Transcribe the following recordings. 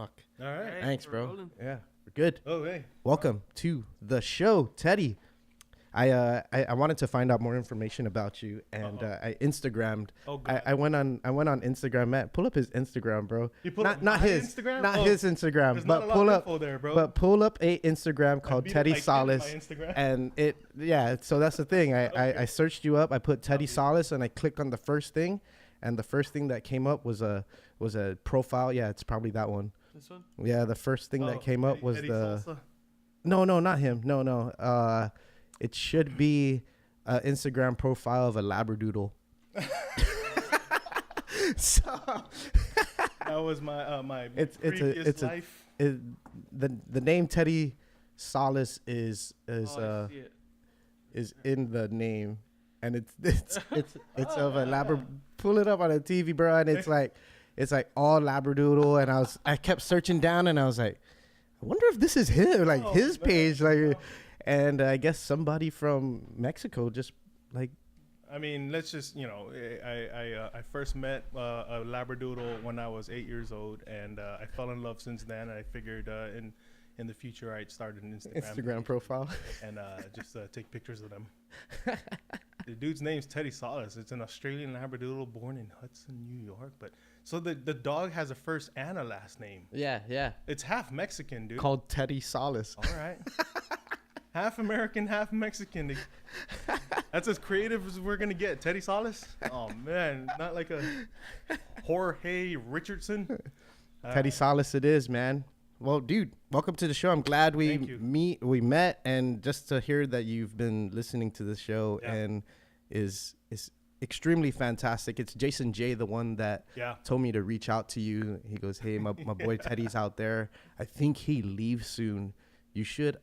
Fuck. All right. Thanks, bro. Rolling. Yeah, we're good. Oh, hey. Welcome to the show, Teddy. I wanted to find out more information about you, and I Instagrammed. Oh, God. I went on Instagram. Matt, pull up his Instagram, bro. You pull up not my his Instagram? not Oh, his Instagram, There's but not a lot pull of up info there, bro. but pull up a Instagram called beat it Teddy like Salas, my Instagram. and so that's the thing. I searched you up. I put Teddy Salas, and I clicked on the first thing, and the first thing that came up was a profile. Yeah, it's probably that one. This one? Yeah, the first thing that came up was Eddie the Salsa. no, not him. No. It should be an Instagram profile of a Labradoodle. So That was my my It's previous a- life. the name Teddy Salas is Oh, I see it. is in the name, and it's of a Labra. Pull it up on the TV, bro, and it's like all Labradoodle, and I kept searching down, and I was like, I wonder if this is him, like his page, like, and I guess somebody from Mexico just like. I mean, let's just, I first met a Labradoodle when I was 8 years old, and I fell in love since then. I figured in the future I'd start an Instagram profile and just take pictures of them. The dude's name's Teddy Salas. It's an Australian Labradoodle born in Hudson, New York. But so the dog has a first and a last name. Yeah. It's half Mexican, dude. Called Teddy Salas. All right. Half American, half Mexican. That's as creative as we're gonna get. Teddy Salas. Oh man, not like a Jorge Richardson. Teddy Salas it is, man. Well, dude, welcome to the show. I'm glad we met, and just to hear that you've been listening to this show and is extremely fantastic. It's Jason J, the one that told me to reach out to you. He goes, "Hey, my boy Teddy's out there. I think he leaves soon. You should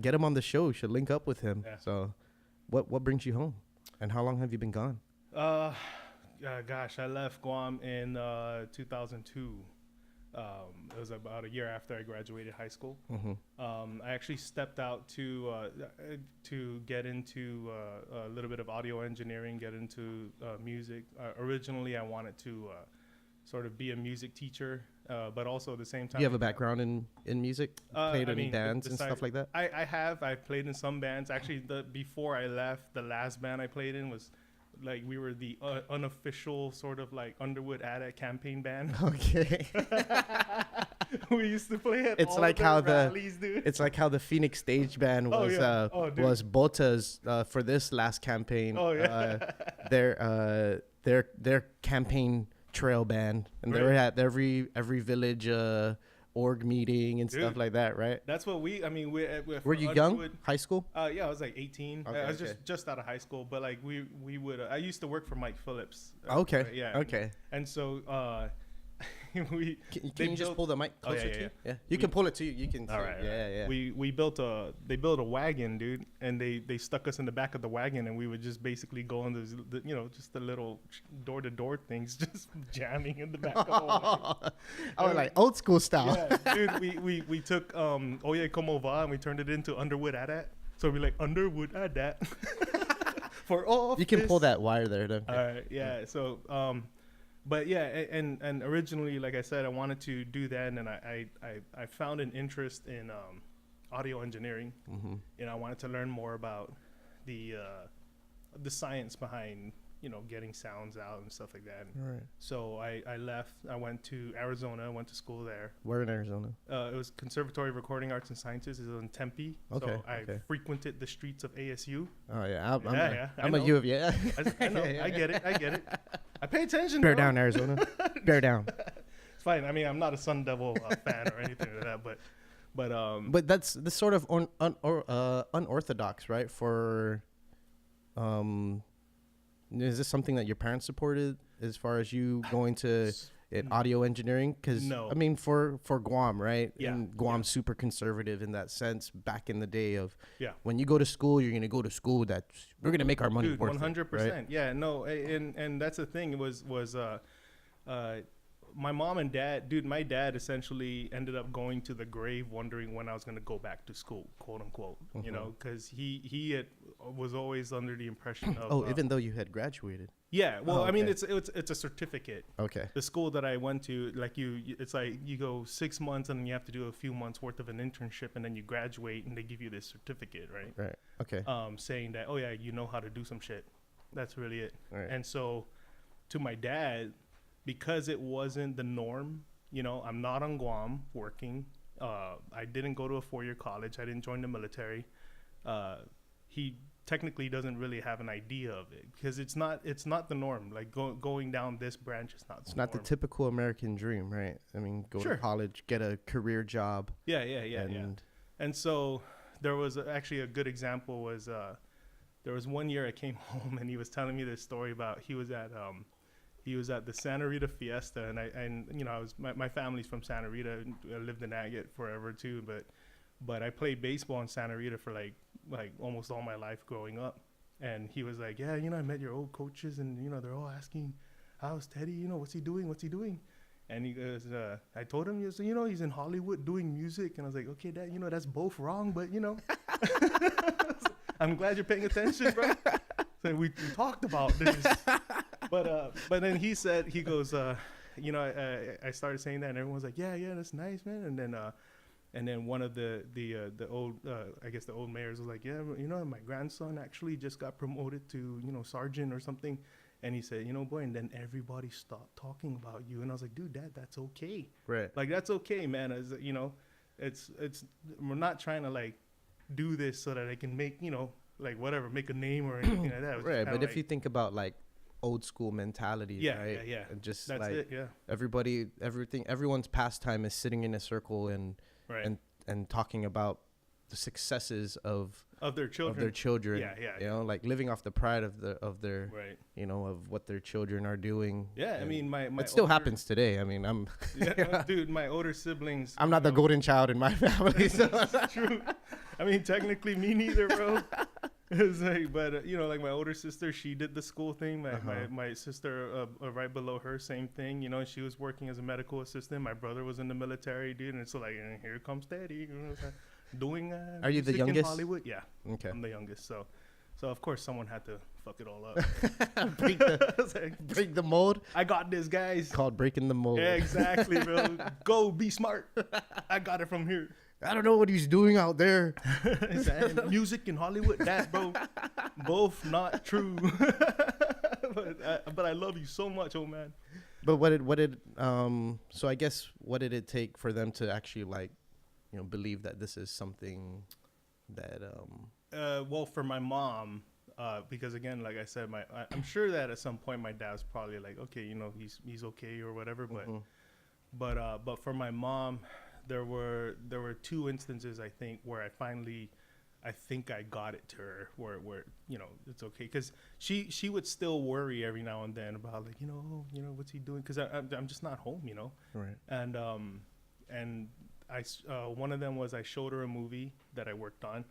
get him on the show. You should link up with him." Yeah. So, what brings you home, and how long have you been gone? Gosh, I left Guam in 2002. It was about a year after I graduated high school. Mm-hmm. I actually stepped out to get into a little bit of audio engineering, get into music. Originally, I wanted to sort of be a music teacher, but also at the same time. Do you have a background in music? Played any bands and stuff like that? I've played in some bands. Actually, before I left, the last band I played in was like we were the unofficial sort of like Underwood Attic campaign band. Okay. We used to play at it's all like the how rallies, dude. It's like how the Phoenix Stage Band was was Bota's for this last campaign. Oh yeah. Their campaign trail band, and they were at every village org meeting and stuff like that, right? That's what we were you young? High school? Yeah, I was like 18. Okay, I was just out of high school, but like we would I used to work for Mike Phillips. Okay. Yeah. Okay. And so can you just pull the mic closer to you? Yeah. You can pull it to you. You can. All right. Yeah. They built a wagon, dude, and they stuck us in the back of the wagon, and we would just basically go on just the little door to door things, just jamming in the back of the wagon. Oh, like old school style. Yeah, dude. We took Oye Como Va and we turned it into Underwood Adat. So we like Underwood Adat. For all. You can pull that wire there. Then. All right. Yeah. So but yeah, and originally, like I said, I wanted to do that, and I found an interest in audio engineering. Mm-hmm. And I wanted to learn more about the science behind getting sounds out and stuff like that. Right. So I left. I went to Arizona. Went to school there. Where in Arizona? It was Conservatory of Recording Arts and Sciences. It was in Tempe. Okay. So I frequented the streets of ASU. Oh yeah. I'm I a know. U of yeah. I know. I get it. I pay attention. Bear bro. down, Arizona. Bear down. It's fine. I mean, I'm not a Sun Devil fan or anything like that, but that's the sort of unorthodox, right? For is this something that your parents supported as far as you going to audio engineering? Because no. I mean, for Guam, right? Yeah. And Guam's super conservative in that sense. Back in the day of when you go to school, you're gonna go to school that we're gonna make our money worth 100%. Right? Yeah, no, and that's the thing. It was my mom and dad, dude, my dad essentially ended up going to the grave wondering when I was going to go back to school, quote unquote, you know, because he was always under the impression of. Even though you had graduated. Yeah. Well, I mean, it's a certificate. Okay. The school that I went to, like it's like you go 6 months and then you have to do a few months worth of an internship and then you graduate and they give you this certificate, right? Right. Okay. Saying that, oh yeah, you know how to do some shit. That's really it. Right. And so to my dad, because it wasn't the norm, you know, I'm not on Guam working. I didn't go to a 4-year college. I didn't join the military. He technically doesn't really have an idea of it because it's not the norm. Like going down this branch is not. It's not the typical American dream, right? I mean, go to college, get a career job. Yeah. And so there was actually a good example was there was one year I came home and he was telling me this story about he was at the Santa Rita Fiesta and you know my family's from Santa Rita. I lived in Agate forever too, but I played baseball in Santa Rita for like almost all my life growing up. And he was like, yeah, you know, I met your old coaches and you know they're all asking, how's Teddy? You know, what's he doing? And he goes, I told him, you know, he's in Hollywood doing music. And I was like, okay, Dad, you know, that's both wrong, but you know. I'm glad you're paying attention, bro. So we talked about this, but then he goes, you know, I started saying that, and everyone was like, yeah, that's nice, man. And then one of the old, I guess the old mayors was like, yeah, you know, my grandson actually just got promoted to, you know, sergeant or something, and he said, you know, boy, and then everybody stopped talking about you, and I was like, dude, Dad, that's okay, right? Like that's okay, man. As you know, it's we're not trying to like do this so that I can make, you know, like whatever, make a name or anything like that. Right, but if you think about like old school mentality, right? Yeah. And just that's like it, yeah. Everyone's pastime is sitting in a circle and talking about the successes of their children. Yeah. You know, like living off the pride of their right. You know, of what their children are doing. Yeah, I mean, my it still happens today. I mean, I'm dude, my older siblings. I'm not the golden child in my family. So. That's true. I mean, technically, me neither, bro. It's like, but you know, like my older sister, she did the school thing. My sister, right below her, same thing. You know, she was working as a medical assistant. My brother was in the military, dude. And it's like, and here comes Teddy, you know, doing. Are you the youngest? In Hollywood, yeah. Okay. I'm the youngest, so of course someone had to fuck it all up. break the mold. I got this, guys. Called breaking the mold. Yeah, exactly, bro. Go be smart. I got it from here. I don't know what he's doing out there. Music in Hollywood, that, bro. Both not true. but I love you so much, old man. But so I guess what did it take for them to actually like, you know, believe that this is something that well, for my mom, because again, like I said, I'm sure that at some point my dad's probably like, okay, you know, he's okay or whatever, but for my mom, there were 2 instances, I think, where I think I got it to her where you know it's okay, because she would still worry every now and then about like you know what's he doing, because I'm just not home, you know. Right. And I one of them was I showed her a movie that I worked on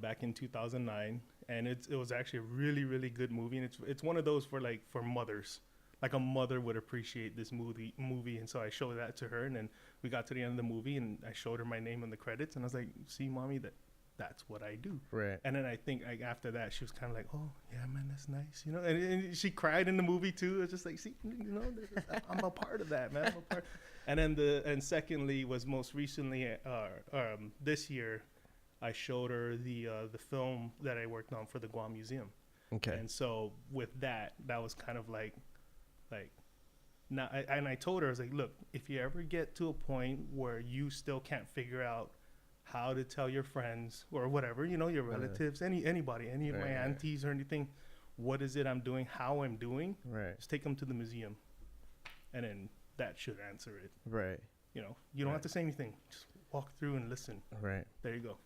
back in 2009, and it was actually a really, really good movie, and it's one of those for mothers. Like a mother would appreciate this movie, and so I showed that to her, and then we got to the end of the movie, and I showed her my name on the credits, and I was like, "See, mommy, that's what I do." Right. And then I think like after that, she was kind of like, "Oh, yeah, man, that's nice," you know. And she cried in the movie too. It's just like, see, you know, I'm a part of that, man. I'm a part. And then secondly was most recently this year, I showed her the film that I worked on for the Guam Museum. Okay. And so with that was kind of like now, I told her, I was like, look, if you ever get to a point where you still can't figure out how to tell your friends or whatever, you know, your relatives, anybody, any of my aunties or anything, what is it I'm doing, how I'm doing, just take them to the museum, and then that should answer it. Right. You know, you don't have to say anything. Just walk through and listen. Right. There you go.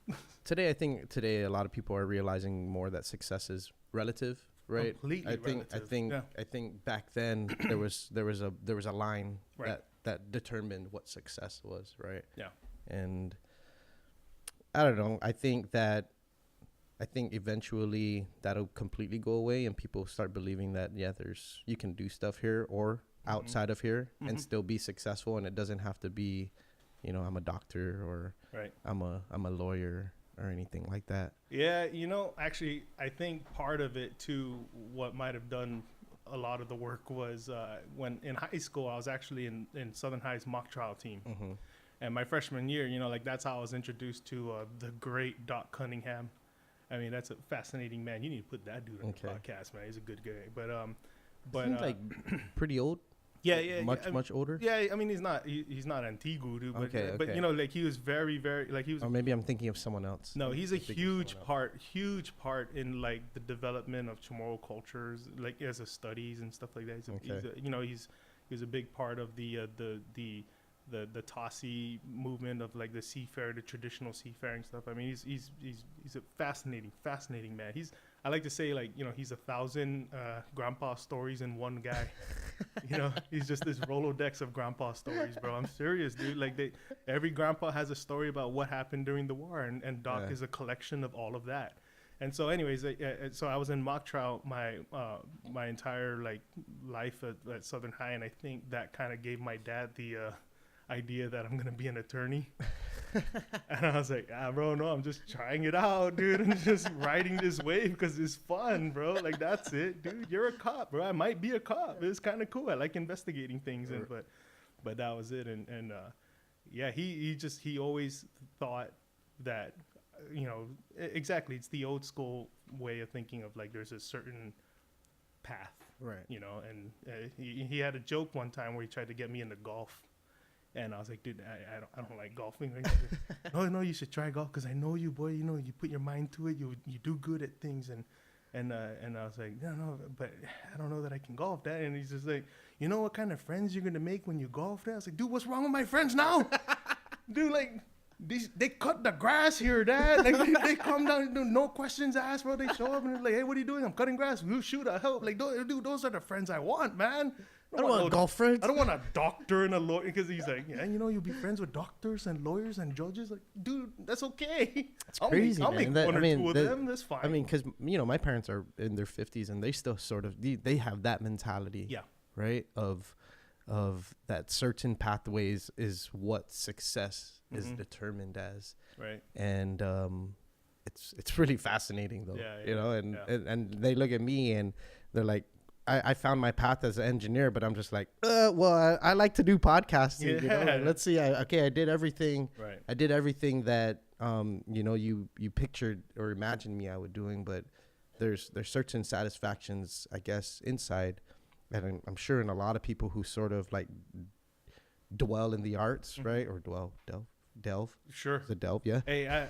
I think a lot of people are realizing more that success is relative. Right. Completely relative. I think back then there was a line that determined what success was, right? Yeah. And I don't know. I think eventually that'll completely go away and people start believing that you can do stuff here, or outside of here and still be successful, and it doesn't have to be, you know, I'm a doctor or I'm a lawyer or anything like that. Yeah, you know, actually, I think part of it too, what might have done a lot of the work was when in high school, I was actually in Southern High's mock trial team. And my freshman year, you know, like that's how I was introduced to the great Doc Cunningham. I mean, that's a fascinating man. You need to put that dude on the podcast, man. He's a good guy. But Seems like pretty old. Yeah, much older. Yeah, I mean, he's not Antigu, dude. But you know, like he was very, very like he was. Or maybe I'm thinking of someone else. No, he's a huge part in like the development of Chamorro cultures, like as a studies and stuff like that. He's a big part of the Tassi movement of like the seafarer, the traditional seafaring stuff. I mean, he's a fascinating man. I like to say, like, you know, he's 1,000 grandpa stories in one guy. You know, he's just this Rolodex of grandpa stories, bro. I'm serious, dude. Like, every grandpa has a story about what happened during the war, and Doc is a collection of all of that. And so, anyways, so I was in mock trial my entire like life at Southern High, and I think that kind of gave my dad the idea that I'm gonna be an attorney. And I was like, bro, no, I'm just trying it out, dude. I'm just riding this wave because it's fun, bro. Like, that's it, dude. You're a cop, bro. I might be a cop. It's kind of cool. I like investigating things, but that was it. And yeah, he always thought that, you know, exactly. It's the old school way of thinking of like there's a certain path, right? You know, and he had a joke one time where he tried to get me into golf. And I was like, dude, I don't like golfing. No, you should try golf because I know you, boy. You know, you put your mind to it. You do good at things. And I was like, no, but I don't know that I can golf, Dad. And he's just like, you know what kind of friends you're gonna make when you golf, Dad? I was like, dude, what's wrong with my friends now? Dude, like they cut the grass here, Dad. Like they come down, no questions asked, bro. They show up and they're like, hey, what are you doing? I'm cutting grass. We'll shoot. I'll help. Like, dude, those are the friends I want, man. I don't want golf friends. I don't want a doctor and a lawyer because he's like, yeah, you know, you'll be friends with doctors and lawyers and judges. Like, dude, that's okay. That's crazy, I'll make one or two of them. That's fine. I mean, because, you know, my parents are in their 50s and they still sort of, they have that mentality. Yeah. Right? Of that certain pathways is what success is determined as. Right. And it's really fascinating, though. Yeah, you know, and they look at me and they're like, I found my path as an engineer, but I'm just like, well, I like to do podcasting. Yeah. You know? Let's see. I did everything. Right. I did everything that, you know, you pictured or imagined me I would doing, but there's certain satisfactions, I guess, inside. And I'm sure in a lot of people who sort of like dwell in the arts, right? Or delve. Sure. It's a delve, yeah. Hey,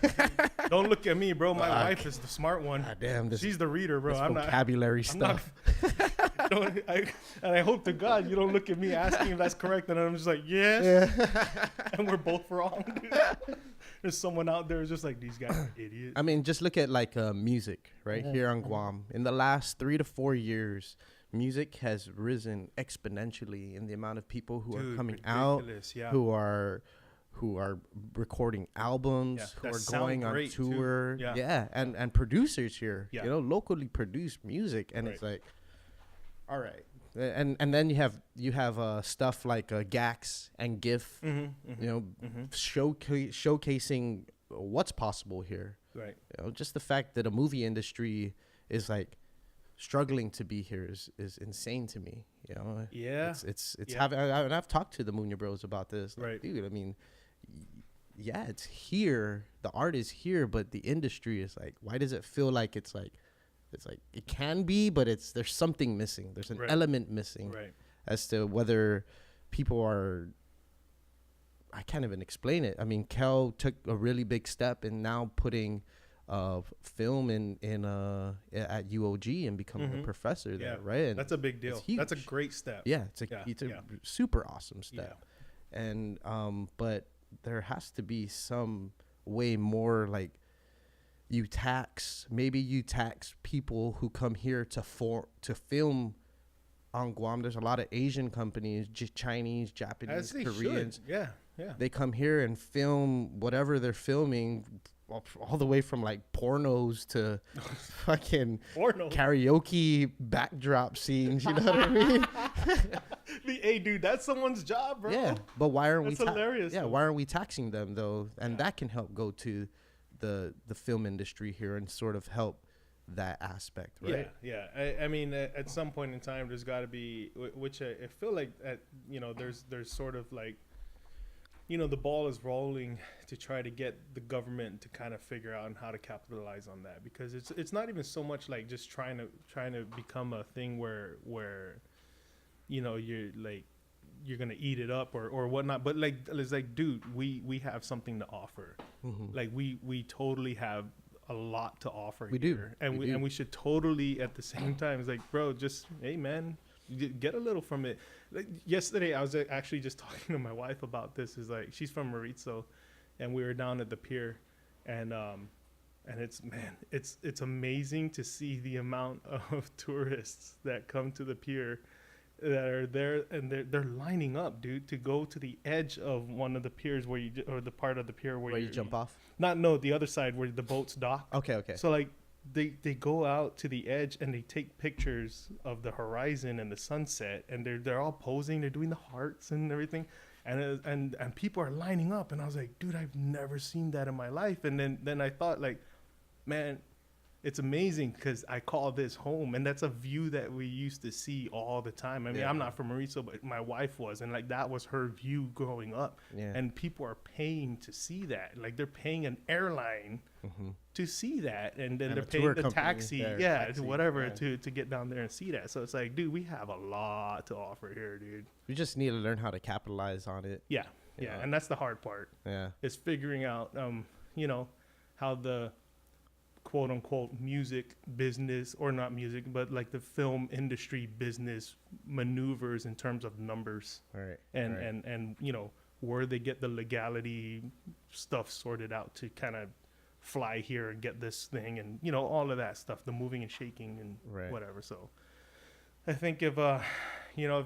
don't look at me, bro. My wife is the smart one. God damn, she's the reader, bro. I'm vocabulary stuff. And I hope to God you don't look at me asking if that's correct, and I'm just like, yes. Yeah. And we're both wrong. Dude. There's someone out there who's just like, these guys are idiots. I mean, just look at like music, right? Here on Guam. In the last 3 to 4 years, music has risen exponentially in the amount of people who are coming out, who are recording albums, who are going on tour, and producers here, you know, locally produced music, and it's like, all right, and then you have stuff like GAX and GIF, you know, showcasing what's possible here, right? You know, just the fact that a movie industry is like struggling to be here is insane to me, you know. It's having, and I've talked to the Munya Bros about this, like, right? Dude, I mean, yeah, it's here, the art is here, but the industry is like, why does it feel like it's like it can be, but there's something missing, there's an element missing, as to whether people are, I can't even explain it. I mean, Kel took a really big step in now putting film in at UOG and becoming a professor there, right? And that's a big deal. That's a great step. Yeah, it's a super awesome step. And but there has to be some way more, like, you tax people who come here to film on Guam. There's a lot of Asian companies, Chinese, Japanese, Koreans. Yeah. They come here and film whatever they're filming all the way from like pornos to fucking Porno. karaoke backdrop scenes. You know what I mean? Hey, dude, that's someone's job, bro. Yeah, but why aren't That's we? hilarious. Yeah, why aren't we taxing them though? And that can help go to the film industry here and sort of help that aspect, right? Yeah. I mean, at some point in time, there's got to be, which I feel like, there's sort of like, the ball is rolling to try to get the government to kind of figure out how to capitalize on that, because it's not even so much like just trying to become a thing where you're gonna eat it up or whatnot, but like it's like, dude, we have something to offer. Like we totally have a lot to offer. We here. do, and we should totally at the same time, it's like, bro, just, hey man, get a little from it. Like yesterday, I was actually just talking to my wife about this. Is like, she's from Mauricio, and we were down at the pier, and it's amazing to see the amount of tourists that come to the pier that are there, and they're lining up, dude, to go to the edge of one of the piers or the part of the pier where you jump off. The other side where the boats dock. Okay. So like they go out to the edge and they take pictures of the horizon and the sunset, and they're all posing. They're doing the hearts and everything, and people are lining up. And I was like, dude, I've never seen that in my life. And then I thought, like, man, it's amazing because I call this home, and that's a view that we used to see all the time. I mean, I'm not from Mauricio, but my wife was, and like that was her view growing up. Yeah. And people are paying to see that. Like they're paying an airline to see that, and then they're paying the taxi, whatever, to get down there and see that. So it's like, dude, we have a lot to offer here, dude. We just need to learn how to capitalize on it. Yeah, and that's the hard part. Yeah, is figuring out, how the quote unquote music business, or not music, but like the film industry business maneuvers in terms of numbers, and where they get the legality stuff sorted out to kind of fly here and get this thing, and all of that stuff, the moving and shaking and whatever. So I think if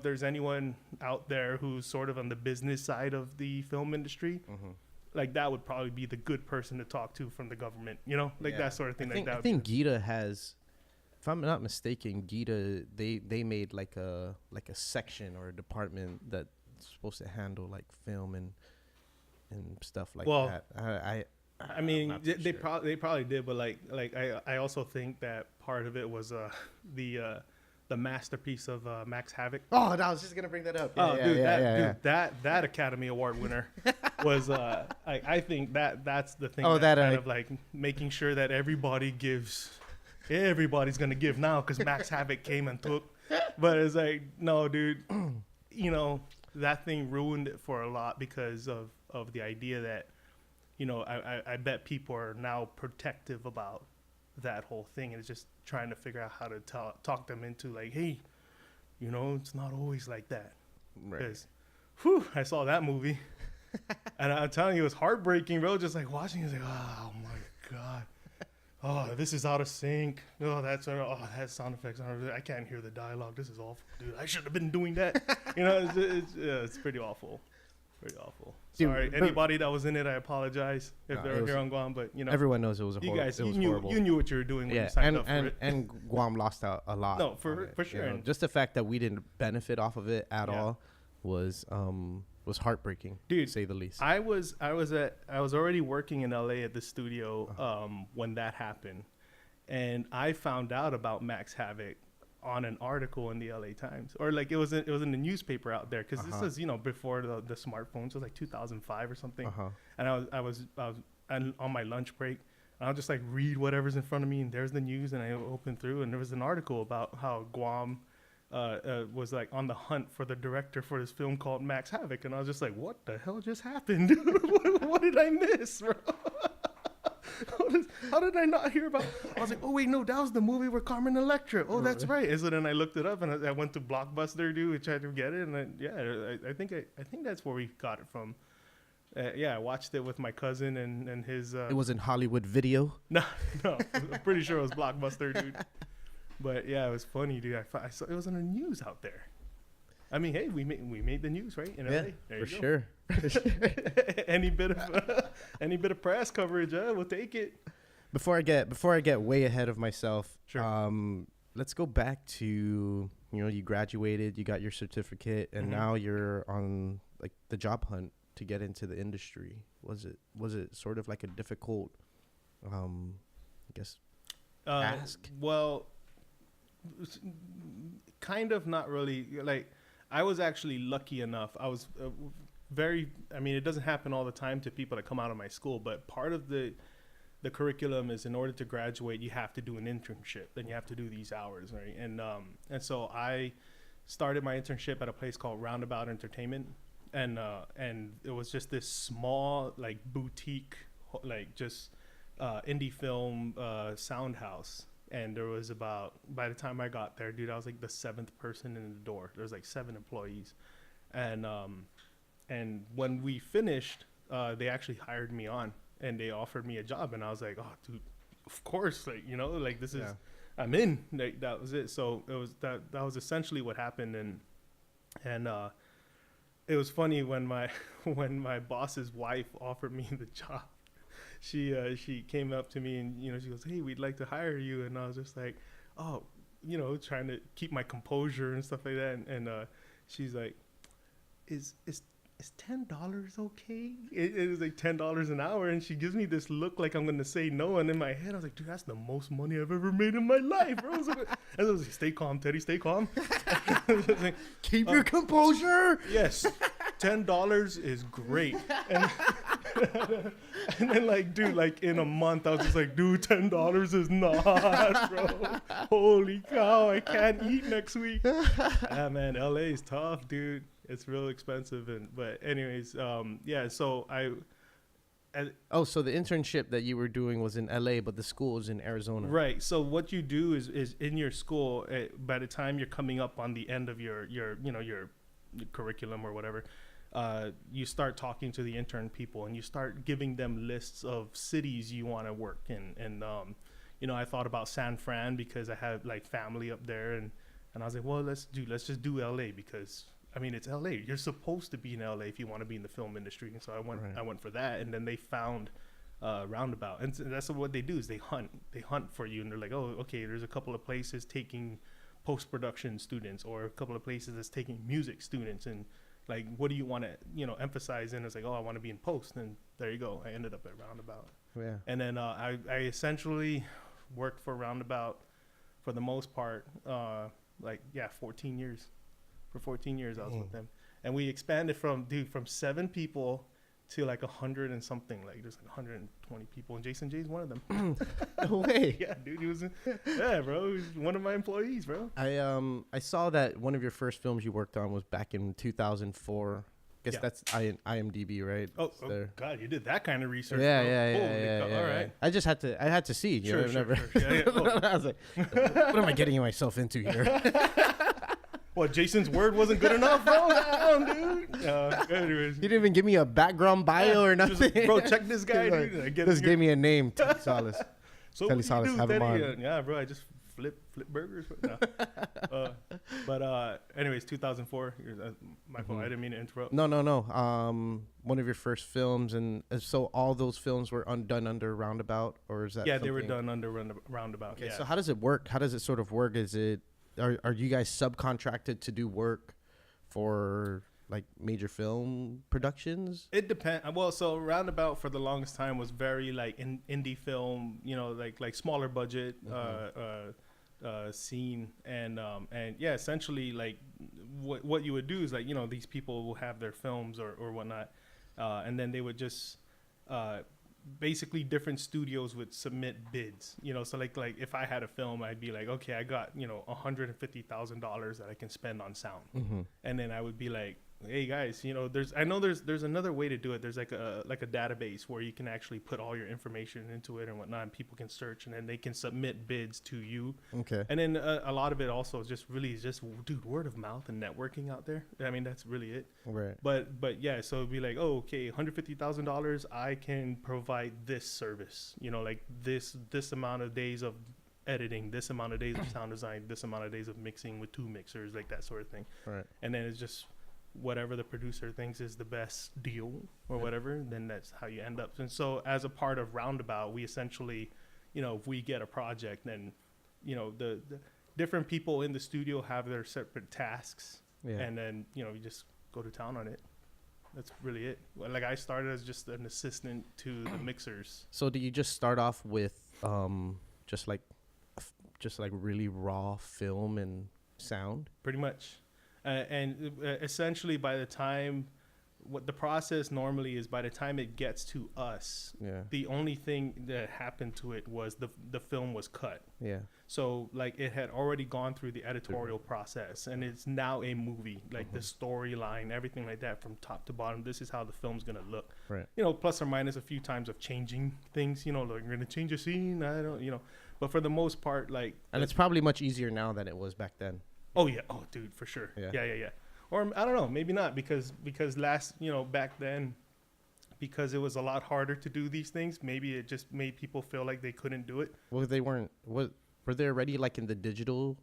there's anyone out there who's sort of on the business side of the film industry, like that would probably be the good person to talk to from the government, that sort of thing. I think Gita has, if I'm not mistaken, Gita, they made like a section or a department that's supposed to handle like film and stuff like that. I mean, they probably did, but like I also think that part of it was the masterpiece of Max Havoc. Oh, I was just gonna bring that up. That Academy Award winner was I think that's the thing. Of like making sure that everybody's gonna give now, because Max Havoc came and took. But it's like, no, dude, that thing ruined it for a lot because of the idea that I bet people are now protective about that whole thing, and it's just trying to figure out how to talk them into like, hey, it's not always like that. Because I saw that movie and I'm telling you, it was heartbreaking, bro. Just like watching it, like, oh my god, oh, this is out of sync. Oh, that sound effects, I can't hear the dialogue. This is awful, dude. I shouldn't have been doing that. It's pretty awful. Pretty awful. Sorry, anybody that was in it, I apologize if they're here on Guam, but everyone knows it was horrible. You knew what you were doing when you signed up for it. And Guam lost out a lot. No, for sure. Just the fact that we didn't benefit off of it at all was heartbreaking, dude, to say the least. I was already working in LA at the studio when that happened, and I found out about Max Havoc on an article in the LA Times, or like it was in the newspaper out there, because this was before the smartphones. It was like 2005 or something. And I was on my lunch break, and I'll just like read whatever's in front of me, and there's the news, and I opened through, and there was an article about how Guam was like on the hunt for the director for this film called Max Havoc, and I was just like, what the hell just happened? what did I miss, bro? How did I not hear about? I was like, oh wait, no, that was the movie with Carmen Electra. Oh, that's right. And so then I looked it up, and I went to Blockbuster, dude, and tried to get it, and I think that's where we got it from. I watched it with my cousin and his. It was in Hollywood Video. No, I'm pretty sure it was Blockbuster, dude. But yeah, it was funny, dude. I saw it was on the news out there. I mean, hey, we made the news, right? In LA. There for sure. any bit of press coverage, we'll take it. Before I get way ahead of myself, Sure. Let's go back to, you graduated, you got your certificate, and now you're on like the job hunt to get into the industry. Was it sort of like a difficult, I guess, ask? Well, kind of, not really. Like, I was actually lucky enough. I was I mean, it doesn't happen all the time to people that come out of my school, but part of the curriculum is, in order to graduate, you have to do an internship. Then you have to do these hours, right? And so I started my internship at a place called Roundabout Entertainment, and it was just this small, like, boutique, like, just indie film sound house. And there was by the time I got there, dude, I was like the 7th person in the door. There was like 7 employees, and when we finished, they actually hired me on. And they offered me a job, and I was like, "Oh, dude, of course!" Like, like, this is, I'm in. Like, that was it. So it was that was essentially what happened, and it was funny when my boss's wife offered me the job. She came up to me and she goes, "Hey, we'd like to hire you," and I was just like, "Oh," trying to keep my composure and stuff like that, and she's like, "Is $10 okay?" It was like $10 an hour, and she gives me this look like I'm gonna say no, and in my head I was like, "Dude, that's the most money I've ever made in my life, bro." And I was like, "Stay calm, Teddy, stay calm." Like, keep your composure. Yes, $10 is great, and then, like, dude, like, in a month I was just like, "Dude, $10 is not, bro. Holy cow, I can't eat next week." Yeah, man, LA is tough, dude. It's real expensive, but anyways, yeah. So so the internship that you were doing was in LA, but the school is in Arizona. Right. So what you do is in your school, by the time you're coming up on the end of your curriculum or whatever, you start talking to the intern people, and you start giving them lists of cities you want to work in. And I thought about San Fran because I have, like, family up there, and I was like, well, let's just do LA, because I mean, it's LA. You're supposed to be in LA if you want to be in the film industry. And so I went for that. And then they found Roundabout. And that's what they do, is they hunt for you. And they're like, "Oh, okay, there's a couple of places taking post-production students, or a couple of places that's taking music students. And, like, what do you want to, emphasize?" And it's like, "Oh, I want to be in post." And there you go. I ended up at Roundabout. Yeah. And then I essentially worked for Roundabout for the most part, 14 years. For 14 years, I was with them, and we expanded from 7 people to like 100 and something. Like, there's like 120 people, and Jason J's one of them. No way. Yeah, dude, he was bro. He was one of my employees, bro. I saw that one of your first films you worked on was back in 2004. Guess that's IMDb, right? Oh, God, you did that kind of research. Yeah. All right. I had to see. Sure. Yeah. I was like, what am I getting myself into here? What, Jason's word wasn't good enough, bro? Dude. Anyways. He didn't even give me a background bio or nothing. Just, bro, check this guy, dude. Just gave me a name, Salas. So Telly Salas, have him on. Yeah, bro, I just flip burgers. No. But anyways, 2004. My fault. I didn't mean to interrupt. No. One of your first films, and so all those films were done under Roundabout, or is that? Yeah, they were done under Roundabout. Okay, yeah. so how does it work? How does it sort of work? Is it are you guys subcontracted to do work for, like, major film productions? It depends. Well, so Roundabout for the longest time was very, like, indie film, like smaller budget scene, and yeah, essentially, like, what you would do is, like, these people will have their films or whatnot, and then they would just basically different studios would submit bids, so like if I had a film, I'd be like, okay, I got $150,000 that I can spend on sound, and then I would be like, hey guys, there's another way to do it. There's like a database where you can actually put all your information into it and whatnot, and people can search, and then they can submit bids to you. Okay. And then a lot of it also is just dude, word of mouth and networking out there. I mean, that's really it. Right. But yeah, so it'd be like, oh, okay, $150,000, I can provide this service, like this amount of days of editing, this amount of days of sound design, this amount of days of mixing with 2 mixers, like that sort of thing. Right. And then it's just whatever the producer thinks is the best deal or whatever, then that's how you end up. And so as a part of Roundabout, we essentially, you know, if we get a project, then, you know, the different people in the studio have their separate tasks. Yeah. And then, you know, you just go to town on it. That's really it. Like I started as just an assistant to the mixers. So do you just start off with just like really raw film and sound? Pretty much. And essentially by the time, what the process normally is, by the time it gets to us, the only thing that happened to it was the film was cut. Yeah. So like it had already gone through the editorial process, and it's now a movie, like the storyline, everything like that from top to bottom. This is how the film's going to look. Right. You know, plus or minus a few times of changing things, you know, like we're going to change a scene. I don't, you know, but for the most part, like. And it's probably much easier now than it was back then. Oh yeah. Oh dude, for sure. Yeah. Or I don't know, maybe not because back then, because it was a lot harder to do these things, maybe it just made people feel like they couldn't do it. Well, they weren't. Were they already like in the digital?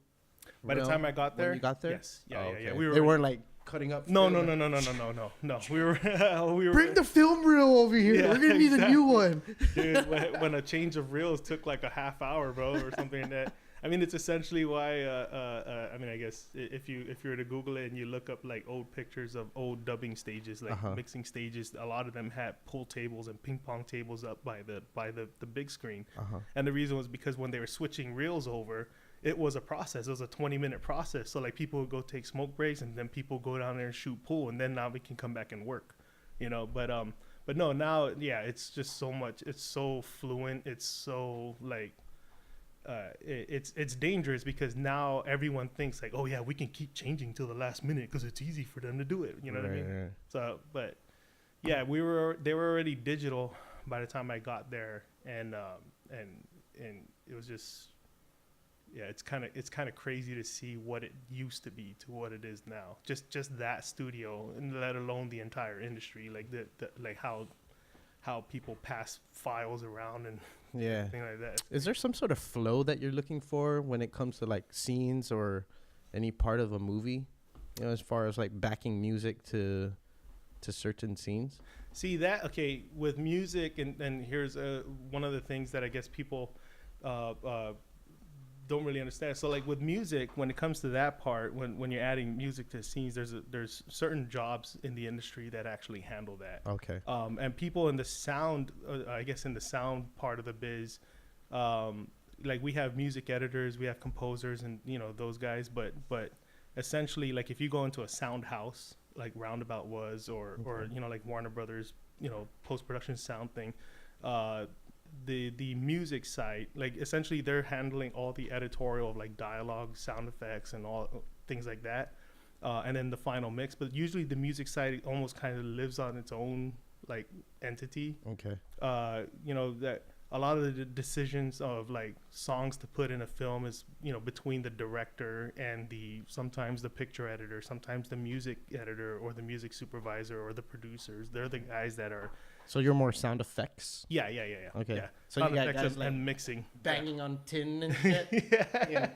By the time I got there, when you got there, yes, yeah. They weren't like cutting up. No. We were Bring the film reel over here. Yeah, We're gonna need a new one. Dude, when a change of reels took like a half hour, bro, or something like that. I mean, it's essentially why. I mean, I guess if you were to Google it and you look up like old pictures of old dubbing stages, like mixing stages, a lot of them had pool tables and ping pong tables up by the big screen. And the reason was because when they were switching reels over, it was a process. It was a 20-minute process. So like people would go take smoke breaks, and then people would go down there and shoot pool, and then now we can come back and work, you know. But no, now it's just so much. It's so fluent. It's so like. It's dangerous because now everyone thinks like, oh yeah, we can keep changing till the last minute because it's easy for them to do it. You know what I mean? Right. So, but yeah, they were already digital by the time I got there, and it was just it's kind of crazy to see what it used to be to what it is now. Just that studio, and let alone the entire industry, like the like how people pass files around and. Yeah. Thing like that. Is there some sort of flow that you're looking for when it comes to like scenes or any part of a movie? You know, as far as like backing music to certain scenes? See that, okay, with music, and here's one of the things that I guess people don't really understand. So like with music, when it comes to that part, when you're adding music to scenes, there's certain jobs in the industry that actually handle that. Okay. And people in the sound, I guess in the sound part of the biz, like we have music editors, we have composers, and you know those guys. But essentially, like if you go into a sound house, like Roundabout was, or you know like Warner Brothers, you know, post-production sound thing. The music side, like essentially they're handling all the editorial of like dialogue, sound effects, and all things like that, and then the final mix. But usually the music side almost kind of lives on its own like entity. Okay. You know that a lot of the decisions of like songs to put in a film is, you know, between the director and sometimes the picture editor, sometimes the music editor or the music supervisor or the producers. They're the guys that are. So you're more sound effects? Yeah. Okay. Yeah. So sound you got effects guys like and mixing. Banging on tin and shit? Yeah.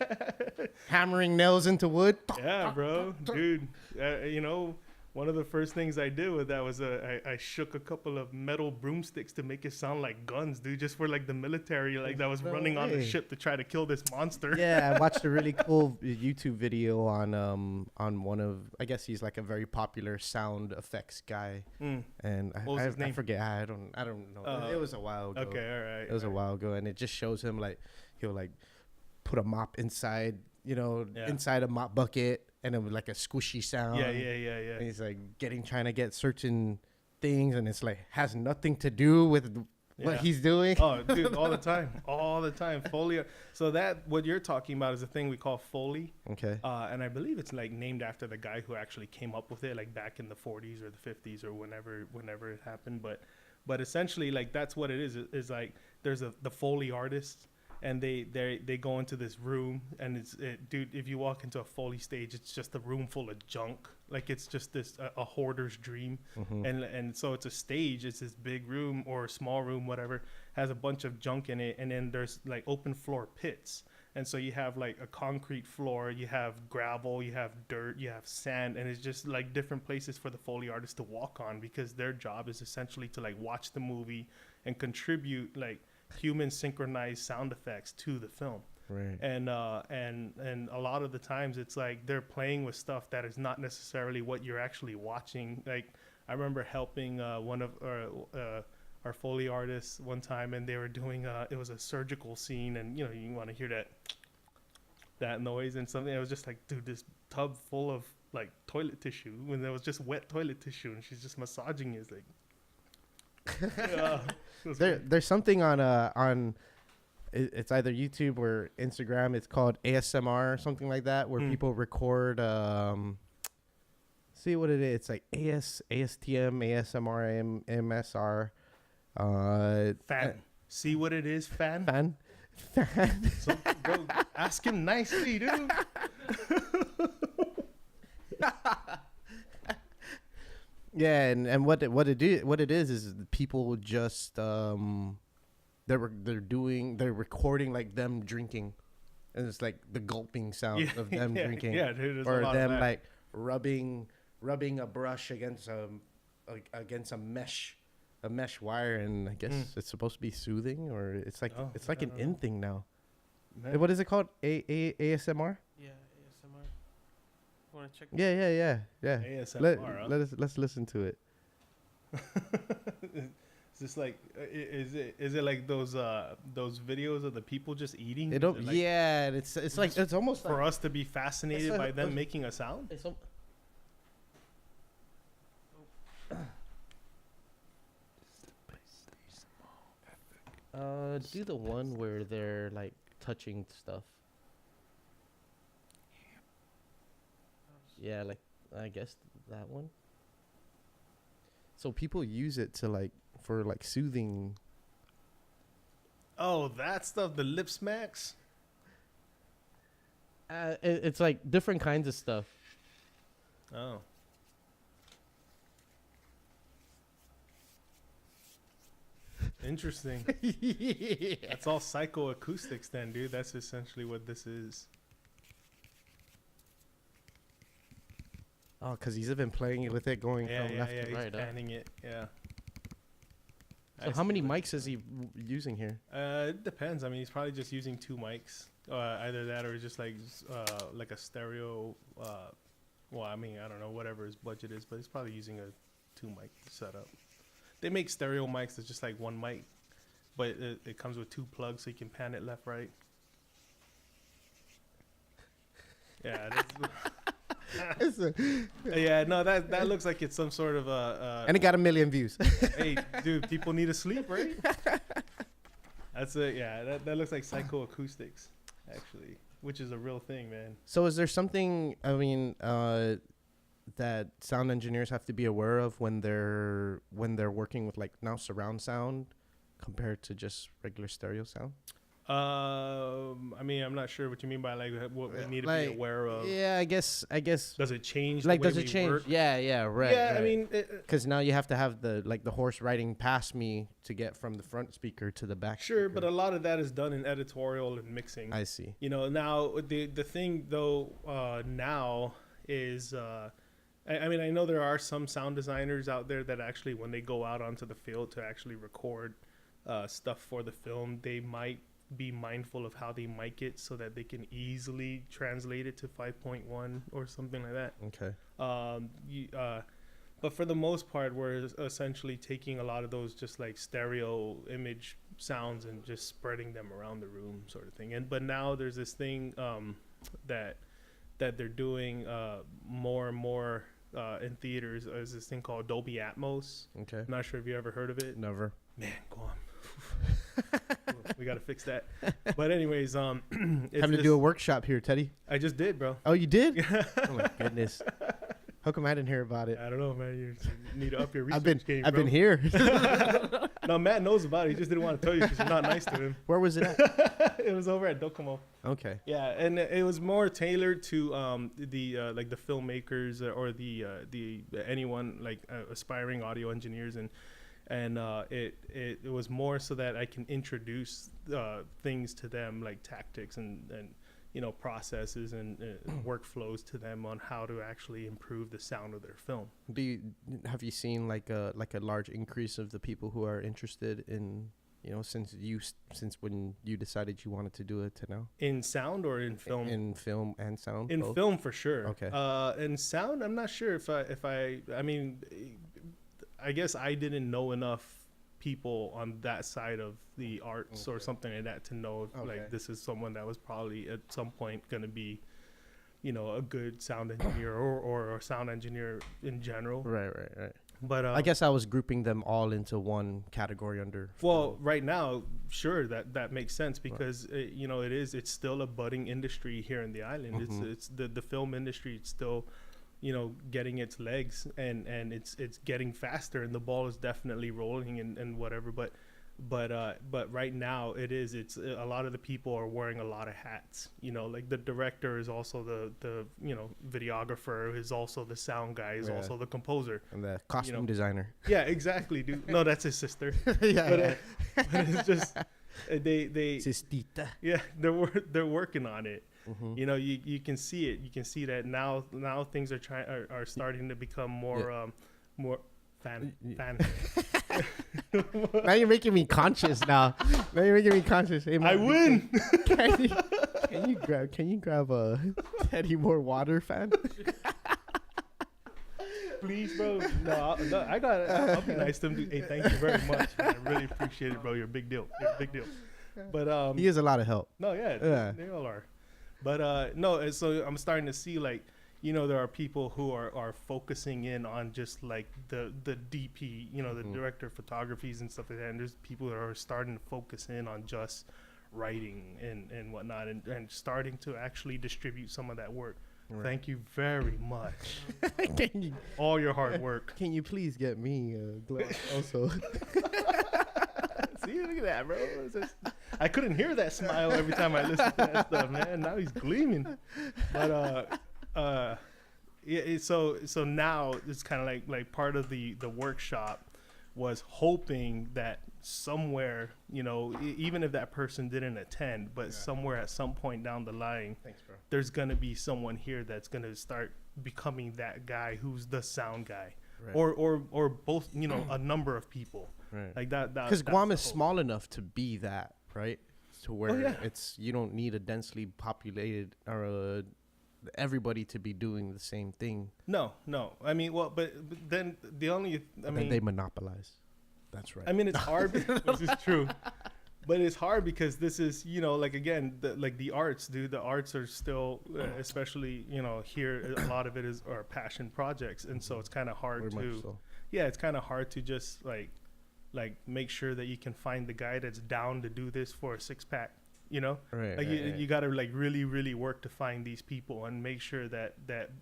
Hammering nails into wood? Yeah, bro. Dude, you know, one of the first things I did with that was I shook a couple of metal broomsticks to make it sound like guns, dude, just for like the military, like that was running on the ship to try to kill this monster. Yeah, I watched a really cool YouTube video on one of, I guess he's like a very popular sound effects guy. And what was his name? I forget. I don't know. It was a while ago. Okay, all right. It was a while ago, and it just shows him like he'll like put a mop inside, inside a mop bucket. And it was like a squishy sound. Yeah. And he's like trying to get certain things, and it's like has nothing to do with what he's doing. Oh, dude, all the time. Foley. So what you're talking about is a thing we call Foley. Okay. And I believe it's like named after the guy who actually came up with it, like back in the 40s or the 50s or whenever it happened. But essentially, like that's what it is. Is like there's the Foley artist. And they go into this room, and dude, if you walk into a Foley stage, it's just a room full of junk. Like it's just a hoarder's dream. And so it's a stage. It's this big room or a small room, whatever, has a bunch of junk in it. And then there's like open floor pits. And so you have like a concrete floor, you have gravel, you have dirt, you have sand, and it's just like different places for the Foley artist to walk on, because their job is essentially to like watch the movie and contribute like human synchronized sound effects to the film. Right. And a lot of the times it's like they're playing with stuff that is not necessarily what you're actually watching. Like I remember helping one of our Foley artists one time, and they were doing it was a surgical scene, and you want to hear that noise and something. It was just like, dude, this tub full of like toilet tissue, when there was just wet toilet tissue, and she's just massaging it. It's like There's something on it's either YouTube or Instagram. It's called ASMR or something like that, where people record see what it is. It's like ASTM, ASMR, MSR. fan. See what it is, fan. Fan. So, bro, ask him nicely, dude. Yeah, and what it is people just they're recording like them drinking, and it's like the gulping sound of them drinking, dude, or them like rubbing a brush against a mesh wire, and I guess it's supposed to be soothing, or it's like an in thing now. Man. What is it called? ASMR? Yeah, ASMR. Want to check? Yeah. ASMR. Let's listen to it. Is this like is it like those videos of the people just eating? It's like it's almost for like us to be fascinated by them making a sound. Do the one where they're like touching stuff. Yeah, like I guess that one. So people use it to like for like soothing. Oh, that stuff, the lip smacks. It's like different kinds of stuff. Oh. Interesting. Yeah. That's all psychoacoustics then, dude. That's essentially what this is. Oh, because he's been playing with it, going from left to right. He's panning it. Yeah. So how many mics is he using here? It depends. I mean, he's probably just using 2 mics. Either that or just like a stereo. Well, I mean, I don't know, whatever his budget is, but he's probably using a 2 mic setup. They make stereo mics that's just like 1 mic, but it comes with 2 plugs, so you can pan it left, right. Yeah. Yeah, no, that looks like it's some sort of and it got 1 million views. Hey, dude, people need to sleep, right? That's it. Yeah, that looks like psychoacoustics, actually, which is a real thing, man. So is there something, I mean, that sound engineers have to be aware of when they're working with like now surround sound compared to just regular stereo sound? I mean, I'm not sure what you mean by like what we need to be aware of. Yeah, I guess. Does it change? Like, the way does it change? Work? Yeah, right. Yeah, right. I mean, because now you have to have the horse riding past me to get from the front speaker to the back. Sure, speaker. but a lot of that is done in editorial and mixing. I see. Now the thing though now is. I mean, I know there are some sound designers out there that actually, when they go out onto the field to actually record stuff for the film, they might be mindful of how they mic it so that they can easily translate it to 5.1 or something like that. Okay. But for the most part, we're essentially taking a lot of those just like stereo image sounds and just spreading them around the room, sort of thing. But now there's this thing that they're doing more and more in theaters. Is this thing called Dolby Atmos. Okay. I'm not sure if you ever heard of it. Never. Man, Guam. We got to fix that. But anyways, having to do a workshop here, Teddy. I just did, bro. Oh, you did? Oh my goodness. How come I didn't hear about it? I don't know, man. You need to up your research game, I've bro. been here. No, Matt knows about it. He just didn't want to tell you because you're not nice to him. Where was it at? It was over at Docomo. Okay. Yeah, and it was more tailored to the like the filmmakers or the anyone like aspiring audio engineers, and and it was more so that I can introduce things to them, like tactics and processes and workflows to them on how to actually improve the sound of their film. Have you seen like a large increase of the people who are interested in, since when you decided you wanted to do it to now? In sound or in film? In film and sound. In both? film for sure. Okay. In sound, I'm not sure I mean, I guess I didn't know enough people on that side of the arts or something like that to know like this is someone that was probably at some point going to be, a good sound engineer or a sound engineer in general. Right. But I guess I was grouping them all into one category under. Well, right now, sure, that makes sense because it's still a budding industry here in the island. Mm-hmm. It's the film industry. It's still, getting its legs and it's getting faster, and the ball is definitely rolling and whatever. But right now it's a lot of the people are wearing a lot of hats. Like the director is also the videographer, is also the sound guy, is also the composer and the costume designer. Yeah, exactly, dude. No, that's his sister. But it's just they Sistita. Yeah, they're working on it. Mm-hmm. You can see it. You can see that now things are starting to become more more fan. Now you're making me conscious. Hey, I win. Can you grab a Teddy more water, fan? Please, bro. No, I got it. I'll be nice to him. Hey, thank you very much, man. I really appreciate it, bro. You're a big deal. But he is a lot of help. No, yeah. They all are. But no, and so I'm starting to see like, there are people who are focusing in on just like the DP, the director of photographies and stuff like that. And there's people that are starting to focus in on just writing and whatnot and starting to actually distribute some of that work. Right. Thank you very much. All your hard work. Can you please get me a glass also? See, look at that, bro. I couldn't hear that smile every time I listened to that stuff, man. Now he's gleaming. But so now it's kind of like part of the workshop was hoping that somewhere, even if that person didn't attend, but somewhere at some point down the line, there's going to be someone here that's going to start becoming that guy who's the sound guy. Right. Or both, a number of people. Right. Like that. Because Guam is small enough to be that, right? To where you don't need a densely populated or everybody to be doing the same thing. No. I mean, well, but then then they monopolize. That's right. I mean, it's hard. This is true. But it's hard because this is, like, again, the arts, dude. The arts are still, especially, here, a lot of it are passion projects. And so it's kind of hard it's kind of hard to just, like make sure that you can find the guy that's down to do this for a 6-pack, Right. You got to, like, really, really work to find these people and make sure that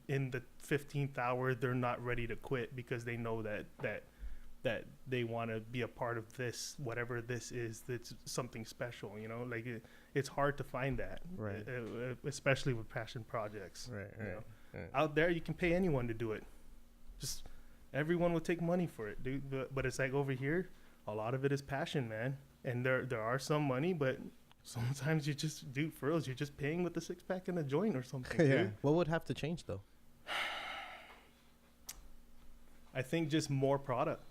in the 15th hour, they're not ready to quit because they know that they want to be a part of this, whatever this is, that's something special, like it's hard to find that, right? Especially with passion projects, right. Out there, you can pay anyone to do it. Just everyone will take money for it, dude. But it's like over here, a lot of it is passion, man. And there are some money, but sometimes you just, dude, for reals, you're just paying with the 6-pack and a joint or something. Yeah. Dude. What would have to change though? I think just more product.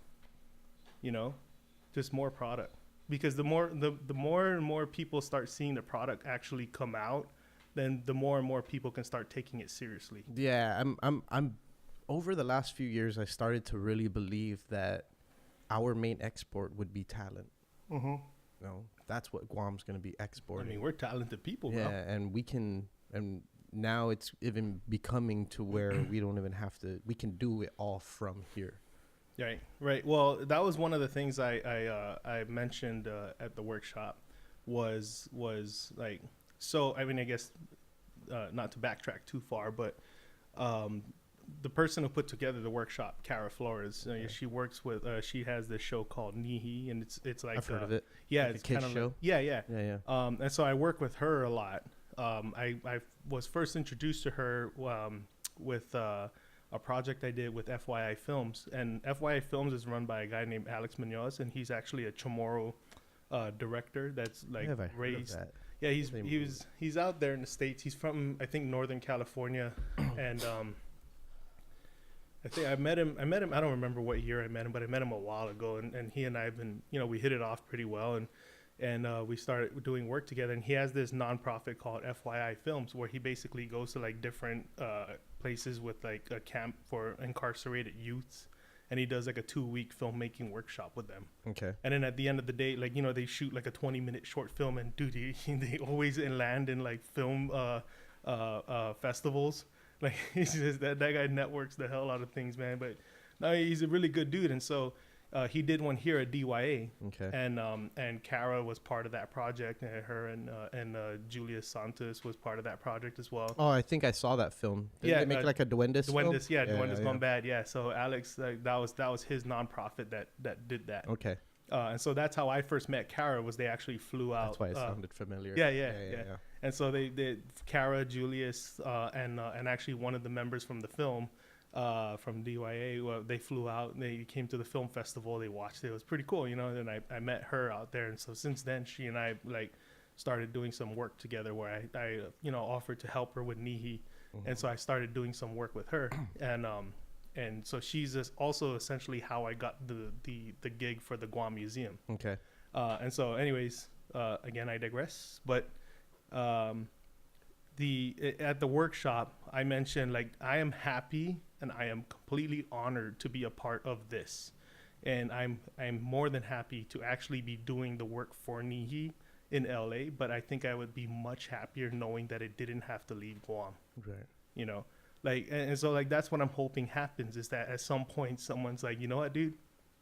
Just more product, because the more and more people start seeing the product actually come out, then the more and more people can start taking it seriously. Yeah, I'm over the last few years, I started to really believe that our main export would be talent. Mm-hmm. That's what Guam's going to be exporting. I mean, we're talented people, yeah, bro. and now it's even becoming to where we don't even have to. We can do it all from here. Right. Well, that was one of the things I mentioned at the workshop was like, so, I mean, I guess not to backtrack too far, but the person who put together the workshop, Cara Flores, she works with, she has this show called Nihi, and it's like, I've heard of it. Yeah, like it's a kids kind of show. like, yeah. And so I work with her a lot. I was first introduced to her with a a project I did with FYI Films, and FYI Films is run by a guy named Alex Munoz, and he's actually a Chamorro director that's like raised. Yeah, he's out there in the States. He's from, I think, Northern California, and I think I met him. I don't remember what year I met him, but I met him a while ago, and he and I have been, we hit it off pretty well, and we started doing work together. And he has this nonprofit called FYI Films, where he basically goes to like different places with like a camp for incarcerated youths, and he does like a 2-week filmmaking workshop with them. Okay. And then at the end of the day, like, they shoot like a 20-minute short film, and dude, they always land in like film festivals. Like, he's just, that guy networks the hell out of things, man. But no, he's a really good dude. And so he did one here at DYA. Okay. And Kara was part of that project, and her and Julius Santos was part of that project as well. Oh, I think I saw that film. Did they make like a Duendes film? Duendes Gone Bad, yeah. So Alex, that was his nonprofit that did that. Okay. And so that's how I first met Kara, was they actually flew out. That's why it sounded familiar. Yeah. And so they Kara, Julius, and actually one of the members from the film, from DYA, well, they flew out and they came to the film festival. They watched it. It was pretty cool, And I met her out there. And so since then, she and I like started doing some work together, where I offered to help her with Nihi. Mm-hmm. And so I started doing some work with her. And so she's also essentially how I got the gig for the Guam Museum. Okay. And so anyways, again, I digress. But at the workshop, I mentioned, like, I am happy and I am completely honored to be a part of this. And I'm more than happy to actually be doing the work for Nihi in LA, but I think I would be much happier knowing that it didn't have to leave Guam. Right. Like, and so like that's what I'm hoping happens, is that at some point someone's like, you know what, dude,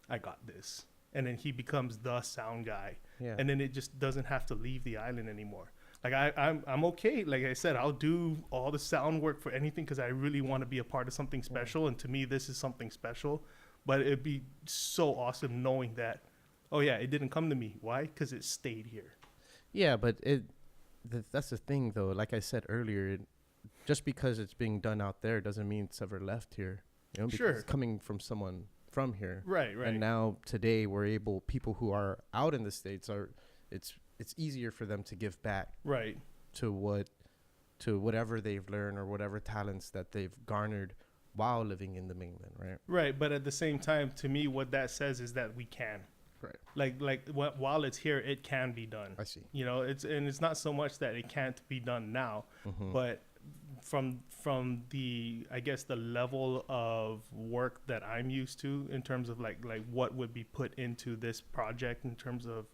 I got this, and then he becomes the sound guy, and then it just doesn't have to leave the island anymore. Like I'm okay. Like I said, I'll do all the sound work for anything, because I really want to be a part of something special, and to me this is something special. But it'd be so awesome knowing that, oh yeah, it didn't come to me. Why? Because it stayed here. Yeah, but that's the thing though. Like I said earlier, just because it's being done out there doesn't mean it's ever left here. Because it's coming from someone from here. Right. And now today people who are out in the States it's easier for them to give back. Right. To whatever they've learned or whatever talents that they've garnered while living in the mainland, right? Right, but at the same time, to me, what that says is that we can. Right. Like while it's here, it can be done. I see. It's not so much that it can't be done now, but from the, I guess, the level of work that I'm used to in terms of like what would be put into this project in terms of,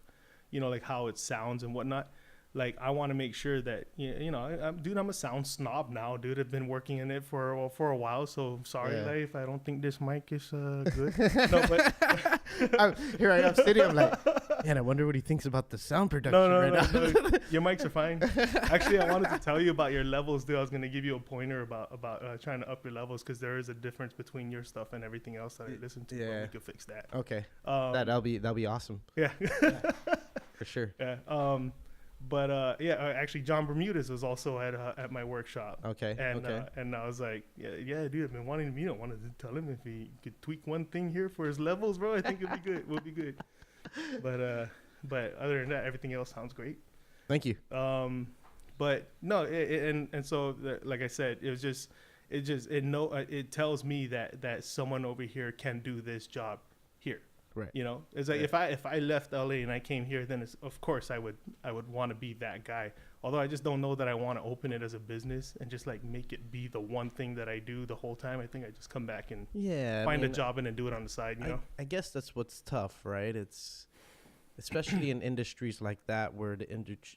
like how it sounds and whatnot. Like, I want to make sure that, I'm a sound snob now, dude. I've been working in it for a while, so sorry, if I don't think this mic is good. No, but here I am sitting, I'm like, man, I wonder what he thinks about the sound production No, your mics are fine. Actually, I wanted to tell you about your levels, dude. I was going to give you a pointer about trying to up your levels, because there is a difference between your stuff and everything else that I listen to. Yeah. But we could fix that. Okay. That'll be awesome. Yeah. For sure. Yeah. But actually, John Bermudez was also at my workshop. Okay. And I was like, yeah, dude, I've been wanting to wanted to tell him if he could tweak one thing here for his levels, bro. I think it'd be good. We'll be good. But other than that, everything else sounds great. Thank you. But no, and so like I said, it tells me that someone over here can do this job here. Right. It's like if I left LA and I came here, then of course I would want to be that guy. Although I just don't know that I want to open it as a business and just like make it be the one thing that I do the whole time. I think I just come back and find a job and then do it on the side. I guess that's what's tough, right? It's especially in industries like that where the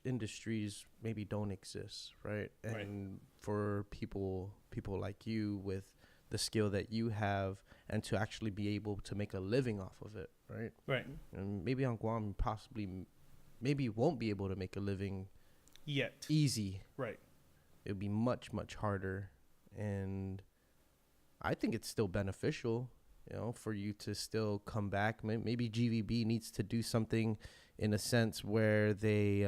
industries maybe don't exist, right? And for people like you with the skill that you have, and to actually be able to make a living off of it, right? Right. And maybe on Guam, maybe won't be able to make a living yet. Easy. Right. It would be much, much harder. And I think it's still beneficial, for you to still come back. Maybe GVB needs to do something in a sense where they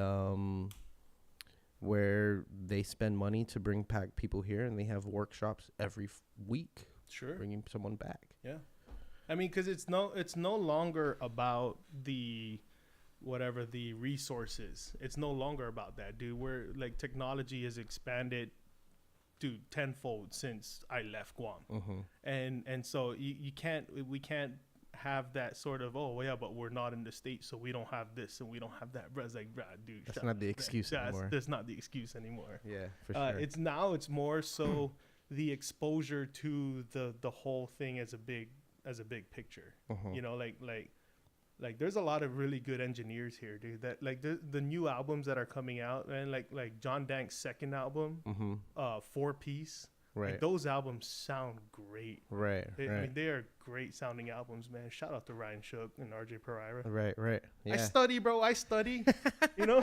spend money to bring back people here, and they have workshops every week. Sure. bringing someone back. Yeah. I mean, because it's no longer about the whatever the resources. It's no longer about that, dude. We're like technology has expanded, dude, tenfold since I left Guam, and so we can't have that sort of, oh yeah, but we're not in the States, so we don't have this and we don't have that. But it's like, dude, That's not the excuse anymore. That's not the excuse anymore. Yeah, for sure. It's more so the exposure to the whole thing as a big picture. You know, like there's a lot of really good engineers here, dude. That like the new albums that are coming out, and like John Dank's second album, 4-piece. Right. Like, those albums sound great. Right. I mean, they are great sounding albums, man. Shout out to Ryan Shook and RJ Pereira. Right. Yeah. I study, bro. I study. You know.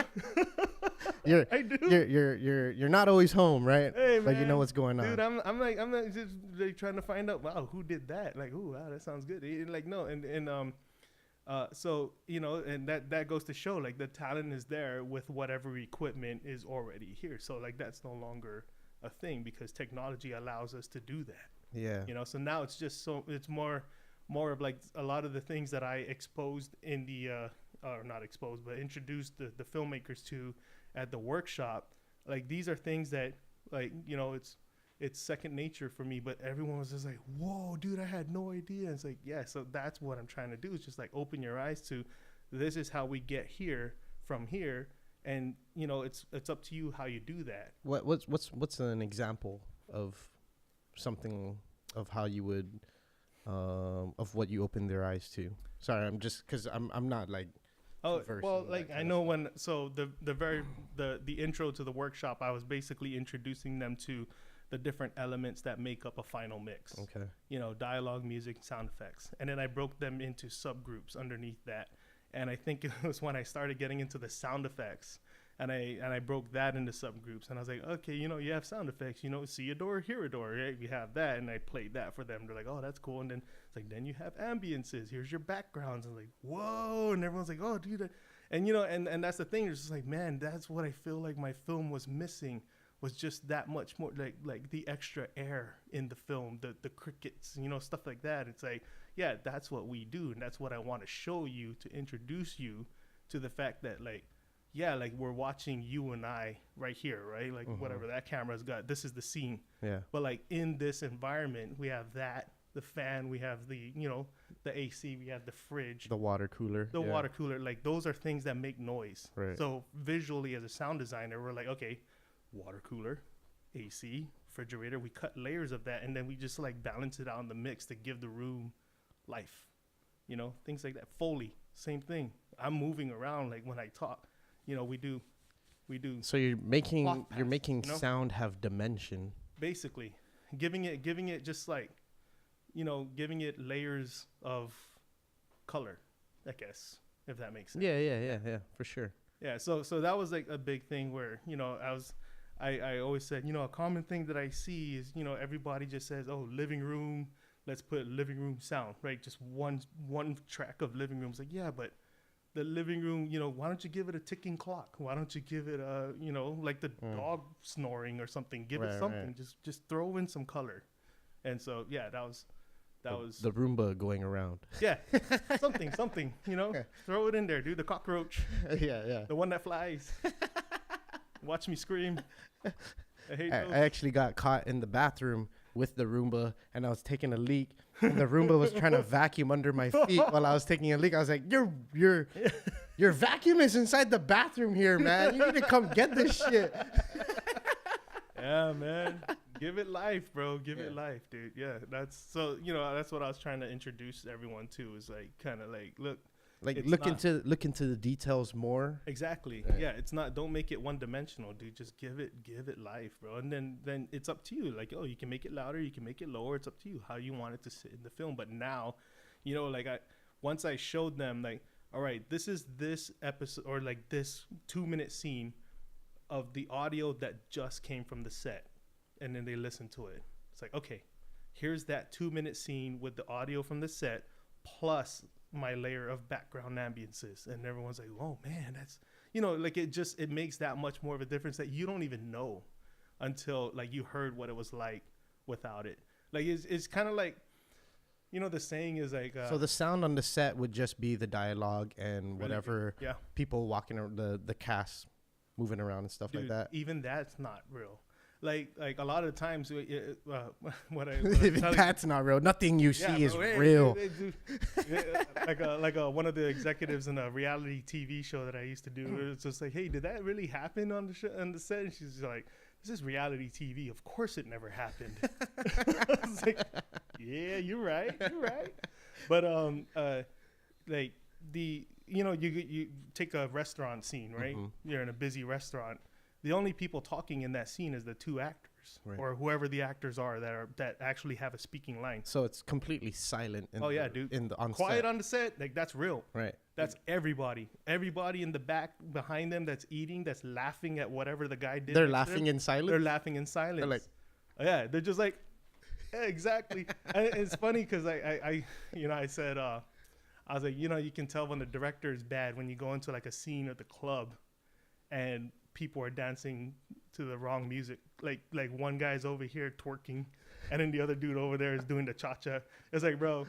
I do. You're not always home, right? Hey, but man, you know what's going on. Dude, I'm like just like trying to find out. Wow, who did that? Like, ooh, wow, that sounds good. And like, no, and so you know, and that goes to show like the talent is there with whatever equipment is already here. So like that's no longer a thing because technology allows us to do that. Yeah. You know, so now it's just it's more of like a lot of the things that I exposed in the or not exposed, but introduced the filmmakers to at the workshop. Like these are things that like, you know, it's second nature for me, but everyone was just like, whoa, dude, I had no idea. And it's like, yeah, so that's what I'm trying to do is just like open your eyes to this is how we get here from here. And, you know, it's up to you how you do that. What's an example of something of how you would of what you opened their eyes to? Sorry, I'm just because I'm not like. Oh well, like I know when the intro to the workshop, I was basically introducing them to the different elements that make up a final mix. Okay. You know, dialogue, music, sound effects, and then I broke them into subgroups underneath that. And I think it was when I started getting into the sound effects, and I broke that into subgroups. And I was like, okay, you know, you have sound effects, you know, see a door, hear a door, right? We have that, and I played that for them. They're like, oh, that's cool. And then it's like, then you have ambiences. Here's your backgrounds. And I'm like, whoa! And everyone's like, oh, dude. And you know, and that's the thing. It's just like, man, that's what I feel like my film was missing. Was just that much more like the extra air in the film, the crickets, you know, stuff like that. It's like, yeah, that's what we do, and that's what I want to show you to introduce you to the fact that like, yeah, like we're watching you and I right here, right? Like whatever that camera's got, this is the scene. Yeah. But like in this environment, we have that, the fan, we have the, you know, the AC, we have the fridge, the water cooler, water cooler. Like those are things that make noise. Right. So visually, as a sound designer, we're like, okay, water cooler, AC, refrigerator. We cut layers of that, and then we just like balance it out in the mix to give the room life. You know, things like that. Foley, same thing. I'm moving around like when I talk. You know, we do. So you're making you know? Sound have dimension. Basically, giving it just like, you know, giving it layers of color, I guess, if that makes sense. Yeah, for sure. Yeah, so that was like a big thing where, you know, I always said, you know, a common thing that I see is, you know, everybody just says, oh, living room, let's put living room sound, right? Just one track of living room. It's like, yeah, but the living room, you know, why don't you give it a ticking clock? Why don't you give it a, you know, like the dog snoring or something? Give it something. Right. Just throw in some color. And so, yeah, that was the Roomba going around. Yeah, something, you know, throw it in there, dude. The cockroach. Yeah. The one that flies. Watch me scream. I actually got caught in the bathroom with the Roomba, and I was taking a leak, and the Roomba was trying to vacuum under my feet while I was taking a leak. I was like, your vacuum is inside the bathroom here, man. You need to come get this shit. Yeah, man. Give it life, bro. Give it life, dude. Yeah, that's so, you know, that's what I was trying to introduce everyone to, is like kind of like, look into the details more. Exactly. Yeah, it's not, don't make it one dimensional, dude. Just give it life, bro. And then it's up to you. Like, oh, you can make it louder, you can make it lower. It's up to you how you want it to sit in the film. But now, you know, like once I showed them like, all right, this is this episode, or like this 2-minute scene of the audio that just came from the set. And then they listen to it. It's like, okay, here's that 2-minute scene with the audio from the set plus my layer of background ambiences. And everyone's like, oh man, that's, you know, like it makes that much more of a difference that you don't even know until like you heard what it was like without it. Like it's kind of like, the saying is like. So the sound on the set would just be the dialogue and whatever people walking around, the cast moving around and stuff like that. Even that's not real. Like a lot of times, that's not real. Nothing you see is real. Like one of the executives in a reality TV show that I used to do. It's just like, hey, did that really happen on the set? And she's like, this is reality TV. Of course, it never happened. I was like, yeah, you're right. But like you take a restaurant scene, right? Mm-hmm. You're in a busy restaurant. The only people talking in that scene is the two actors, or whoever the actors are that actually have a speaking line. So it's completely silent. Quiet on the set. Like that's real. Right. That's everybody. Everybody in the back behind them that's eating, that's laughing at whatever the guy did. They're laughing in silence. They're laughing in silence. They're like, they're just like, yeah, exactly. And it's funny because I said, I was like, you can tell when the director is bad when you go into like a scene at the club, and people are dancing to the wrong music. Like one guy's over here twerking, and then the other dude over there is doing the cha-cha. It's like, bro,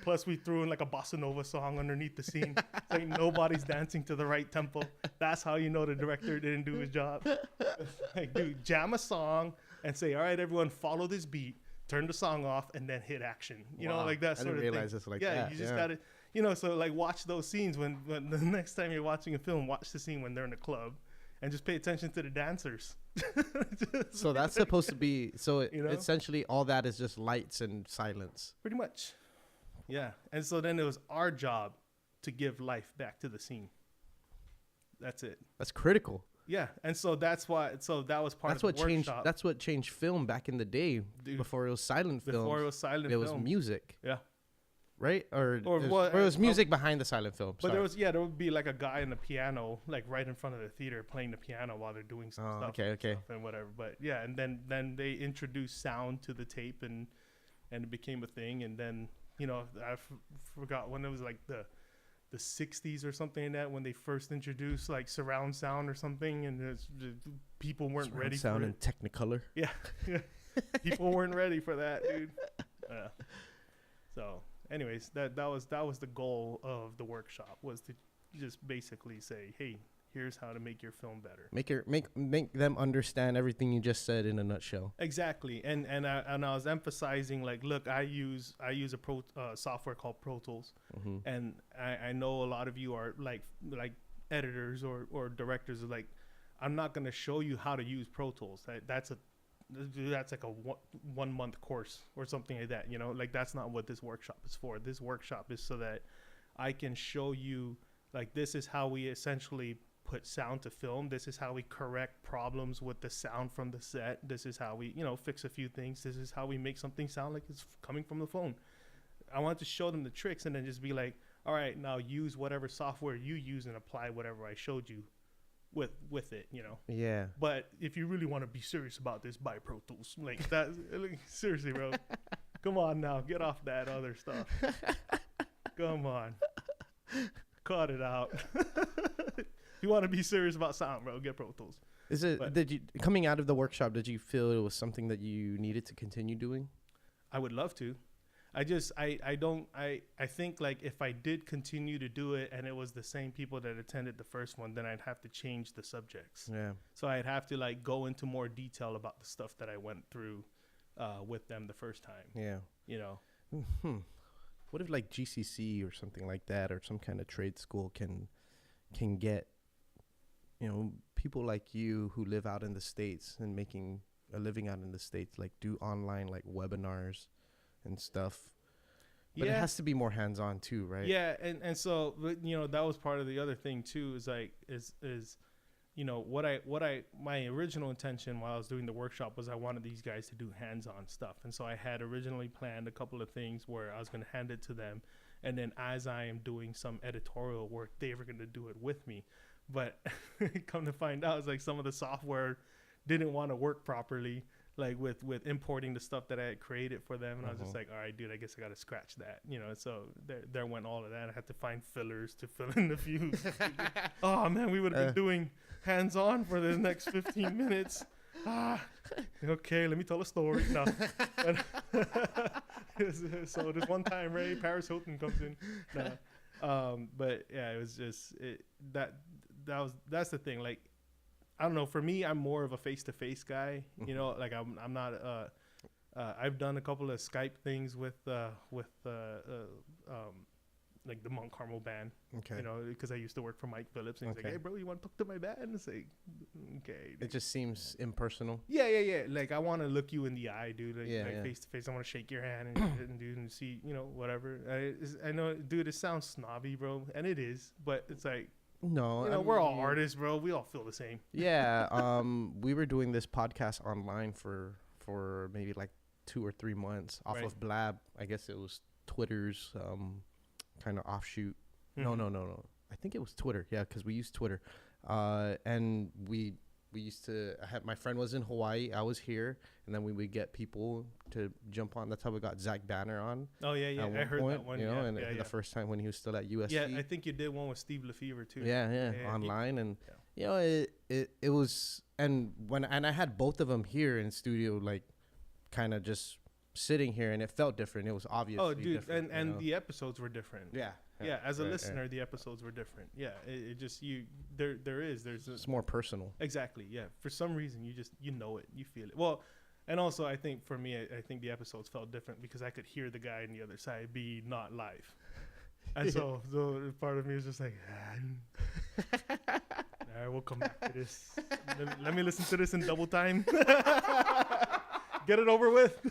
plus we threw in like a bossa nova song underneath the scene. It's like nobody's dancing to the right tempo. That's how you know the director didn't do his job. Like, dude, jam a song and say, all right, everyone, follow this beat, turn the song off, and then hit action. You know, like that sort of thing. I didn't realize it's like that. Yeah, you just got to, so like watch those scenes when the next time you're watching a film, watch the scene when they're in the club. And just pay attention to the dancers. So that's supposed to be, essentially all that is just lights and silence. Pretty much. Yeah. And so then it was our job to give life back to the scene. That's it. That's critical. Yeah. And so that was part of the workshop. That's what changed film back in the day. Dude, before it was silent film. Before it was silent film. It was music. Yeah. Right? Or it was music behind the silent film. But there would be like a guy in the piano, like right in front of the theater playing the piano while they're doing some stuff. Okay. And whatever. But yeah, and then they introduced sound to the tape and it became a thing. And then, I forgot when it was like the 60s or something like that, when they first introduced like surround sound or something, and people weren't surround ready sound for in Technicolor. Yeah. People weren't ready for that, dude. So anyways, that was the goal of the workshop, was to just basically say, hey, here's how to make your film better. Make them understand everything you just said in a nutshell. Exactly. And I was emphasizing, like, look, I use a software called Pro Tools. Mm-hmm. And I know a lot of you are like editors or directors are like, I'm not going to show you how to use Pro Tools. That's like a 1 month course or something like that, like that's not what this workshop is for. This workshop is so that I can show you, like, this is how we essentially put sound to film. This is how we correct problems with the sound from the set. This is how we, fix a few things. This is how we make something sound like it's coming from the phone. I want to show them the tricks and then just be like, all right, now use whatever software you use and apply whatever I showed you with it, Yeah. But if you really want to be serious about this, buy Pro Tools. Like that. Seriously, bro. Come on now, get off that other stuff. Come on, cut it out. If you want to be serious about sound, bro, get Pro Tools. Coming out of the workshop, did you feel it was something that you needed to continue doing? I would love to. I think, like, if I did continue to do it and it was the same people that attended the first one, then I'd have to change the subjects. Yeah. So I'd have to, like, go into more detail about the stuff that I went through with them the first time. Yeah. What if, like, GCC or something like that, or some kind of trade school can get, people like you who live out in the States and making a living out in the States, like, do online, like, webinars and stuff, but it has to be more hands-on too, right? Yeah. And so, that was part of the other thing too, is like, my original intention while I was doing the workshop was I wanted these guys to do hands-on stuff. And so I had originally planned a couple of things where I was going to hand it to them, and then as I am doing some editorial work, they were going to do it with me. But come to find out, it's like some of the software didn't want to work properly, like with importing the stuff that I had created for them. And I was just like, all right, dude, I guess I got to scratch that, So there went all of that. I had to find fillers to fill in the views. Oh man, we would have been doing hands-on for the next 15 minutes. Okay, let me tell a story. No. So this one time, Ray Paris Hilton comes in. No. But yeah, it was just that's the thing. Like, I don't know. For me, I'm more of a face-to-face guy. You know, like I'm not. I've done a couple of Skype things with like the Mount Carmel band. Okay. You know, because I used to work for Mike Phillips, and he's like, "Hey, bro, you want to talk to my band?" It's like, okay. It just seems impersonal. Yeah. Like, I want to look you in the eye, dude. Like face to face. I want to shake your hand and dude, and see, you know, whatever. I know, dude. It sounds snobby, bro, and it is, but it's like, no, you know, we're all artists, bro. We all feel the same. Yeah. We were doing this podcast online for maybe like 2 or 3 months off of Blab. I guess it was Twitter's kind of offshoot. No. I think it was Twitter. Yeah, because we used Twitter. And we used to. My friend was in Hawaii. I was here, and then we would get people to jump on. That's how we got Zach Banner on. Oh yeah. I heard that one. You know, the first time when he was still at USC. Yeah, I think you did one with Steve Lefevre too. Yeah, online, and you know, it was, and I had both of them here in studio, like, kind of just sitting here, and it felt different. It was obviously different. and the episodes were different. Yeah. As a listener, the episodes were different. Yeah, it just there's it's more personal. Exactly. Yeah, for some reason you know it, you feel it. Well, and also I think for me, I think the episodes felt different because I could hear the guy on the other side be not live, and so part of me is just like, all right, we'll come back to this. Let me listen to this in double time. Get it over with.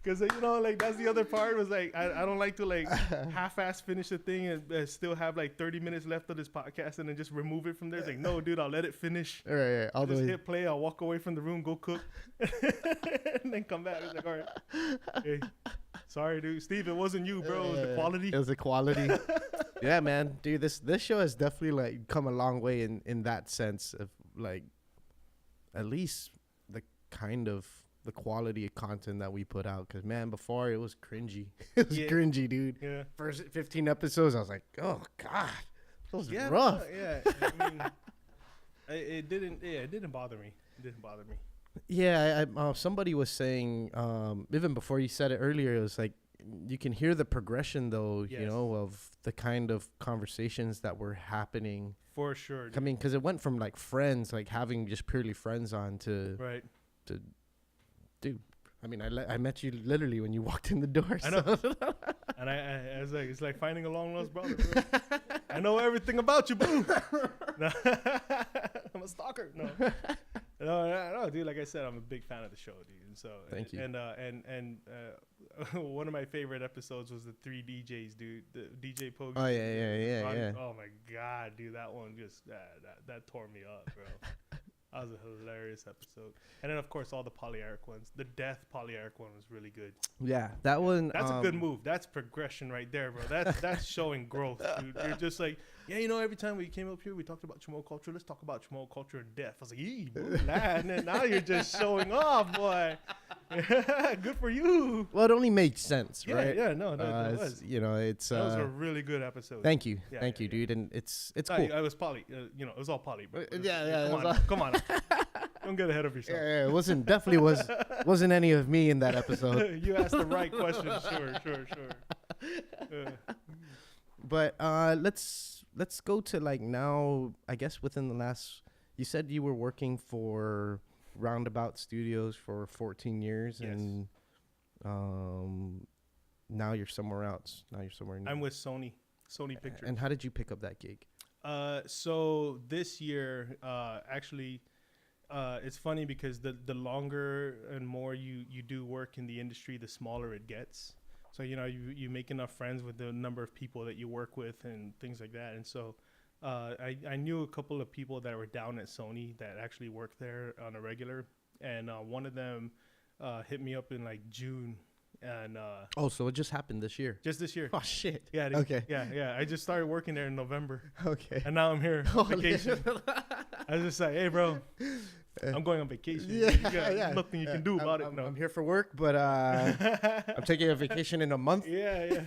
Because, you know, like, that's the other part was like, I don't like to like half-ass finish the thing and still have like 30 minutes left of this podcast and then just remove it from there. It's like, no, dude, I'll let it finish. Right. I'll just hit play. I'll walk away from the room, go cook, and then come back. It's like, all right, hey, sorry, dude, Steve, it wasn't you, bro. It was the quality. It was the quality. Yeah, man, dude, this show has definitely like come a long way in that sense of like, at least the kind of the quality of content that we put out. Because, man, before it was cringy. It was cringy, dude. Yeah. First 15 episodes, I was like, oh, God. That was rough. I mean, it didn't bother me. Yeah, somebody was saying, even before you said it earlier, it was like, you can hear the progression, though, you know, of the kind of conversations that were happening. For sure. I mean, because it went from, like, friends, like, having just purely friends on to... Right. To... Dude, I mean, I met you literally when you walked in the door. I know. And I was like, it's like finding a long lost brother, bro. I know everything about you, boo. No. I'm a stalker. No, dude. Like I said, I'm a big fan of the show, dude. And so, thank you. And one of my favorite episodes was the 3 DJs, dude. The DJ Pogue. Oh yeah. Oh my god, dude, that one just that tore me up, bro. That was a hilarious episode. And then, of course, all the polyarc ones. The death polyarc one was really good. Yeah, that one. That's a good move. That's progression right there, bro. That's showing growth, dude. You're just like, yeah, you know, every time we came up here, we talked about Chamorro culture. Let's talk about Chamorro culture and death. I was like, yee, and then now you're just showing off, boy. Good for you. Well, it only made sense, right? Yeah, no, it was. You know, it's... that was a really good episode. Thank you. Thank you, dude. And it's cool. I was poly. You know, it was all poly, bro. Yeah. Come on. Don't get ahead of yourself. Yeah, it wasn't any of me in that episode. You asked the right question. Sure. But let's go to like now, I guess within the last, you said you were working for Roundabout Studios for 14 years. Yes. And now you're somewhere else. Now you're somewhere new. I'm with Sony Pictures. And how did you pick up that gig? So this year, actually, it's funny because the longer and more you do work in the industry, the smaller it gets. So, you know, you make enough friends with the number of people that you work with and things like that. And so I knew a couple of people that were down at Sony that actually worked there on a regular. And one of them hit me up in like June. And so it just happened this year. Just this year. Oh shit. Yeah. Okay. Yeah. I just started working there in November. Okay. And now I'm here on vacation. I was just like, hey, bro, I'm going on vacation. Yeah. Nothing you can do about it. No, I'm here for work, but I'm taking a vacation in a month. Yeah.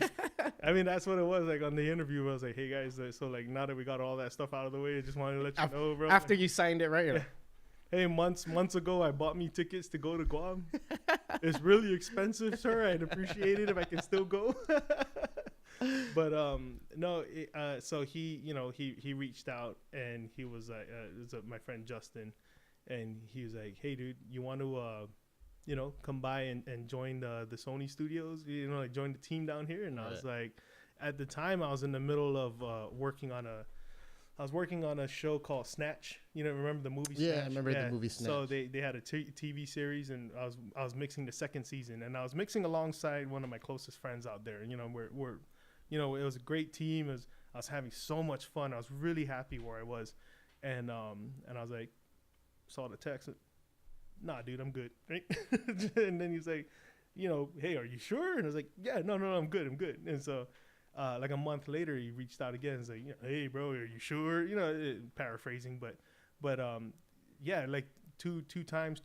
I mean, that's what it was. Like on the interview, I was like, hey guys, so like now that we got all that stuff out of the way, I just wanted to let you know, bro. After you signed it, right? hey, months ago, I bought me tickets to go to Guam. It's really expensive, sir. I'd appreciate it if I can still go. But no, so he reached out and he was like, my friend Justin, and he was like, hey, dude, you want to come by and join the Sony studios, like join the team down here. And I was like, at the time I was in the middle of working on a show called Snatch. Remember the movie Snatch? Yeah, I remember the movie Snatch. So they had a TV series, and I was mixing the second season, and I was mixing alongside one of my closest friends out there. We're it was a great team. I was having so much fun. I was really happy where I was. And I was like, saw the text. Nah, dude, I'm good. Right? And then he's like, hey, are you sure? And I was like, yeah, no, I'm good. And so, like a month later, he reached out again. He's like, hey, bro, are you sure? Paraphrasing, but yeah, like two, three times,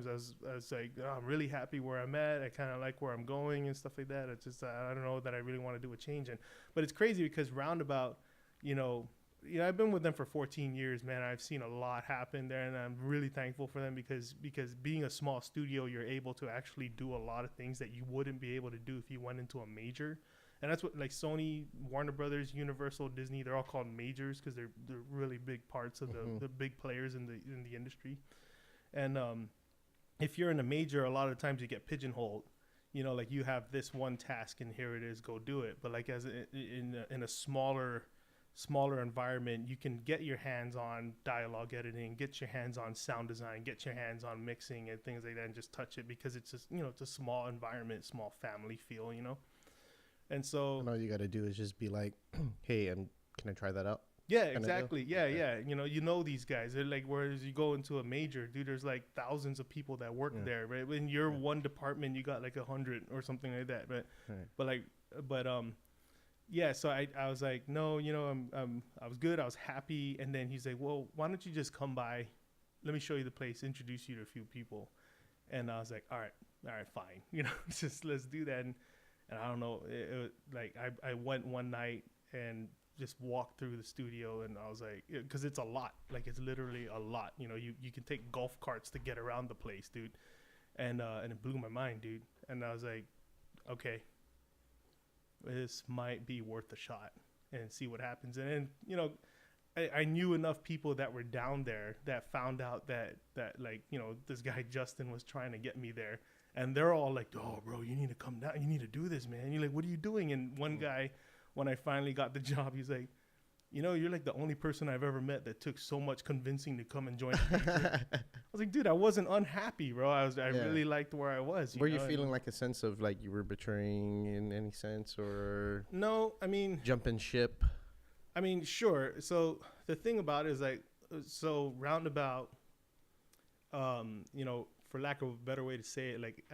I was like, oh, I'm really happy where I'm at. I kind of like where I'm going and stuff like that. It's just, I don't know that I really want to do a change. But it's crazy because Roundabout, I've been with them for 14 years, man. I've seen a lot happen there, and I'm really thankful for them because being a small studio, you're able to actually do a lot of things that you wouldn't be able to do if you went into a major. And that's what, like, Sony, Warner Brothers, Universal, Disney, they're all called majors because they're really big parts of the big players in the industry. And if you're in a major, a lot of times you get pigeonholed. Like you have this one task and here it is, go do it. But like in a smaller environment, you can get your hands on dialogue editing, get your hands on sound design, get your hands on mixing and things like that, and just touch it because it's just it's a small environment, small family feel, And so and all you got to do is just be like, hey, can I try that out? Yeah, exactly. Yeah. These guys. They're like, whereas you go into a major, dude, there's like thousands of people that work there, right? When you're one department, you got like 100 or something like that. So I was like, no, I was good. I was happy. And then he's like, well, why don't you just come by? Let me show you the place, introduce you to a few people. And I was like, all right, fine. Just let's do that. And I don't know, I went one night and just walked through the studio, and I was like, because it's a lot, like it's literally a lot. You can take golf carts to get around the place, dude. And it blew my mind, dude. And I was like, okay, this might be worth a shot and see what happens. And then, I knew enough people that were down there that found out that like, this guy Justin was trying to get me there. And they're all like, oh, bro, you need to come down. You need to do this, man. You're like, what are you doing? And one guy, when I finally got the job, he's like, you're like the only person I've ever met that took so much convincing to come and join the major. I was like, dude, I wasn't unhappy, bro. I really liked where I was. Were you feeling like a sense of like you were betraying in any sense, or no? I mean, jumping ship. I mean, sure. So the thing about it is like, so Roundabout, for lack of a better way to say it, like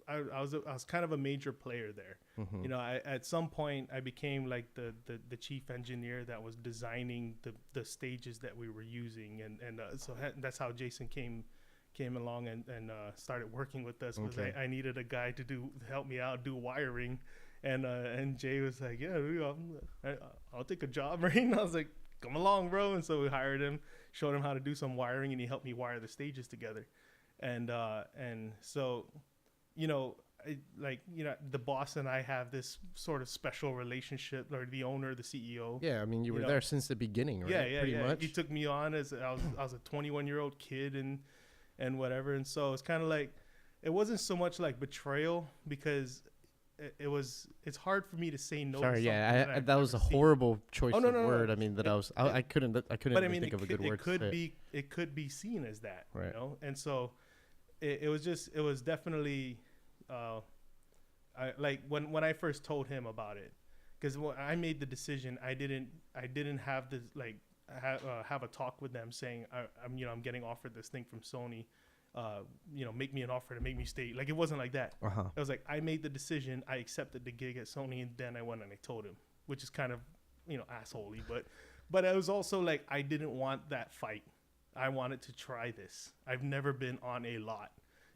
I was kind of a major player there. Mm-hmm. At some point I became like the chief engineer that was designing the stages that we were using, and so that's how Jason came along and started working with us. Was I needed a guy to help me out, do wiring, and Jay was like, yeah, I'll take a job, right? And I was like, come along, bro. And so we hired him, showed him how to do some wiring, and he helped me wire the stages together. And so, the boss and I have this sort of special relationship, or the owner, the CEO. Yeah, I mean, you were there since the beginning, right? Yeah, pretty much. He took me on as I was a 21-year-old kid and whatever. And so it's kind of like, it wasn't so much like betrayal because it's hard for me to say no. Sorry, to that was a horrible choice of word. I mean, I couldn't but I mean, think of a good word. It could be seen as that, right? And so it was definitely, when I first told him about it, because when I made the decision, I didn't have the have a talk with them saying I'm getting offered this thing from Sony. Make me an offer to make me stay. Like, it wasn't like that. Uh-huh. It was like, I made the decision, I accepted the gig at Sony, and then I went and I told him, which is kind of, assholey, but I was also like, I didn't want that fight. I wanted to try this. I've never been on a lot.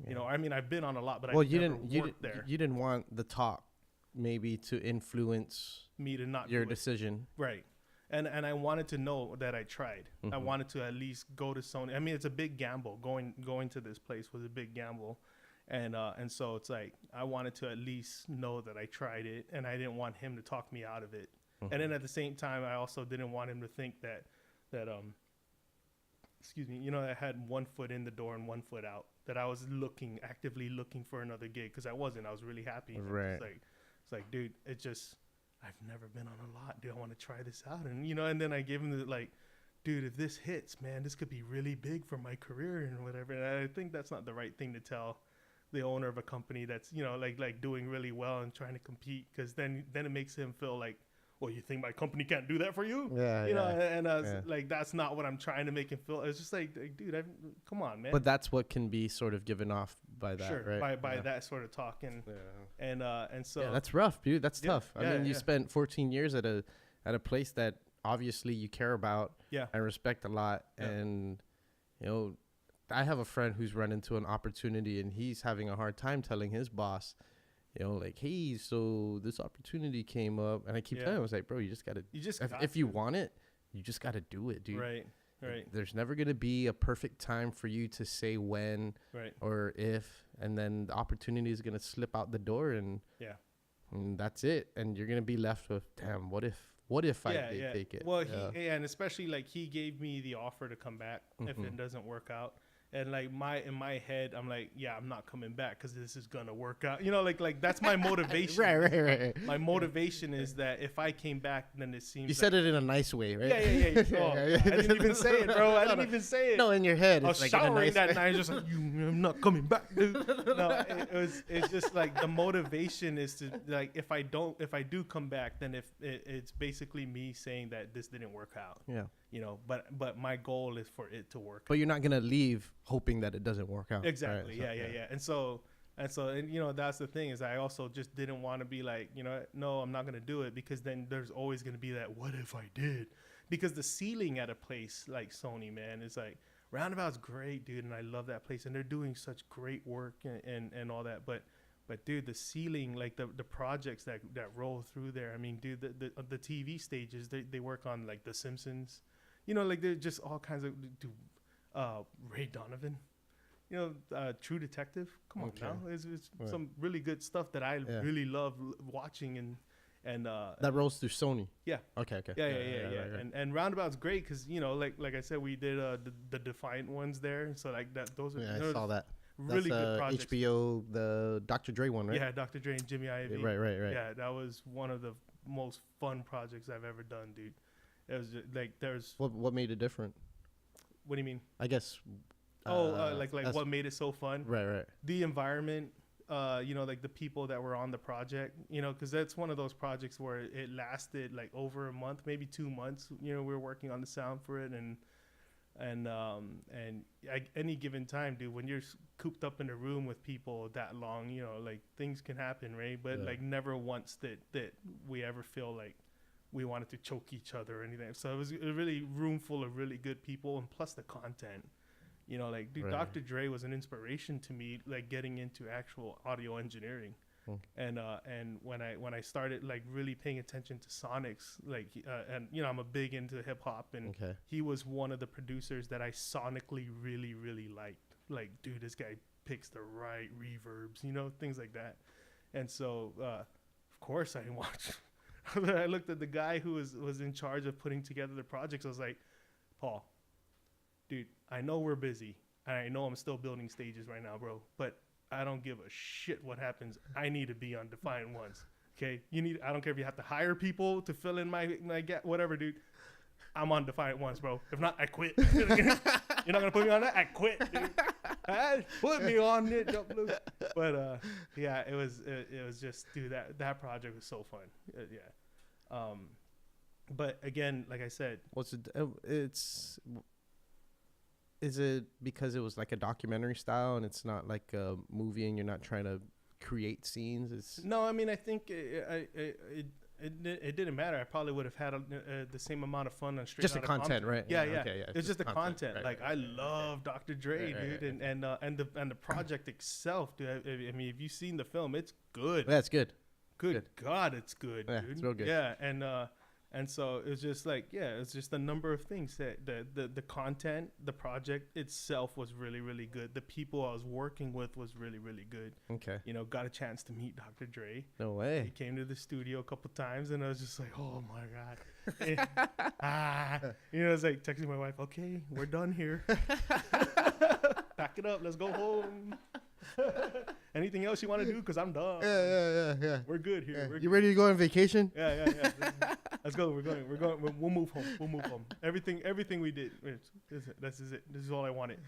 Yeah. I've been on a lot, but you didn't want the talk maybe to influence me to not your decision. Right. And I wanted to know that I tried. I Mhm. wanted to at least go to Sony. I mean, it's a big gamble. Going to this place was a big gamble, and so it's like I wanted to at least know that I tried it, and I didn't want him to talk me out of it. Mhm. And then at the same time, I also didn't want him to think that excuse me, you know, I had one foot in the door and one foot out. That I was actively looking for another gig, because I wasn't. I was really happy. Right. It's like, dude, it just, I've never been on a lot. Dude, I want to try this out. And, you know, and then I gave him the, like, dude, if this hits, man, this could be really big for my career and whatever. And I think that's not the right thing to tell the owner of a company that's, you know, like doing really well and trying to compete, because then it makes him feel like, well, you think my company can't do that for you? Yeah, you know, yeah. and I was like, that's not what I'm trying to make him feel. It's just like dude, come on, man. But that's what can be sort of given off by that, Sure, right? by that sort of talk, and so Yeah, that's rough, dude. That's tough. I mean, you yeah. spent 14 years at a place that obviously you care about and respect a lot. Yeah. And, you know, I have a friend who's run into an opportunity, and he's having a hard time telling his boss, you know, like, hey, so this opportunity came up. And I keep telling him, I was like, bro, you just got to, if you want it, you just got to do it, dude. Right. There's never going to be a perfect time for you to say when or if, and then the opportunity is going to slip out the door, and that's it. And you're going to be left with, damn, what if I did take it? Well, and especially like he gave me the offer to come back if it doesn't work out. And like in my head, I'm like, yeah, I'm not coming back because this is gonna work out. You know, like that's my motivation. Right. My motivation is that if I came back, then it seems you said it in a nice way, right? Yeah. Oh, I didn't even say it, bro. I didn't even say it. No, in your head. I was like showering that night, just like, I'm not coming back, dude. No, it's just like the motivation is to, like, if I do come back, then it's basically me saying that this didn't work out. Yeah. You know, but my goal is for it to work. But you're not gonna leave hoping that it doesn't work out. Exactly. Right? Yeah. And so you know, that's the thing, is I also just didn't want to be like, you know, no, I'm not gonna do it, because then there's always gonna be that what if I did? Because the ceiling at a place like Sony, man, is like, Roundabout's great, dude, and I love that place, and they're doing such great work and all that, but dude, the ceiling, like the projects that roll through there, I mean, dude, the TV stages, they work on like The Simpsons, you know, like they're just all kinds of, Ray Donovan, you know, True Detective, come on now, it's some really good stuff that I really love watching, and that rolls through Sony. Yeah. Okay. Yeah. And Roundabout's great because, you know, like I said, we did the Defiant ones there, so like that, those are, I saw that. Really That's, good projects. HBO, the Dr. Dre one, right? Yeah, Dr. Dre and Jimmy Iovine. Right. Yeah, that was one of the most fun projects I've ever done, dude. It was just, like, there's. What made it different? What do you mean? I guess. Like what made it so fun? Right. The environment. You know, like the people that were on the project. You know, because that's one of those projects where it lasted like over a month, maybe 2 months. You know, we were working on the sound for it, and at any given time, dude, when you're cooped up in a room with people that long, you know, like things can happen, right? But like never once that we ever feel like we wanted to choke each other or anything. So it was a really room full of really good people, and plus the content, you know, like, dude, Dr. Dre was an inspiration to me, like getting into actual audio engineering. And when I started like really paying attention to sonics, like and you know, I'm a big into hip hop, and he was one of the producers that I sonically really liked. Like, dude, this guy picks the right reverbs, you know, things like that. And so of course I watched. I looked at the guy who was in charge of putting together the projects. I was like, Paul, dude, I know we're busy, and I know I'm still building stages right now, bro, but I don't give a shit what happens. I need to be on Defiant Ones. Okay, I don't care if you have to hire people to fill in my gap, whatever, dude. I'm on Defiant Ones, bro. If not, I quit. You're not gonna put me on that? I quit, dude. Put me on it, but yeah, it was just, dude, that project was so fun. But again, like I said, is it because it was like a documentary style and it's not like a movie and you're not trying to create scenes? No, I mean, I think it didn't matter. I probably would have had the same amount of fun on Straight just Outta the content, Compton. right? Yeah. Okay, It's just the content. Right, like, I love Dr. Dre, dude, and the project itself, dude. I mean, if you've seen the film, it's good. That's good. Good God, it's good, Yeah, dude. it's real good. Yeah, and And so it was just like, yeah, it's just a number of things that the content, the project itself was really, really good. The people I was working with was really, really good. Okay. You know, got a chance to meet Dr. Dre. No way. He came to the studio a couple times, and I was just like, oh my God. You know, I was like texting my wife, okay, we're done here. Pack it up, let's go home. Anything else you want to do? Because I'm done. Yeah. We're good here. Yeah. We're You ready to go on vacation? Yeah. Let's go. We're going. We'll move home. Everything we did. This is it. This is all I wanted.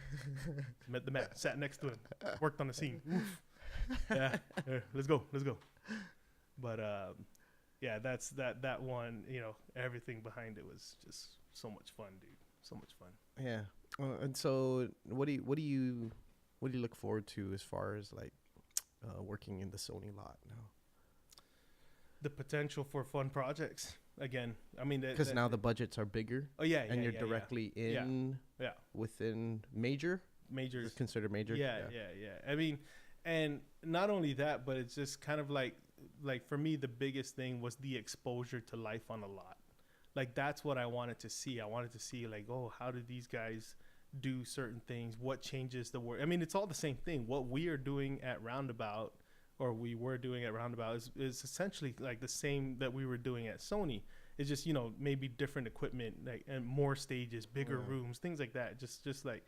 Met the man. Sat next to him. Worked on the scene. Yeah. Let's go. But yeah, that's that one. You know, everything behind it was just so much fun, dude. So much fun. Yeah. And so, what do you look forward to as far as like working in the Sony lot now? The potential for fun projects again. I mean, because now the budgets are bigger. Oh yeah, and you're directly in within major. Majors considered major. Yeah. I mean, and not only that, but it's just kind of like for me, the biggest thing was the exposure to life on a lot. Like that's what I wanted to see. I wanted to see like, oh, how did these guys do certain things? What changes the work? I mean, it's all the same thing. What we are doing at Roundabout, or we were doing at Roundabout, is essentially like the same that we were doing at Sony. It's just, you know, maybe different equipment, like, and more stages, bigger rooms, things like that. Just like,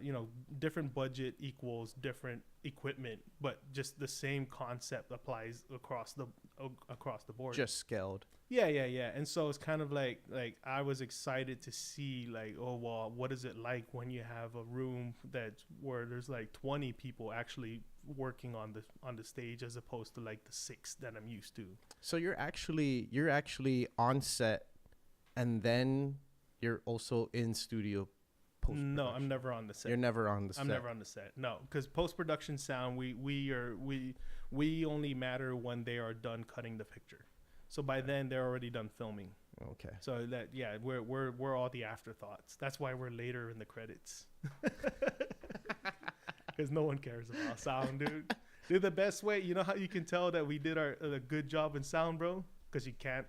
you know, different budget equals different equipment, but just the same concept applies across the board. Just scaled. Yeah. And so it's kind of like I was excited to see like, oh, well, what is it like when you have a room that's where there's like 20 people actually working on the stage as opposed to like the 6 that I'm used to. So you're actually on set, and then you're also in studio. No, I'm never on the set. You're never on the set. I'm never on the set. No, because post-production sound, we only matter when they are done cutting the picture. So by then they're already done filming. Okay. So that we're all the afterthoughts. That's why we're later in the credits. Because no one cares about sound, dude. Dude, the best way, you know how you can tell that we did a good job in sound, bro? Because you can't.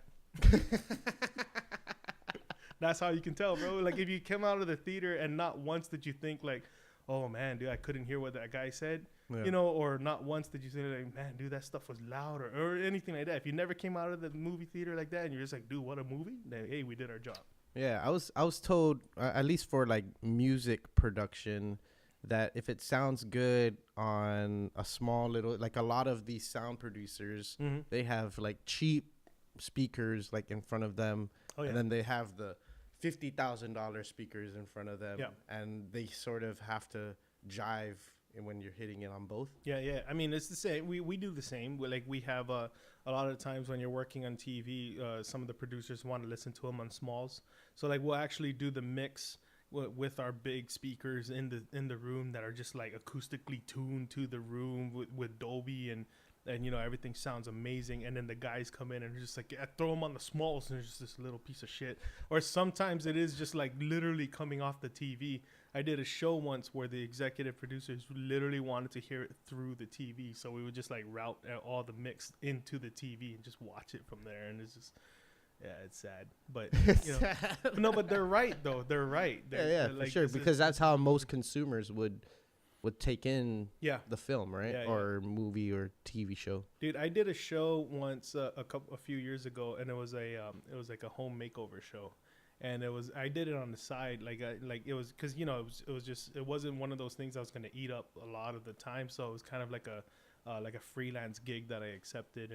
That's how you can tell, bro. Like if you come out of the theater and not once did you think like, oh man, dude, I couldn't hear what that guy said, you know, or not once did you say like, man, dude, that stuff was loud or anything like that. If you never came out of the movie theater like that and you're just like, dude, what a movie, then hey, we did our job. Yeah, I was told at least for like music production that if it sounds good on a small little, like a lot of these sound producers, they have like cheap speakers like in front of them, and then they have the $50,000 speakers in front of them, and they sort of have to jive when you're hitting it on both. Yeah. I mean, it's the same. We do the same. We have a lot of times when you're working on TV, some of the producers want to listen to them on smalls. So like we'll actually do the mix with our big speakers in the room that are just like acoustically tuned to the room with Dolby and you know everything sounds amazing, and then the guys come in and just like, I throw them on the smalls and it's just this little piece of shit. Or sometimes it is just like literally coming off the TV. I did a show once where the executive producers literally wanted to hear it through the TV, so we would just like route all the mix into the TV and just watch it from there, and it's just, yeah, it's sad, but you know, sad. No, but they're right though. They're right. They're like, for sure, because that's how most consumers would take in the film, right? Or movie or TV show. Dude, I did a show once a few years ago, and it was like a home makeover show, and I did it on the side, like it was because you know it wasn't one of those things I was gonna eat up a lot of the time, so it was kind of like a freelance gig that I accepted,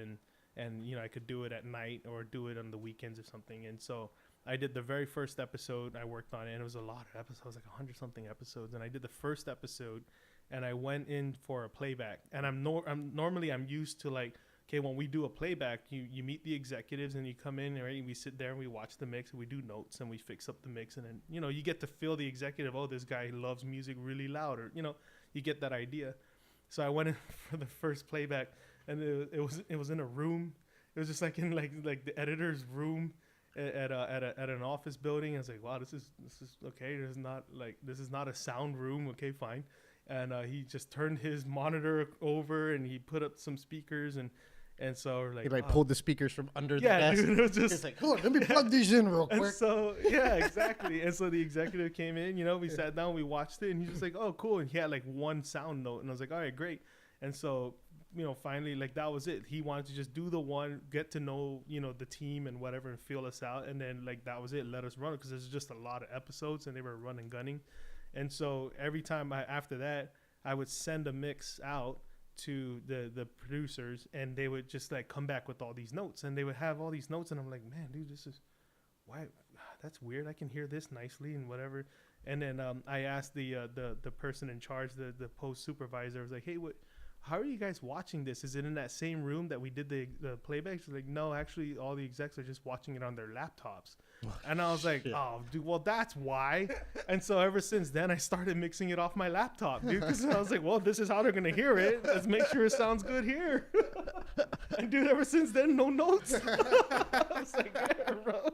and you know I could do it at night or do it on the weekends or something, and so I did the very first episode. I worked on it, and it was a lot of episodes, like 100-something episodes. And I did the first episode, and I went in for a playback. And I'm normally used to like, okay, when we do a playback, you meet the executives and you come in, right? And we sit there and we watch the mix and we do notes and we fix up the mix, and then you know you get to feel the executive. Oh, this guy loves music really loud, or you know, you get that idea. So I went in for the first playback, and it was in a room. It was just like in like the editor's room. At an office building. I was like, wow, this is okay. This is not a sound room. Okay, fine. And he just turned his monitor over and he put up some speakers, and And so we're like, He like pulled the speakers from under the yeah, desk. dude, it was just He's like, hold on, let me plug these in real and quick. so yeah, exactly. And so the executive came in, you know, we sat down, we watched it, and he's just like, oh, cool. And he had like one sound note, and I was like, all right, great. And so, you know, finally, like that was it. He wanted to just do the one, get to know, you know, the team and whatever, and feel us out, and then like that was it. Let us run it, because there's just a lot of episodes, and they were running gunning. And so every time after that, I would send a mix out to the producers, and they would just like come back with all these notes, and they would have all these notes, and I'm like, man, dude, this is why that's weird. I can hear this nicely and whatever. And then I asked the person in charge, the post supervisor, I was like, hey, how are you guys watching this? Is it in that same room that we did the playback? She's like, no, actually all the execs are just watching it on their laptops. And I was like, oh, dude, well, that's why. And so ever since then, I started mixing it off my laptop, dude, because I was like, well, this is how they're going to hear it. Let's make sure it sounds good here. And, dude, ever since then, no notes. I was like, yeah, bro.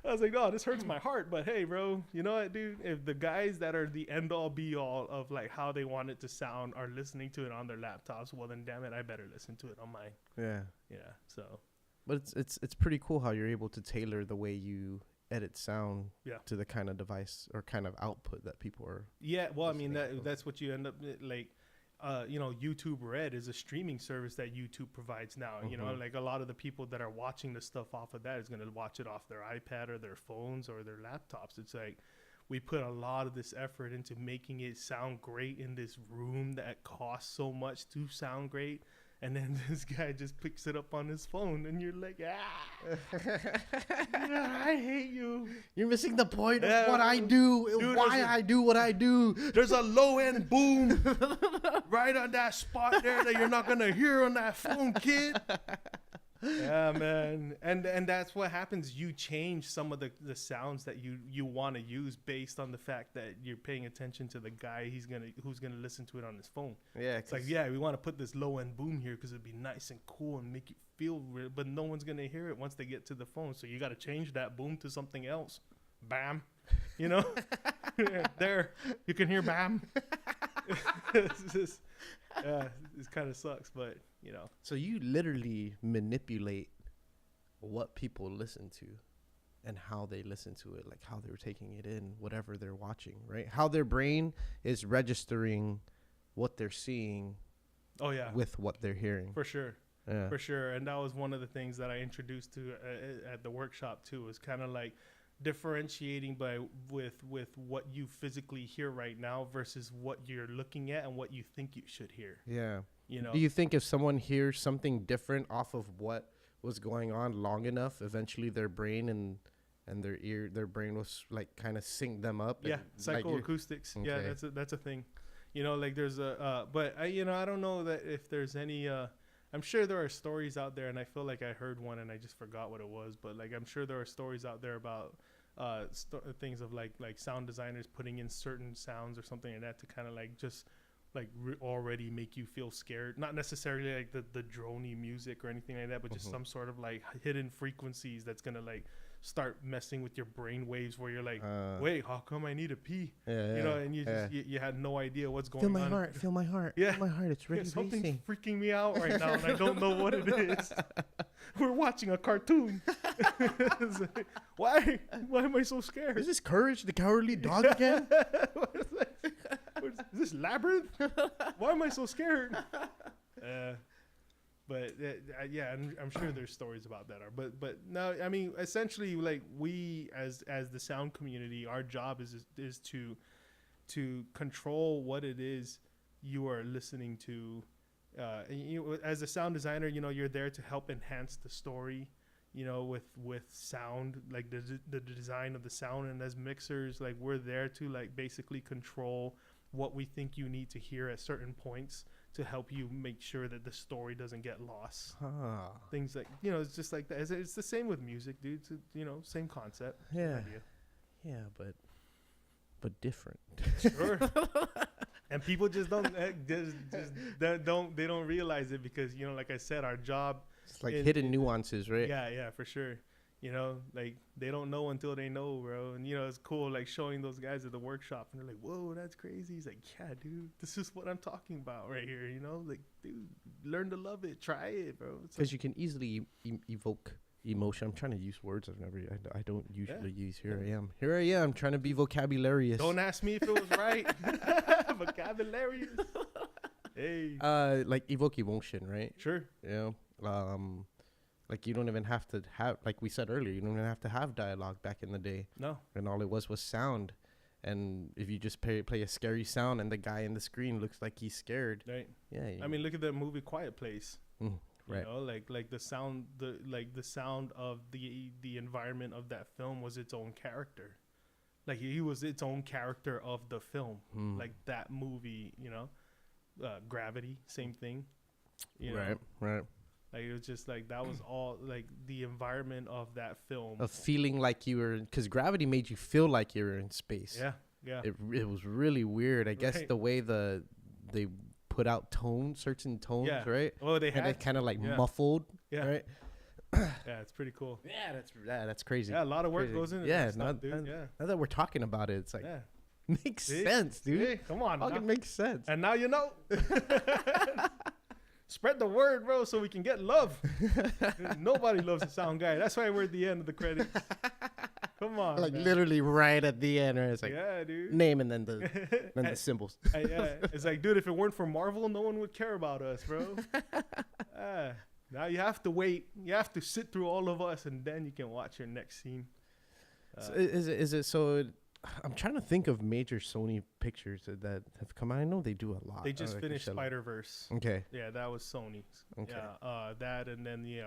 I was like, oh, this hurts my heart. But, hey, bro, you know what, dude? If the guys that are the end-all, be-all of, like, how they want it to sound are listening to it on their laptops, well, then, damn it, I better listen to it on mine. Yeah. Yeah, so... But it's pretty cool how you're able to tailor the way you edit sound to the kind of device or kind of output that people are. Yeah, well, I mean that's what you end up like. You know, YouTube Red is a streaming service that YouTube provides now. You know, like a lot of the people that are watching the stuff off of that is going to watch it off their iPad or their phones or their laptops. It's like we put a lot of this effort into making it sound great in this room that costs so much to sound great. And then this guy just picks it up on his phone, and you're like, I hate you. You're missing the point of what I do, dude, why I do what I do. There's a low-end boom right on that spot there that you're not going to hear on that phone, kid. Yeah, man. And that's what happens. You change some of the sounds that you want to use based on the fact that you're paying attention to the guy who's gonna listen to it on his phone. Yeah, it's like, yeah, we want to put this low end boom here because it'd be nice and cool and make you feel real, but no one's gonna hear it once they get to the phone. So you got to change that boom to something else. Bam, you know. There you can hear bam. It's just, it kind of sucks, but you know. So you literally manipulate what people listen to and how they listen to it, like how they're taking it in, whatever they're watching, right? How their brain is registering what they're seeing. Oh yeah, with what they're hearing. For sure. Yeah. For sure. And that was one of the things that I introduced to at the workshop too, was kind of like differentiating with what you physically hear right now versus what you're looking at and what you think you should hear. Yeah. You know, do you think if someone hears something different off of what was going on long enough, eventually their brain and their brain was like kind of sync them up? Yeah, like psychoacoustics. Okay. Yeah, that's a thing. You know, like there's but I don't know that if there's any. I'm sure there are stories out there, and I feel like I heard one and I just forgot what it was. But like I'm sure there are stories out there about things of like sound designers putting in certain sounds or something like that to kind of like just like already make you feel scared. Not necessarily like the droney music or anything like that, but just some sort of like hidden frequencies that's gonna like start messing with your brain waves where you're like, wait, how come I need to pee? You know, and you just you had no idea what's going on. Feel my heart. Yeah. Feel my heart. It's really something's racing. freaking me out right now, and I don't know what it is. We're watching a cartoon. Like, why am I so scared? Is this Courage the Cowardly Dog again? Is this Labyrinth? Why am I so scared? But yeah, I'm sure there's stories about that. But no, I mean, essentially, like we as the sound community, our job is to control what it is you are listening to. And you, as a sound designer, you know, you're there to help enhance the story, you know, with sound, like the design of the sound. And as mixers, like we're there to like basically control what we think you need to hear at certain points to help you make sure that the story doesn't get lost. Things like, you know, it's just like that. It's the same with music, dude. It's, you know, same concept. Yeah. Idea. Yeah, but different. Sure. And people just don't they don't realize it because, you know, like I said, our job, it's like hidden nuances, right? Yeah, for sure. You know, like they don't know until they know, bro. And you know, it's cool like showing those guys at the workshop and they're like, whoa, that's crazy. He's like, yeah, dude, this is what I'm talking about right here. You know, like, dude, learn to love it. Try it, bro. Because you can easily evoke emotion. I'm trying to use words I don't usually use. Here I am trying to be vocabularious. Don't ask me if it was right. Vocabularious. Hey. Like evoke emotion, right? Sure. You know, like you don't even have to have, like we said earlier, you don't even have to have dialogue back in the day. No. And all it was sound. And if you just play a scary sound and the guy in the screen looks like he's scared. Right. Yeah. I mean, look at that movie Quiet Place. Right. You know, like the sound, the sound of the environment of that film was its own character. Like he was its own character of the film. Like that movie, you know, Gravity, same thing. You know? Right. Like it was just like that was all like the environment of that film. Of feeling like you were, because Gravity made you feel like you were in space. Yeah. It was really weird. I guess the way they put out certain tones, right? Oh, they and had it kind of like muffled, right? Yeah, it's pretty cool. That's crazy. Yeah, a lot of work goes into that stuff, dude. Now that we're talking about it, it's like makes See? sense, dude. Hey, come on, it makes sense. And now you know. Spread the word, bro, so we can get love. Nobody loves the sound guy. That's why we're at the end of the credits. Come on, like man. Literally right at the end, right? It's like dude. Name and then the symbols. It's like, dude, if it weren't for Marvel, no one would care about us, bro. Now you have to wait. You have to sit through all of us, and then you can watch your next scene. So is it so? I'm trying to think of major Sony pictures that have come out. I know they do a lot. They just finished Spider-Verse. Okay. Yeah, that was Sony. Okay. Yeah, that and then the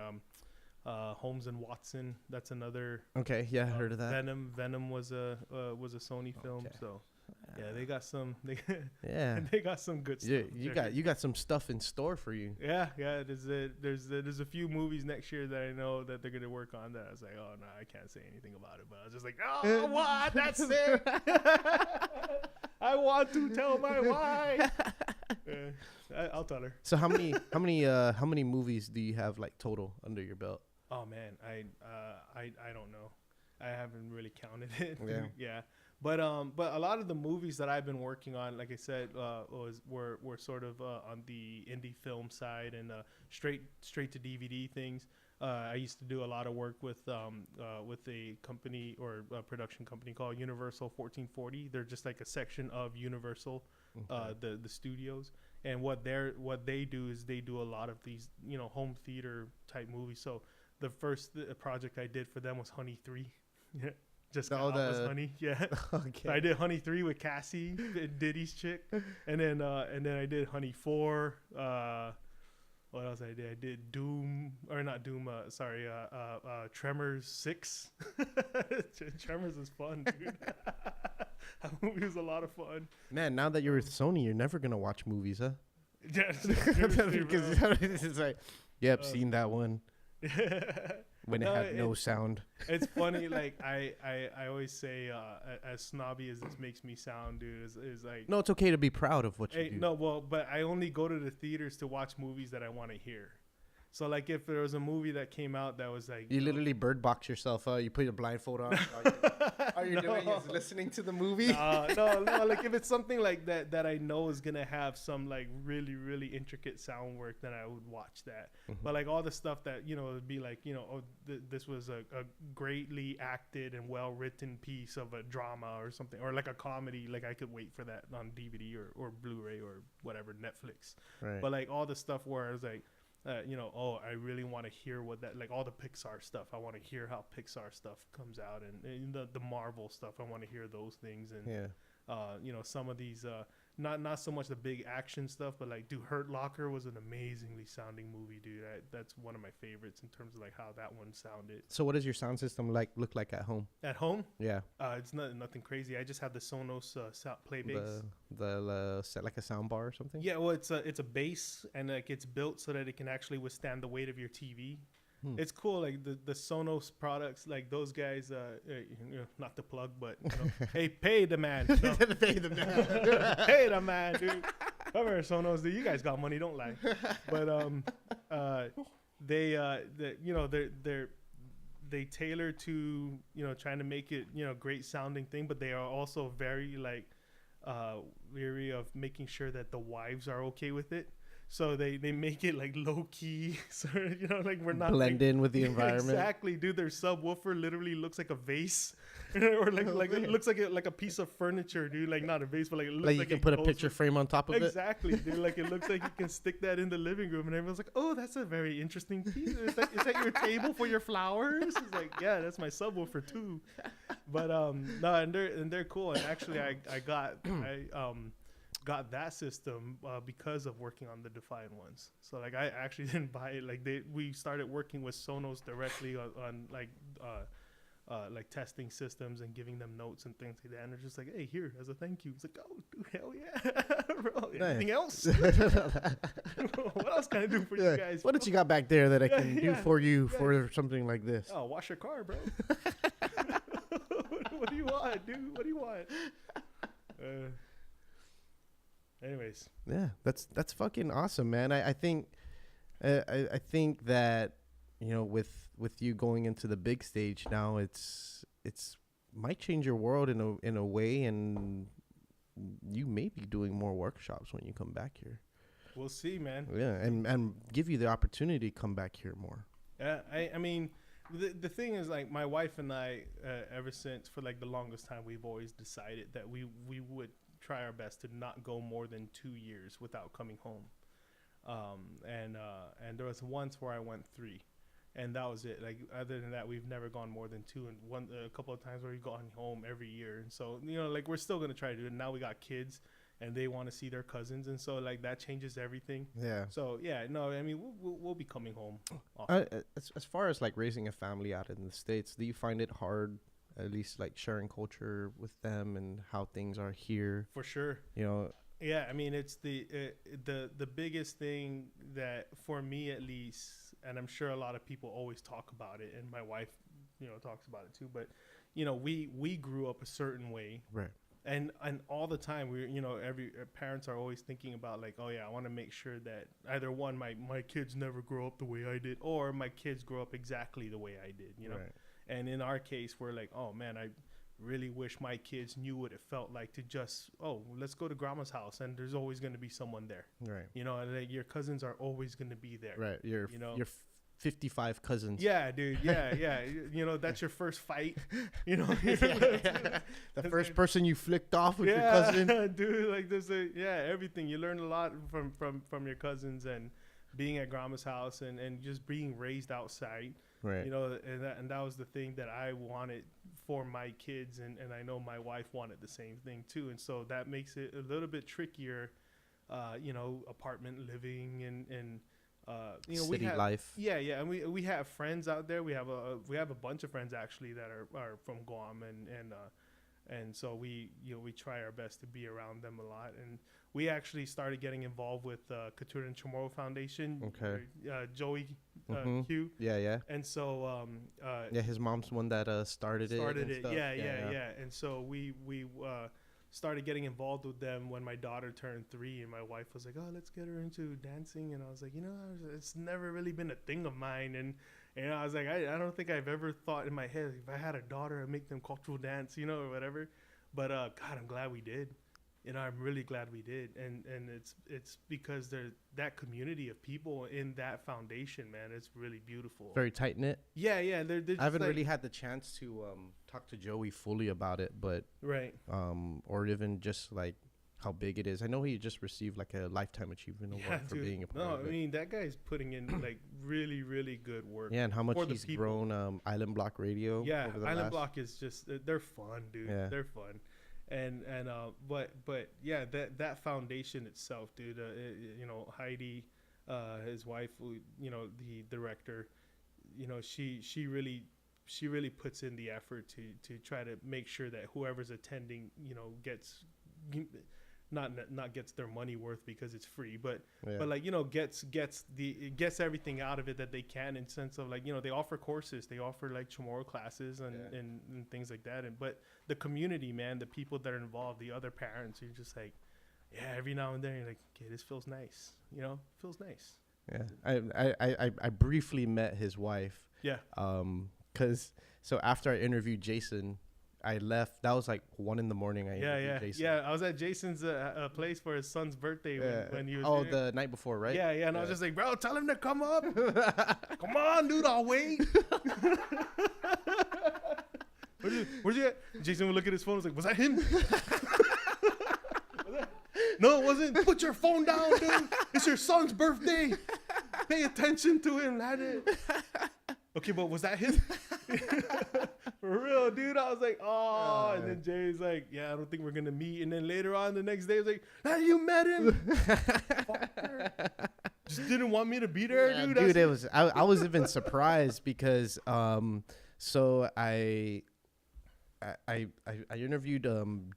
Holmes and Watson. That's another. Okay. Yeah, I heard of that. Venom was a Sony film. So yeah, they got some. They got some good stuff. You got some stuff in store for you. Yeah. There's a few movies next year that I know that they're gonna work on. That I was like, oh no, I can't say anything about it. But I was just like, oh, what? That's it. I want to tell my wife. I'll tell her. So how many movies do you have like total under your belt? Oh man, I don't know. I haven't really counted it. Yeah. But a lot of the movies that I've been working on, like I said, were sort of on the indie film side and straight to DVD things. I used to do a lot of work with a company or a production company called Universal 1440. They're just like a section of Universal, the studios. And what they do is they do a lot of these, you know, home theater type movies. So the first project I did for them was Honey 3. Yeah. Just was Honey, yeah. Okay. I did Honey 3 with Cassie, Diddy's chick, and then I did Honey 4. What else I did? I did Tremors 6. Tremors is fun, dude. That movie was a lot of fun. Man, now that you're with Sony, you're never gonna watch movies, huh? Yeah, because it's like, yep, seen that one. When it had no sound. It's funny, like I always say, as snobby as this makes me sound, dude, is like, no, it's okay to be proud of what you do. No, well, but I only go to the theaters to watch movies that I want to hear. So like if there was a movie that came out that was like, you literally bird box yourself out, you put your blindfold on, all you're doing is listening to the movie. No, like if it's something like that I know is gonna have some like really, really intricate sound work, then I would watch that. But like all the stuff that, you know, would be like, you know, this was a greatly acted and well written piece of a drama or something, or like a comedy, like I could wait for that on DVD or Blu-ray or whatever, Netflix. Right. But like all the stuff where I was like, you know, I really want to hear what that, like all the Pixar stuff. I want to hear how Pixar stuff comes out, and the Marvel stuff. I want to hear those things, and you know, some of these not so much the big action stuff, but like, dude, Hurt Locker was an amazingly sounding movie, dude. That's one of my favorites in terms of like how that one sounded. So what does your sound system look like at home? At home? Yeah. It's nothing crazy. I just have the Sonos play bass. The set like a sound bar or something? Yeah, well, it's a bass, and like it's built so that it can actually withstand the weight of your TV. It's cool, like the Sonos products, like those guys. You know, not to plug, but you know, hey, pay the man. No. Pay the man. Pay the man, dude. Come here, Sonos, dude. You guys got money, don't lie. But they tailor to, you know, trying to make it, you know, great sounding thing, but they are also very like weary of making sure that the wives are okay with it. So they make it like low key, so you know, like we're not blend in with the environment. Exactly, dude. Their subwoofer literally looks like a vase, or like it looks like a piece of furniture, dude. Like not a vase, but like it looks Like you can put a picture frame on top of it. Exactly, dude. Like it looks like you can stick that in the living room, and everyone's like, "Oh, that's a very interesting piece. Is that your table for your flowers?" It's like, yeah, that's my subwoofer too. But no, and they're cool. And actually, I got that system because of working on the Defiant ones. So like I actually didn't buy it. Like we started working with Sonos directly on like testing systems and giving them notes and things like that. And they're just like, hey, here as a thank you. It's like, oh, dude, hell yeah, bro. Anything else? What else can I do for you guys? What did you got back there that I can do for you for something like this? Oh, wash your car, bro. What do you want, dude? What do you want? Anyways, yeah, that's fucking awesome, man. I think that, you know, with you going into the big stage now, it's might change your world in a way, and you may be doing more workshops when you come back here. We'll see, man. Yeah, and give you the opportunity to come back here more. Yeah, I mean, the thing is, like, my wife and I, ever since, for like the longest time, we've always decided that we would try our best to not go more than 2 years without coming home. And there was once where I went 3, and that was it. Like, other than that, we've never gone more than 2, and a couple of times where we've gone home every year. And so, you know, like, we're still going to try to do it. Now we got kids and they want to see their cousins. And so like that changes everything. Yeah. So yeah, no, I mean, we'll be coming home. As far as like raising a family out in the States, do you find it hard, at least like sharing culture with them and how things are here? For sure. You know. Yeah, I mean, it's the biggest thing that, for me at least, and I'm sure a lot of people always talk about it, and my wife, you know, talks about it too. But you know, we grew up a certain way, right? And all the time we, you know, parents are always thinking about like, oh yeah, I want to make sure that either one, my kids never grow up the way I did, or my kids grow up exactly the way I did, you know. Right. And in our case, we're like, oh man, I really wish my kids knew what it felt like to just, oh, let's go to grandma's house and there's always going to be someone there. Right. You know, and like, your cousins are always going to be there. Right. Your 55 cousins. Yeah, dude. Yeah, yeah. You know, that's your first fight. You know, the first person you flicked off with your cousin. Dude, like everything. You learn a lot from your cousins, and being at grandma's house and just being raised outside. Right. You know, and that was the thing that I wanted for my kids, and I know my wife wanted the same thing too. And so that makes it a little bit trickier, you know, apartment living and you know, city life. Yeah, and we have friends out there. We have a bunch of friends actually that are from Guam, and so we try our best to be around them a lot. And we actually started getting involved with Couture and Chamorro Foundation. Okay. Joey Q. Yeah. And so his mom's one that started it. Yeah. And so we started getting involved with them when my daughter turned 3, and my wife was like, oh, let's get her into dancing. And I was like, you know, it's never really been a thing of mine. And I was like, I don't think I've ever thought in my head, if I had a daughter, I'd make them cultural dance, you know, or whatever. But God, I'm glad we did. You know, I'm really glad we did. And it's because there's that community of people in that foundation, man. It's really beautiful. Very tight knit. Yeah. They're I haven't really had the chance to talk to Joey fully about it, but right. Or even just like how big it is. I know he just received like a Lifetime Achievement Award for being a part of it. No, I mean, that guy's putting in like really, really good work. Yeah, and how much he's grown Island Block Radio. Yeah, Island Block is just, they're fun, dude. Yeah. They're fun. But yeah, that foundation itself, dude, you know, Heidi, his wife, you know, the director, you know, she really puts in the effort to try to make sure that whoever's attending, you know, gets not gets their money worth because it's free, but like, you know, gets everything out of it that they can, in sense of like, you know, they offer courses, they offer like Chamorro classes and things like that. But the community, man, the people that are involved, the other parents, you're just like, yeah, every now and then you're like, okay, this feels nice, you know, feels nice. Yeah. I briefly met his wife. Yeah. So after I interviewed Jason, I left. That was like 1 a.m. I interviewed Jason. I was at Jason's place for his son's birthday when he was. Oh, the night before, right? Yeah. And I was just like, bro, tell him to come up. Come on, dude, I'll wait. Where's he at? Jason would look at his phone. Was like, was that him? No, it wasn't. Put your phone down, dude. It's your son's birthday. Pay attention to him, lad. Okay, but was that him? For real, dude. I was like, oh. And then Jay's like, yeah, I don't think we're going to meet. And then later on the next day, I was like, hey, you met him? Just didn't want me to be there, dude. Dude, it was. I was even surprised because so I interviewed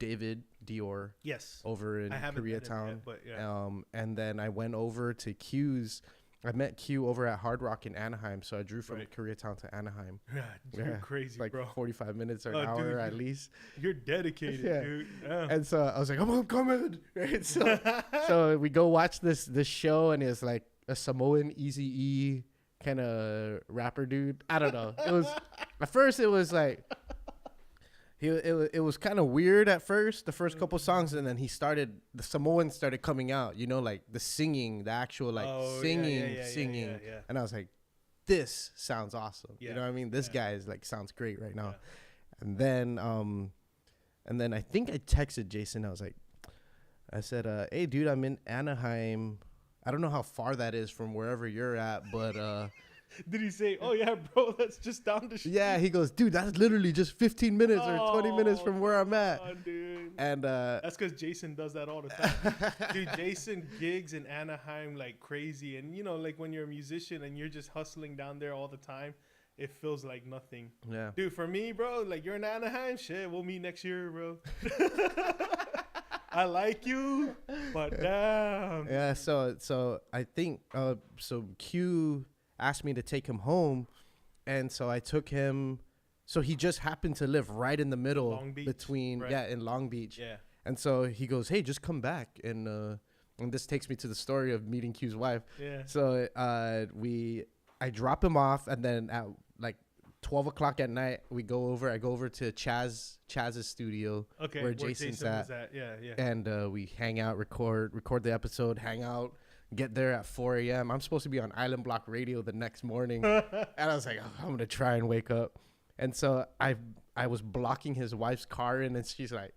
David Dior. Yes. Over in Koreatown. Yet, but yeah. And then I went over to Q's. I met Q over at Hard Rock in Anaheim, so I drew from Koreatown to Anaheim. Yeah, you're crazy, like bro. 45 minutes or an hour at least. You're dedicated, dude. Yeah. And so I was like, I'm coming. Right? So we go watch this show, and it's like a Samoan Eazy-E kind of rapper dude. I don't know. It was at first it was like it was kind of weird at first, the first couple songs, and then the Samoan started coming out, like the singing, the actual singing. Yeah. And I was like, this sounds awesome. Yeah. You know what I mean? This guy is like, sounds great right now. Yeah. And then I think I texted Jason. I said, hey dude, I'm in Anaheim. I don't know how far that is from wherever you're at, but did he say, oh yeah, bro, that's just down the street? Yeah, he goes, dude, that's literally just 15 minutes or 20 minutes from where I'm at. Dude. And that's because Jason does that all the time. Dude, Jason gigs in Anaheim like crazy. And like when you're a musician and you're just hustling down there all the time, it feels like nothing. Yeah. Dude, for me, bro, like you're in Anaheim, shit, we'll meet next year, bro. I like you, but damn. Yeah, so I think so Q asked me to take him home, and so I took him. So he just happened to live right in the middle between in Long Beach. Yeah. And so he goes, hey, just come back, and this takes me to the story of meeting Q's wife. Yeah. So I drop him off, and then at like 12 o'clock at night, I go over to Chaz's studio, where Jason's at. Yeah. And we hang out, record the episode, hang out, get there at 4 a.m. I'm supposed to be on Island Block Radio the next morning. And I was like, I'm going to try and wake up. And so I was blocking his wife's car in, and she's like,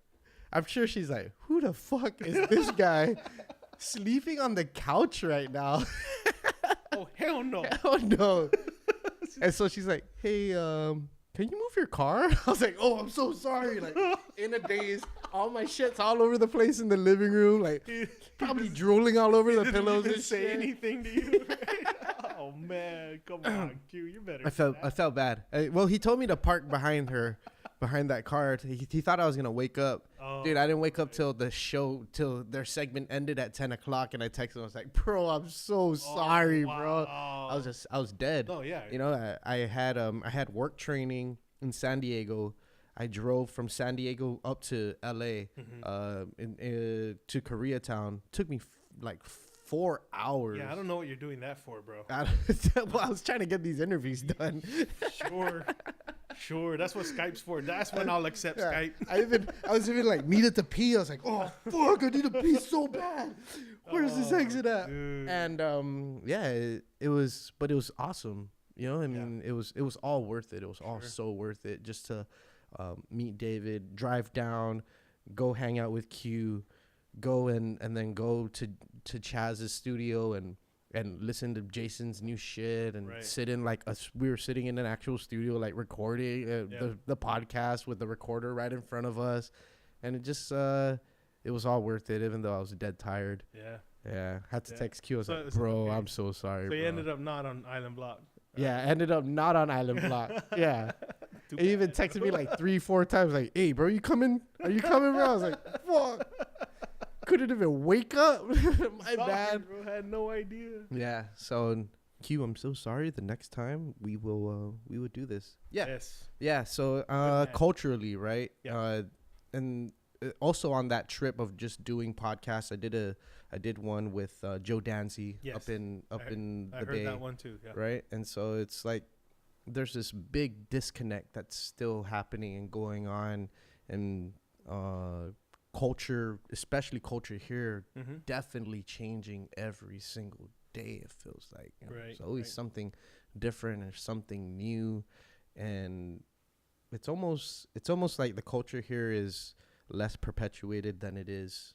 I'm sure she's like, who the fuck is this guy sleeping on the couch right now? Oh, hell no. Hell no. And so she's like, hey, can you move your car? I was like, oh, I'm so sorry. Like, in a daze, all my shit's all over the place in the living room. Like, probably drooling all over the pillows and say shit. Anything to you? Oh, man. Come on, Q. You better. I felt bad. Well, he told me to park behind that car. He thought I was going to wake up. Oh, dude, I didn't wake up till their segment ended at 10 o'clock. And I texted him. I was like, bro, I'm so sorry, bro. I was dead. Oh, yeah. I had work training in San Diego. I drove from San Diego up to LA, to Koreatown. Took me like 4 hours. Yeah, I don't know what you're doing that for, bro. Well, I was trying to get these interviews done. Sure. That's what Skype's for. That's when I'll accept Skype. I was even like needed to pee. I was like, oh fuck, I need to pee so bad. Where's this exit at? Dude. And it was awesome. I mean, it was all worth it. It was all so worth it just to meet David, drive down, go hang out with Q, go and then go to Chaz's studio and listen to Jason's new shit and sit in we were sitting in an actual studio, like recording the podcast with the recorder right in front of us. And it just, it was all worth it, even though I was dead tired. Yeah. Had to text Q. I was like, bro, I'm so sorry. So you ended up not on Island Block. Yeah, ended up not on Island Block. Yeah. He even texted me like 3-4 times, like, hey, bro, you coming? Are you coming, bro? I was like, fuck. Couldn't even wake up. My bad. Bro, had no idea. Yeah. So Q, I'm so sorry. The next time we will do this. Yeah. Yes. Yeah. So culturally, right? Yeah. And also on that trip of just doing podcasts, I did one with Joe Dancy up in the Bay. I heard that one too. Yeah. Right. And so it's like there's this big disconnect that's still happening and going on, and culture, especially culture here, definitely changing every single day. It feels like, you know? Right, It's always something different or something new, and it's almost like the culture here is less perpetuated than it is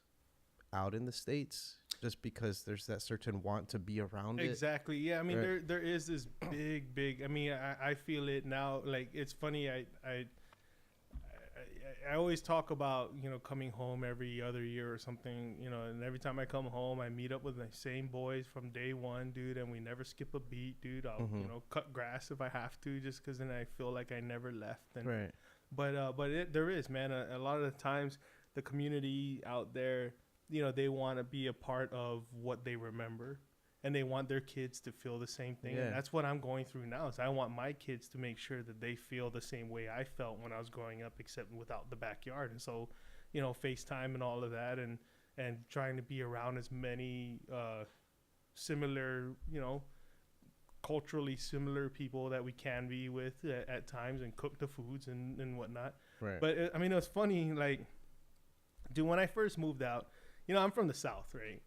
out in the States, just because there's that certain want to be around it. Exactly. Yeah. I mean, Right. there is this big. I mean, I feel it now. Like, it's funny. I always talk about, you know, coming home every other year or something, you know, and every time I come home, I meet up with my same boys from day one, dude, and we never skip a beat, dude. I'll, you know, cut grass if I have to, just because then I feel like I never left. And, Right. But there is, man, a lot of the times the community out there, you know, they want to be a part of what they remember, and they want their kids to feel the same thing. Yeah. And that's what I'm going through now, is I want my kids to make sure that they feel the same way I felt when I was growing up, except without the backyard. And so, you know, FaceTime and all of that, and trying to be around as many similar, you know, culturally similar people that we can be with at times, and cook the foods and whatnot. Right. But I mean, it was funny, like, dude, when I first moved out, you know, I'm from the South, right?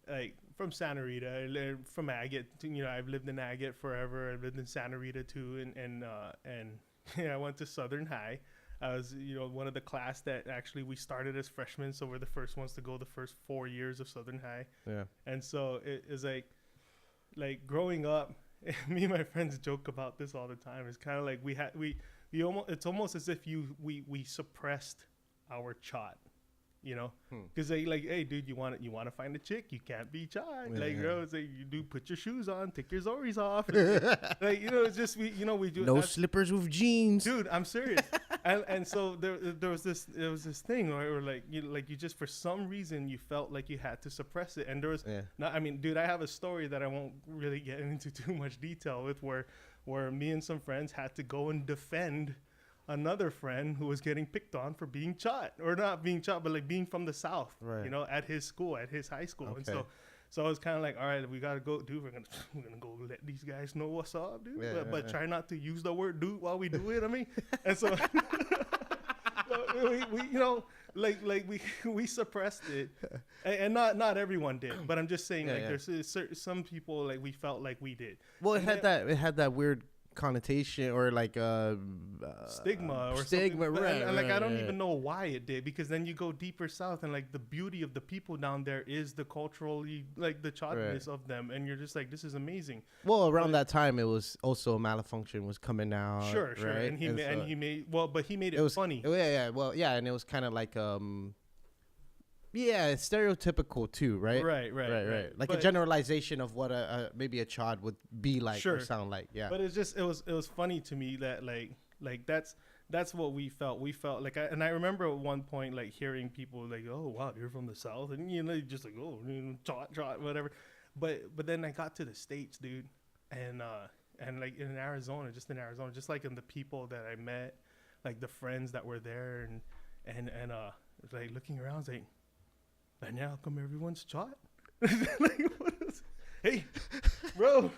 Like, from Santa Rita, from Agate. You know, I've lived in Agate forever. I've lived in Santa Rita too, and I went to Southern High. I was, you know, one of the class that actually we started as freshmen, so we're the first ones to go the first 4 years of Southern High. Yeah. And so it is like growing up. Me and my friends joke about this all the time. It's kind of like we almost, it's almost as if we suppressed our chot. You know, because they like, hey, dude, you want to find a chick, you can't be shy. Yeah, like, yeah. you know, it's like, you do put your shoes on, take your Zoris off. Like, you know, it's just we do No slippers with jeans. dude. I'm serious. and so there was this thing where like you just, for some reason, you felt like you had to suppress it. And there was I mean, dude, I have a story that I won't really get into too much detail with, where me and some friends had to go and defend another friend who was getting picked on for being chot, or not being chot, but like being from the South, Right. you know, at his school, at his high school. Okay. And so I was kind of like, all right, we gotta go, dude. We're gonna go let these guys know what's up, dude. Yeah, but yeah. try not to use the word dude while we do it. I mean, and so we you know, like we suppressed it, and not everyone did, but I'm just saying, Yeah, like, yeah. there's some people, like, we felt like we did. Well, it And had that weird connotation, or like stigma or stigma, something. right? And like, I don't right. even know why it did, because then you go deeper south, and like the beauty of the people down there is the culturally, like, the chotness of them, and you're just like, this is amazing. Well, around that time, it was also Malfunction was coming out. Sure, right? and he made but he made it was funny. Yeah, well, yeah, and it was kind of like yeah, it's stereotypical too, right? Right. Like But- a generalization of what maybe a chod would be like or sound like. Yeah. But it was funny to me that like that's what we felt. We felt like, and I remember at one point, like, hearing people like, oh wow, you're from the South, and you know, just like, oh, you know, trot, whatever. But then I got to the States, dude, and like in Arizona, just like in the people that I met, like the friends that were there, and like looking around, I was like, and now how come everyone's chot? Like, what is, hey, bro,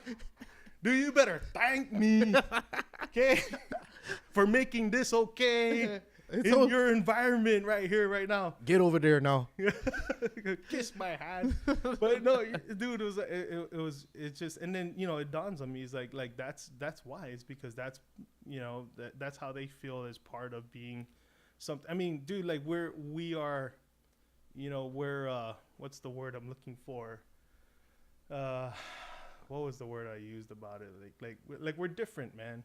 do you better thank me, okay, for making this okay in your environment right here, right now. Get over there now. Kiss my hand. But no, dude, it's just, and then, you know, it dawns on me, is like that's why. It's because that's, you know, that's how they feel as part of being something. I mean, dude, like, we are, you know, we're what's the word I'm looking for? What was the word I used about it? Like we're different, man.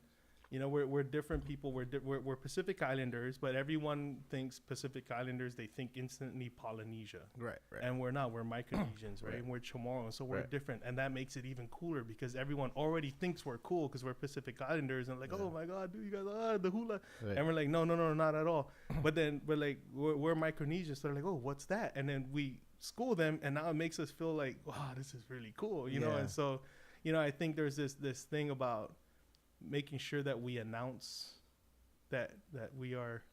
You know, we're different people. We're Pacific Islanders, but everyone thinks Pacific Islanders, they think instantly Polynesia. Right. And we're not. We're Micronesians, right? And we're Chamorros, so we're different. And that makes it even cooler, because everyone already thinks we're cool because we're Pacific Islanders, and like, oh my God, dude, you guys, the hula. Right. And we're like, no, not at all. But then we're like, we're Micronesians, so they're like, oh, what's that? And then we school them, and now it makes us feel like, wow, this is really cool, you know? And so, you know, I think there's this thing about making sure that we announce that we are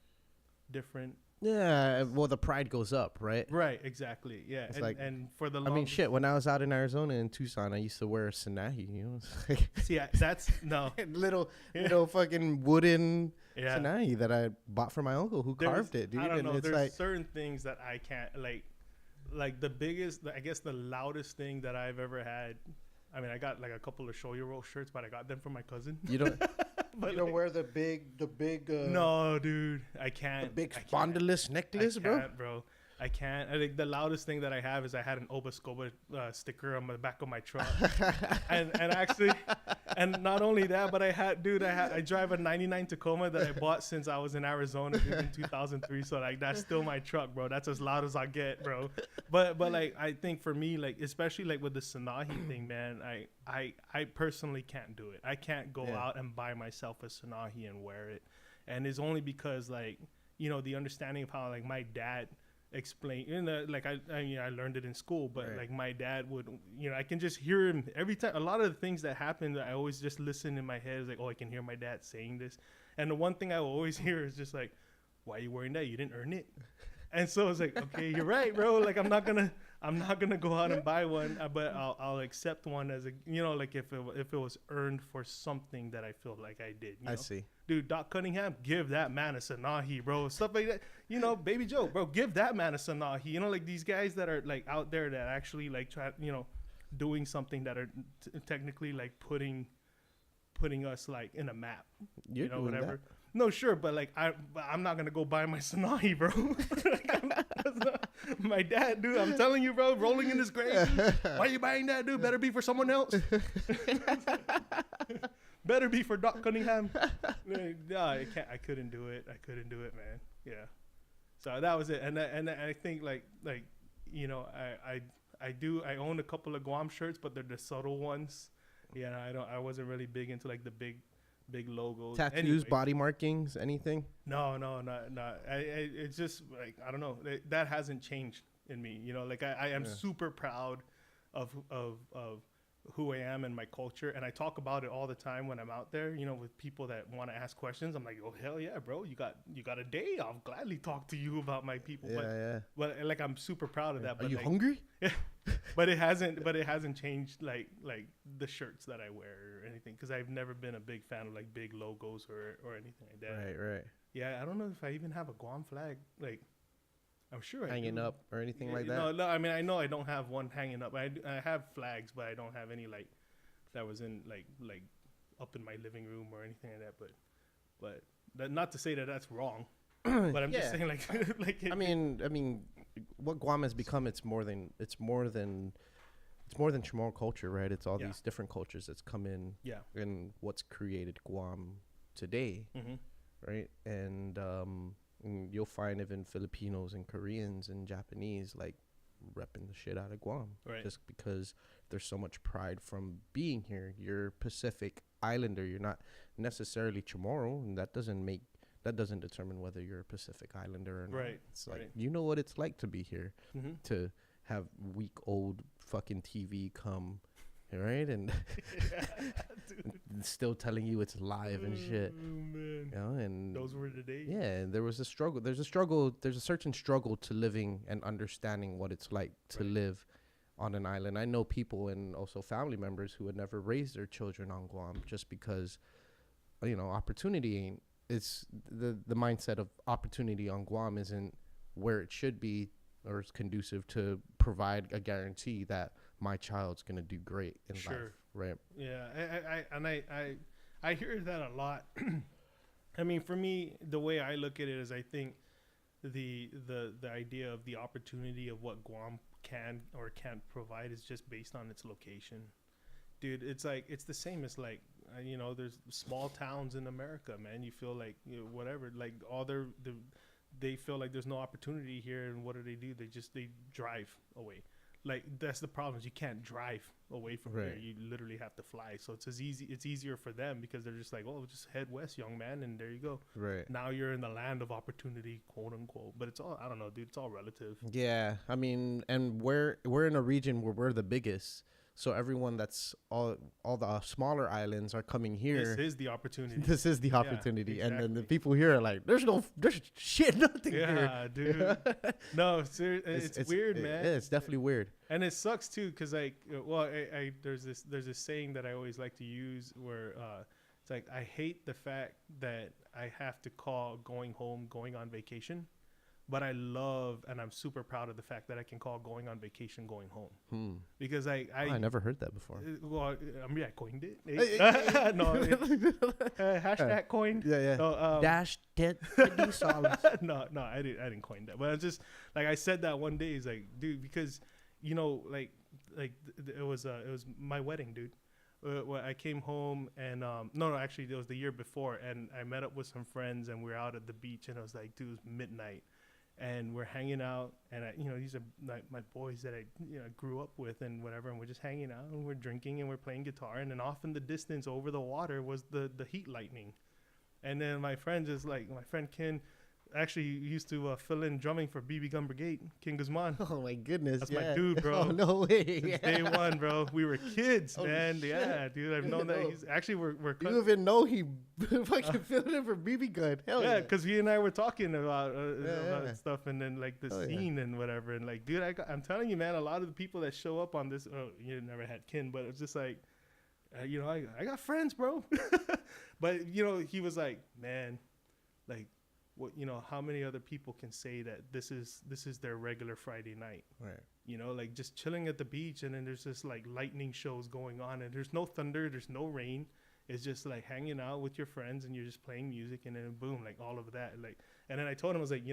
different Yeah, well, the pride goes up, right? Right, exactly. Yeah, It's and, like- and for the I mean, longest- shit. When I was out in Arizona in Tucson, I used to wear a Sanahi. You know, it's like See, that's no. little fucking wooden Yeah. Sanahi that I bought for my uncle who There's- carved it, dude. I don't and know. it's There's like, certain things that I can't like the biggest. I guess the loudest thing that I've ever had. I mean, I got like a couple of show your roll shirts, but I got them from my cousin. you don't But you don't like, wear the big no, dude, I can't. the big I can't. spondylus necklace, I bro. can't, bro. I can't. I think the loudest thing that I have is I had an Obascoba sticker on the back of my truck, and actually, and not only that, but I drive a '99 Tacoma that I bought since I was in Arizona dude, in 2003. So like that's still my truck, bro. That's as loud as I get, bro. But like I think for me, like especially like with the Sanahi thing, man, I personally can't do it. I can't go out and buy myself a Sanahi and wear it, and it's only because like the understanding of how like my dad explain like I mean I learned it in school, but Right. like my dad would I can just hear him every time. A lot of the things that happen, I always just listen in my head. It's like, oh, I can hear my dad saying this, and the one thing I will always hear is just like, why are you wearing that? You didn't earn it. And so it's like, okay, you're right, bro. Like I'm not gonna go out and buy one, but I'll accept one as a like if it was earned for something that I feel like I did. I see. Dude, Doc Cunningham, give that man a Sanahi, bro. Stuff like that. Baby Joe, bro, give that man a Sanahi. Like these guys that are like out there that actually like try, doing something that are technically like putting us like in a map. You're doing whatever. that. No, sure, but like I'm not gonna go buy my Sanahi, bro. That's not, my dad, dude. I'm telling you, bro, rolling in his grave. Why are you buying that, dude? Better be for someone else. Better be for Doc Cunningham. No, I can't. I couldn't do it. Man. Yeah. So that was it. And I think like I own a couple of Guam shirts, but they're the subtle ones. Yeah, I wasn't really big into like the big logos. Tattoos, Anyways. body markings, anything? No, not. It's just like I don't know. That hasn't changed in me. Like I am super proud of who I am and my culture, and I talk about it all the time when I'm out there. With people that want to ask questions, I'm like, oh hell yeah, bro, you got a day. I'll gladly talk to you about my people. But like I'm super proud of that. Are But you like, hungry? but it hasn't changed like the shirts that I wear or anything, because I've never been a big fan of like big logos or anything like that. Right. Yeah, I don't know if I even have a Guam flag. Like, I'm sure Hanging I do. up or anything like that? No. I mean, I know I don't have one hanging up. I have flags, but I don't have any like that was in like up in my living room or anything like that. But that, not to say that that's wrong. But I'm just saying like I mean, what Guam has become, it's more than Chamorro culture, right? It's all these different cultures that's come in. Yeah. And what's created Guam today, right? And you'll find even Filipinos and Koreans and Japanese like repping the shit out of Guam, Right. just because there's so much pride from being here. You're Pacific Islander. You're not necessarily Chamorro, and that doesn't determine whether you're a Pacific Islander or not. Right. It's like, Right. you know what it's like to be here, Mm-hmm. to have week old fucking TV come, right? And still telling you it's live and shit. Oh, man. You know, and Those were the days. yeah, and there was a struggle. There's a certain struggle to living and understanding what it's like to live on an island. I know people and also family members who had never raised their children on Guam just because, opportunity ain't. It's the mindset of opportunity on Guam isn't where it should be, or is conducive to provide a guarantee that my child's gonna do great in life, right? Yeah, I hear that a lot. I mean, for me, the way I look at it is, I think the idea of the opportunity of what Guam can or can't provide is just based on its location. Dude, it's like, it's the same as like, there's small towns in America, man. You feel like, whatever, like they feel like there's no opportunity here, and what do? They drive away. Like, that's the problem, is you can't drive away from here. You literally have to fly. So it's easier for them, because they're just like, oh, just head west, young man, and there you go. Right. Now you're in the land of opportunity, quote unquote. But it's all, I don't know, dude, it's all relative. Yeah, I mean, and we're in a region where we're the biggest. So everyone that's all the smaller islands are coming here. This is the opportunity. This is the opportunity. Yeah, And then the exactly. people here are like, there's shit, nothing here. Yeah, dude. No, it's weird, man. Yeah, it's definitely weird. And it sucks too, cause like, well, there's this saying that I always like to use where it's like I hate the fact that I have to call going home, going on vacation, but I love and I'm super proud of the fact that I can call going on vacation, going home. Because I never heard that before. Well, I mean, I coined it. No, hashtag coined. Yeah. No, Dash tit Salas. no, I didn't coin that. But I just like I said that one day. It's like, dude, because you know, it was my wedding, dude. Well, I came home and no, actually it was the year before, and I met up with some friends and we were out at the beach, and I was like, dude, it was midnight, and we're hanging out, and these are like my boys that I grew up with and whatever, and we're just hanging out and we're drinking and we're playing guitar, and then off in the distance over the water was the heat lightning, and then my friend Ken. Actually, used to fill in drumming for BB Gun Brigade, King Guzman. Oh my goodness, that's my dude, bro. Oh no way! Since day one, bro. We were kids, man. Shit. Yeah, dude. I've known that. He's actually we're. You even know he fucking filled in for BB Gun? Hell yeah! Because he and I were talking about stuff, and then like the scene and whatever, and like, dude, I'm telling you, man. A lot of the people that show up on this, you never had kin, but it's just like, I got friends, bro. But he was like, man, like. What how many other people can say that this is their regular Friday night, right? Like just chilling at the beach, and then there's just like lightning shows going on, and there's no thunder, there's no rain, it's just like hanging out with your friends, and you're just playing music, and then boom, like all of that, like. And then I told him, I was like,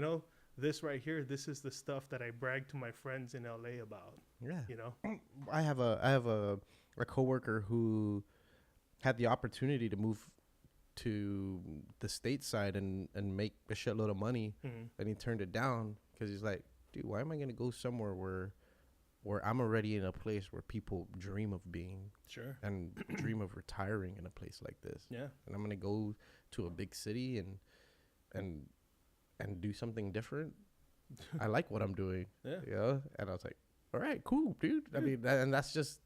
this right here, this is the stuff that I brag to my friends in LA about. Yeah. I have a coworker who had the opportunity to move to the stateside and make a shitload of money, and he turned it down because he's like, dude, why am I gonna go somewhere where I'm already in a place where people dream of being, sure, and dream of retiring in a place like this, and I'm gonna go to a big city and do something different. I like what I'm doing, and I was like, all right, cool, dude. I mean, and that's just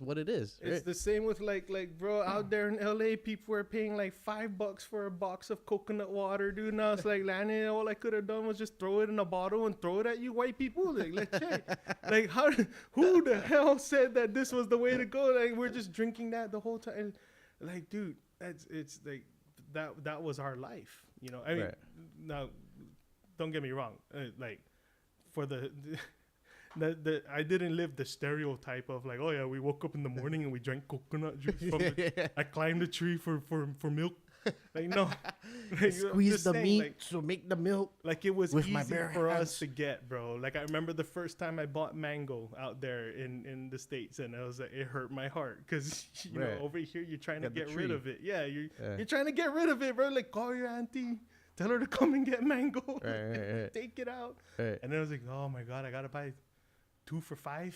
what it is. It's the same with like bro, out there in LA, people are paying like $5 for a box of coconut water, dude. Now it's like, Lanny, all I could have done was just throw it in a bottle and throw it at you white people. Like, let's check. Like, who the hell said that this was the way to go? Like, we're just drinking that the whole time. Like, dude, it's like that was our life. I mean, now, don't get me wrong. Like, for the I didn't live the stereotype of like, oh yeah, we woke up in the morning and we drank coconut juice from I climbed a tree for milk. Like, no. Like, squeeze the saying, meat to make the milk. Like, it was with easy my bare for hands. us to get, bro. Like, I remember the first time I bought mango out there in the States, and I was like, it hurt my heart because you know, over here you're trying to get rid of it. Yeah, you're trying to get rid of it, bro. Like, call your auntie, tell her to come and get mango, take it out. And then I was like, oh my god, I gotta buy 2 for $5.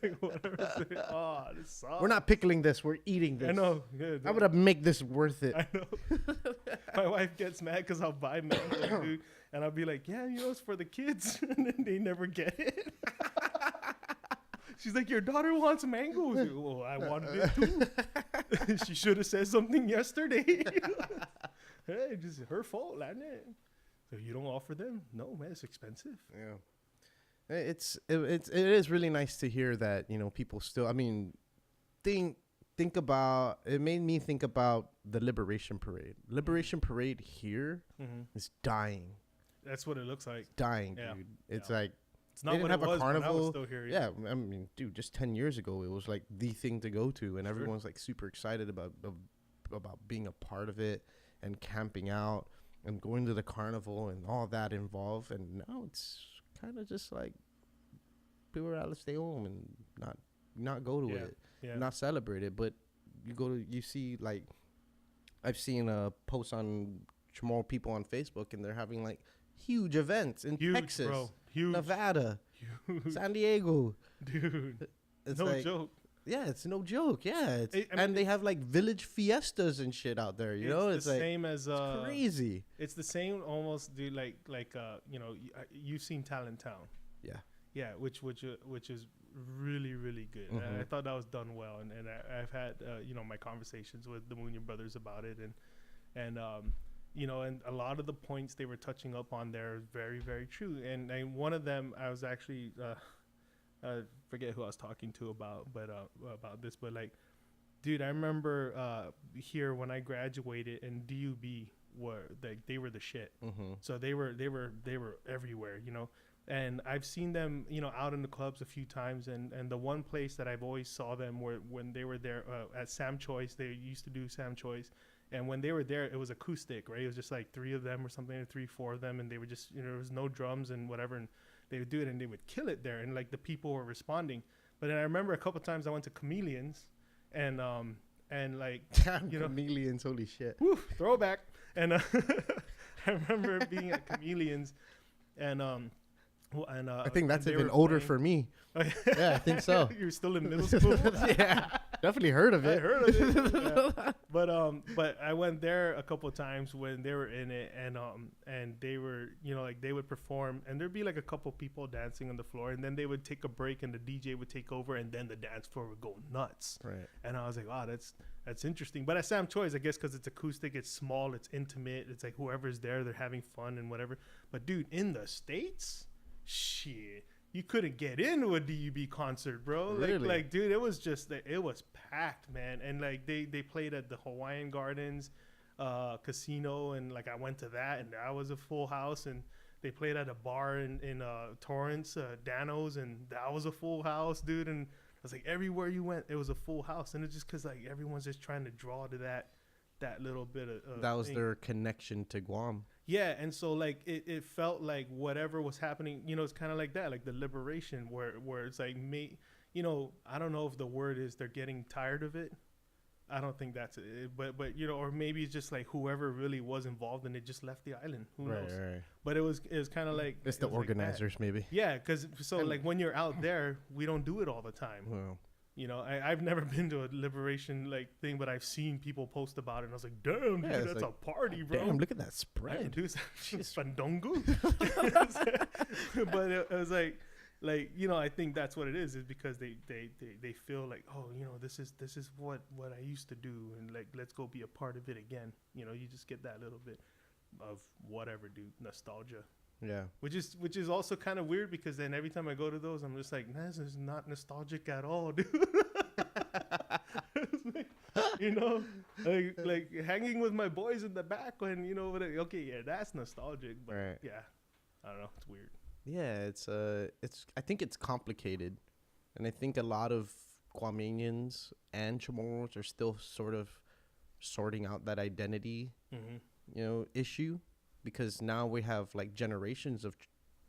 Like, whatever. Oh, this sucks. We're not pickling this. We're eating this. I know. Yeah, I'm gonna make this worth it. I know. My wife gets mad because I'll buy mango, dude, and I'll be like, yeah, it's for the kids, and then they never get it. She's like, your daughter wants mangoes. Like, well, I wanted it too. She should have said something yesterday. Hey, just her fault, isn't it? So you don't offer them? No, man, it's expensive. Yeah. It is really nice to hear that, people still, I mean, think about, it made me think about the Liberation Parade. Liberation Parade here is dying. That's what it looks like. It's dying, dude. It's like, it's not what it was when I was still here. Yeah, I mean, dude, just 10 years ago, it was like the thing to go to, and everyone's like super excited about being a part of it and camping out and going to the carnival and all that involved. And now it's kind of just like people are out to stay home and not go to it, not celebrate it. But you see, like, I've seen a post on more people on Facebook, and they're having like huge events in Texas, bro. Nevada, San Diego, dude. It's no joke. Yeah, it's no joke. Yeah, and they have like village fiestas and shit out there. It's the like, same as it's crazy. It's the same almost, dude. Like you've seen Talent Town. Yeah. Yeah, which is really, really good. I thought that was done well, and I've had my conversations with the Munoz brothers about it, and and a lot of the points they were touching up on there is very, very true. And one of them, I was actually I forget who I was talking to about this, but like, dude, I remember here when I graduated, and DUB were like, they were the shit. So they were everywhere, and I've seen them, out in the clubs a few times, and the one place that I've always saw them were when they were there at Sam Choi's. They used to do Sam Choi's, and when they were there, it was acoustic, right? It was just like 3 of them or something, or 3, 4 of them, and they were just, there was no drums and whatever, and they would do it, and they would kill it there, and like the people were responding. But then I remember a couple times I went to Chameleons, and like, Chameleons, holy shit. Woo, throwback. And I remember being at Chameleons, and I think that's even older for me. Yeah, I think so. You're still in middle school. Yeah, definitely heard of it. I heard of it. Yeah. But I went there a couple of times when they were in it, and they were, like, they would perform, and there'd be like a couple people dancing on the floor, and then they would take a break, and the DJ would take over, and then the dance floor would go nuts. Right. And I was like, wow, that's interesting. But at Sam Choi's, I guess because it's acoustic, it's small, it's intimate, it's like whoever's there, they're having fun and whatever. But dude, in the States, shit, you couldn't get into a DUB concert, bro. Really? Like, dude, it was just, it was packed, man. And like they played at the Hawaiian Gardens casino, and like I went to that, and that was a full house. And they played at a bar in Torrance, Dano's, and that was a full house, dude. And I was like, everywhere you went, it was a full house. And it's just because like everyone's just trying to draw to that little bit of that was thing. their connection to Guam. Yeah, and so like it felt like whatever was happening, it's kind of like that, like the liberation where it's like I don't know if the word is they're getting tired of it. I don't think that's it, but or maybe it's just like whoever really was involved and it just left the island. Who knows? Right. But it was kind of like it's the organizers, like maybe. Yeah, because like when you're out there, we don't do it all the time. Well. I've never been to a liberation like thing, but I've seen people post about it, and I was like, "Damn, dude, that's like, a party, bro! Damn, look at that spread, dude, it's fandongo." But it was like I think that's what it is because they feel like, oh, this is what I used to do, and like let's go be a part of it again. You just get that little bit of whatever, dude, nostalgia. Yeah, which is also kind of weird because then every time I go to those, I'm just like, nah, this is not nostalgic at all, dude. like hanging with my boys in the back when okay, yeah, that's nostalgic, but right. Yeah, I don't know, it's weird. Yeah, I think it's complicated, and I think a lot of Guamanians and Chamorros are still sort of sorting out that identity, issue. Because now we have like generations of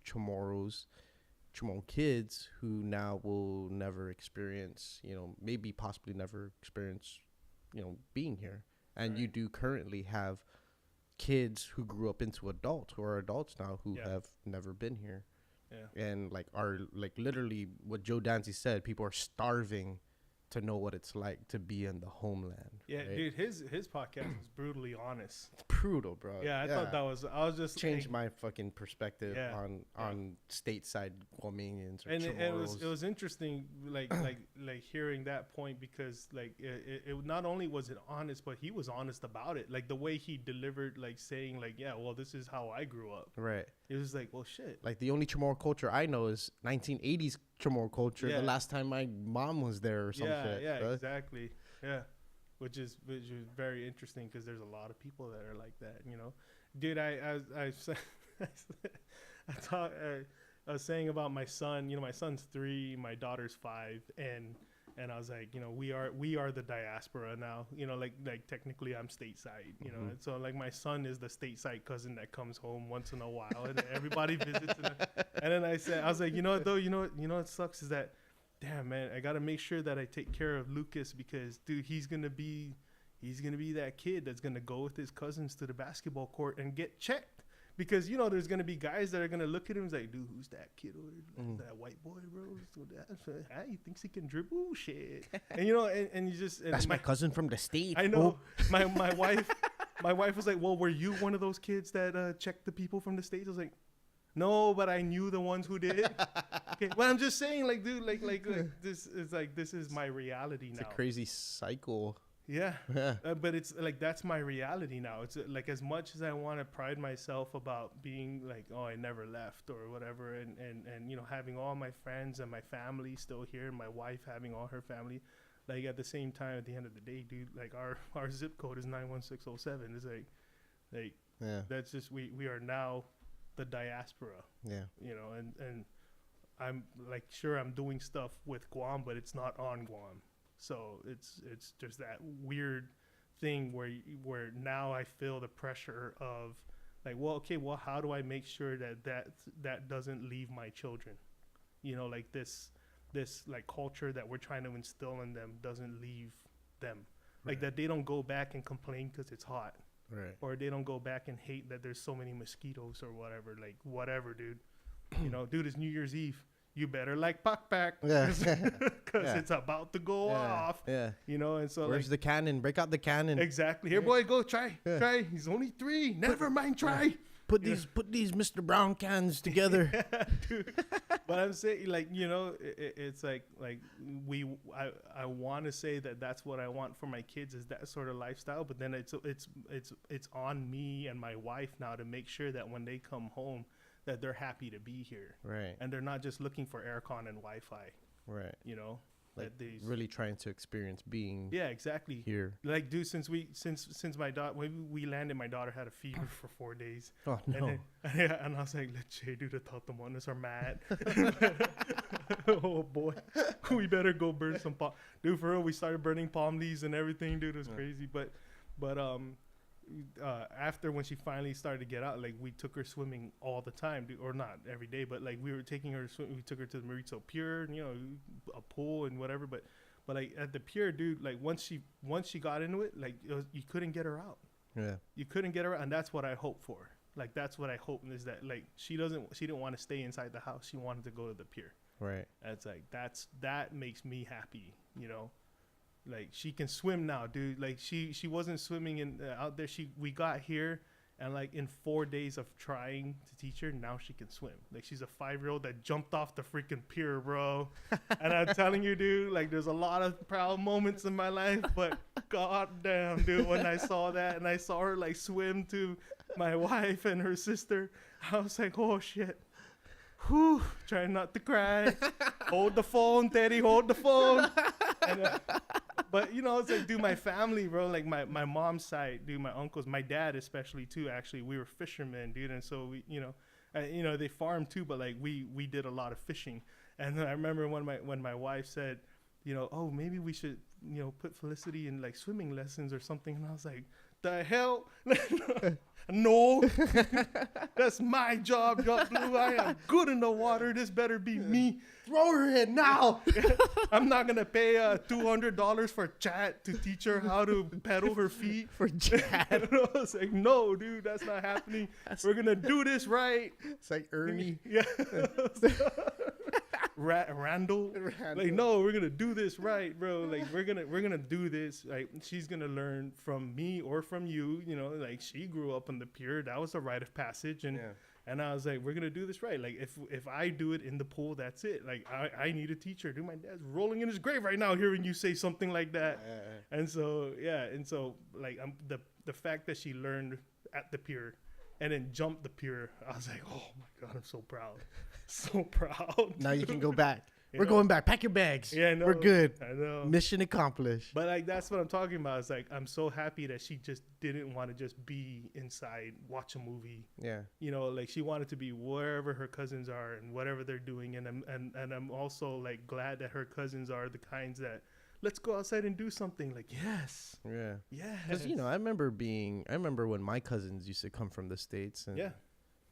Chamorro kids who now will never experience, maybe possibly never experience, being here. And right. You do currently have kids who grew up into adults who are adults now who have never been here. Yeah. And like are like literally what Joe Dancy said, people are starving to know what it's like to be in the homeland. Yeah, right? Dude, his podcast was brutally honest. It's brutal, bro. Yeah, I thought that was. I was just changed my fucking perspective on stateside Guamanians. Or and it was interesting, like hearing that point because like it not only was it honest, but he was honest about it. Like the way he delivered, like saying like, yeah, well, this is how I grew up. Right. It was like, well, shit. Like the only Chamorro culture I know is 1980s Chamorro culture. Yeah. The last time my mom was there or some shit. Yeah, right? Exactly. Yeah, which is very interesting because there's a lot of people that are like that. Dude, I was saying about my son. My son's 3, my daughter's 5, and I was like, we are the diaspora now. Like technically I'm stateside. And so like my son is the stateside cousin that comes home once in a while, and everybody visits. And then I was like, what sucks is that, damn man, I gotta make sure that I take care of Lucas because dude, he's gonna be that kid that's gonna go with his cousins to the basketball court and get checked. Because, there's going to be guys that are going to look at him and say, dude, who's that kid over there? That white boy, bro? He thinks he can dribble? Shit. And, and you just... And that's my cousin from the States. I know. My wife was like, well, were you one of those kids that checked the people from the States? I was like, No, but I knew the ones who did. Okay, well, I'm just saying, like, dude, like this is my reality It's now. a crazy cycle. Yeah, Yeah. but it's like that's my reality now. It's like as much as I want to pride myself about being like, oh, I never left or whatever, and you know, having all my friends and my family still here, and my wife having all her family. Like at the same time, at the end of the day, dude, like our zip code is 91607. It's like Yeah. that's just we are now the diaspora. Yeah. You know, and I'm like sure I'm doing stuff with Guam, but it's not on Guam. So it's just that weird thing where now I feel the pressure of like, well, okay, well, how do I make sure that doesn't leave my children? You know, like this like culture that we're trying to instill in them doesn't leave them. Like Right. that they don't go back and complain because it's hot. Right. Or they don't go back and hate that there's so many mosquitoes or whatever. Like, whatever, dude. You know, dude, it's New Year's Eve. You better like pack. Yeah. Because Yeah. it's about to go Yeah. off. Yeah. You know, and so Where's like, the cannon? Break out the cannon. exactly. Here, Yeah. boy, go try. Yeah. Try. He's only 3. Never mind, try. Put Yeah. these Mr. Brown cans together. Yeah, dude. But I'm saying, like, you know, it's like I want to say that that's what I want for my kids is that sort of lifestyle. But then it's on me and my wife now to make sure that when they come home, that they're happy to be here Right. and they're not just looking for aircon and Wi-Fi. Right. You know, Like that they really trying to experience being yeah, exactly. here. Like, dude, since my daughter when we landed, my daughter had a fever for 4 days. Oh And, no. then, and I was like, let's do the Tatamonas are mad. Oh boy, we better go burn some palm. Dude, for real, we started burning palm leaves and everything, dude. It was crazy. But after when she finally started to get out, like we took her swimming all the time, dude, or not every day, but like we were taking her swim. We took her to the Marito Pier, you know, a pool and whatever. But like at the pier, dude, like once she got into it, like you couldn't get her out. Yeah. You couldn't get her out, and that's what I hope for. Like that's what I hope is that like she didn't want to stay inside the house. She wanted to go to the pier. Right. And it's like that makes me happy, you know. Like she can swim now, dude. Like she wasn't swimming in out there. We got here, and like in 4 days of trying to teach her, now she can swim. Like she's a 5-year-old that jumped off the freaking pier, bro. And I'm telling you, dude, like there's a lot of proud moments in my life, but goddamn, dude, when I saw that and I saw her like swim to my wife and her sister, I was like, oh shit. Whew, trying not to cry. Hold the phone, Teddy, hold the phone. And, but, you know, it's like, dude, my family, bro, like my mom's side, dude, my uncles, my dad especially, too, actually, we were fishermen, dude. And so, we, you know, they farm, too, but, like, we did a lot of fishing. And then I remember when my wife said, you know, oh, maybe we should, you know, put Felicity in, like, swimming lessons or something. And I was like, the hell? No, that's my job, Blue. I am good in the water. This better be me. Throw her in now. I'm not gonna pay $200 for Chat to teach her how to pedal her feet. For Chad. I was like, no, dude, that's not happening. We're gonna do this right. It's like Ernie. Yeah. Randall. Like, no, we're gonna do this right, bro. Like, we're gonna do this. Like, she's gonna learn from me or from you. You know, like she grew up on the pier. That was a rite of passage, and and I was like, we're gonna do this right. Like, if I do it in the pool, that's it. Like, I need a teacher. Dude, my dad's rolling in his grave right now hearing you say something like that. And so like the fact that she learned at the pier and then jumped the pier, I was like, oh my God, I'm so proud. So proud. Now you can go back. You We're know? going back. Pack your bags. Yeah, no, We're good. I know. Mission accomplished. But like that's what I'm talking about. It's like I'm so happy that she just didn't want to just be inside, watch a movie. Yeah. You know, like she wanted to be wherever her cousins are and whatever they're doing. And I'm also like glad that her cousins are the kinds that let's go outside and do something. Like yes. Yeah. Yes. Because, you know, I remember when my cousins used to come from the States. And, Yeah.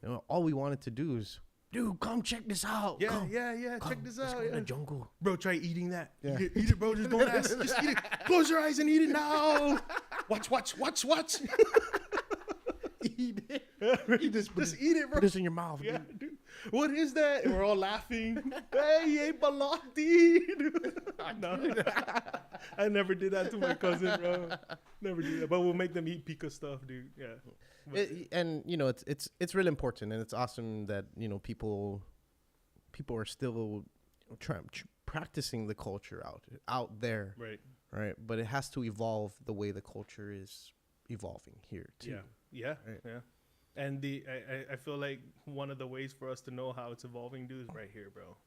you know, all we wanted to do is, dude, come check this out. Yeah, Come. yeah. Come. Check this Let's out. go in Yeah. the jungle. Bro, try eating that. Yeah. Eat it, bro. Just don't ask. Just eat it. Close your eyes and eat it now. Watch. Eat it. You just eat it, bro. Put this in your mouth. Yeah, Dude. dude. What is that? And we're all laughing. Hey, he ate balati. No. I never did that to my cousin, bro. Never do that. But we'll make them eat pica stuff, dude. Yeah. And you know, it's really important, and it's awesome that, you know, people are still practicing the culture out there, right? But it has to evolve the way the culture is evolving here too. Yeah. And I feel like one of the ways for us to know how it's evolving, dude, is right here, bro.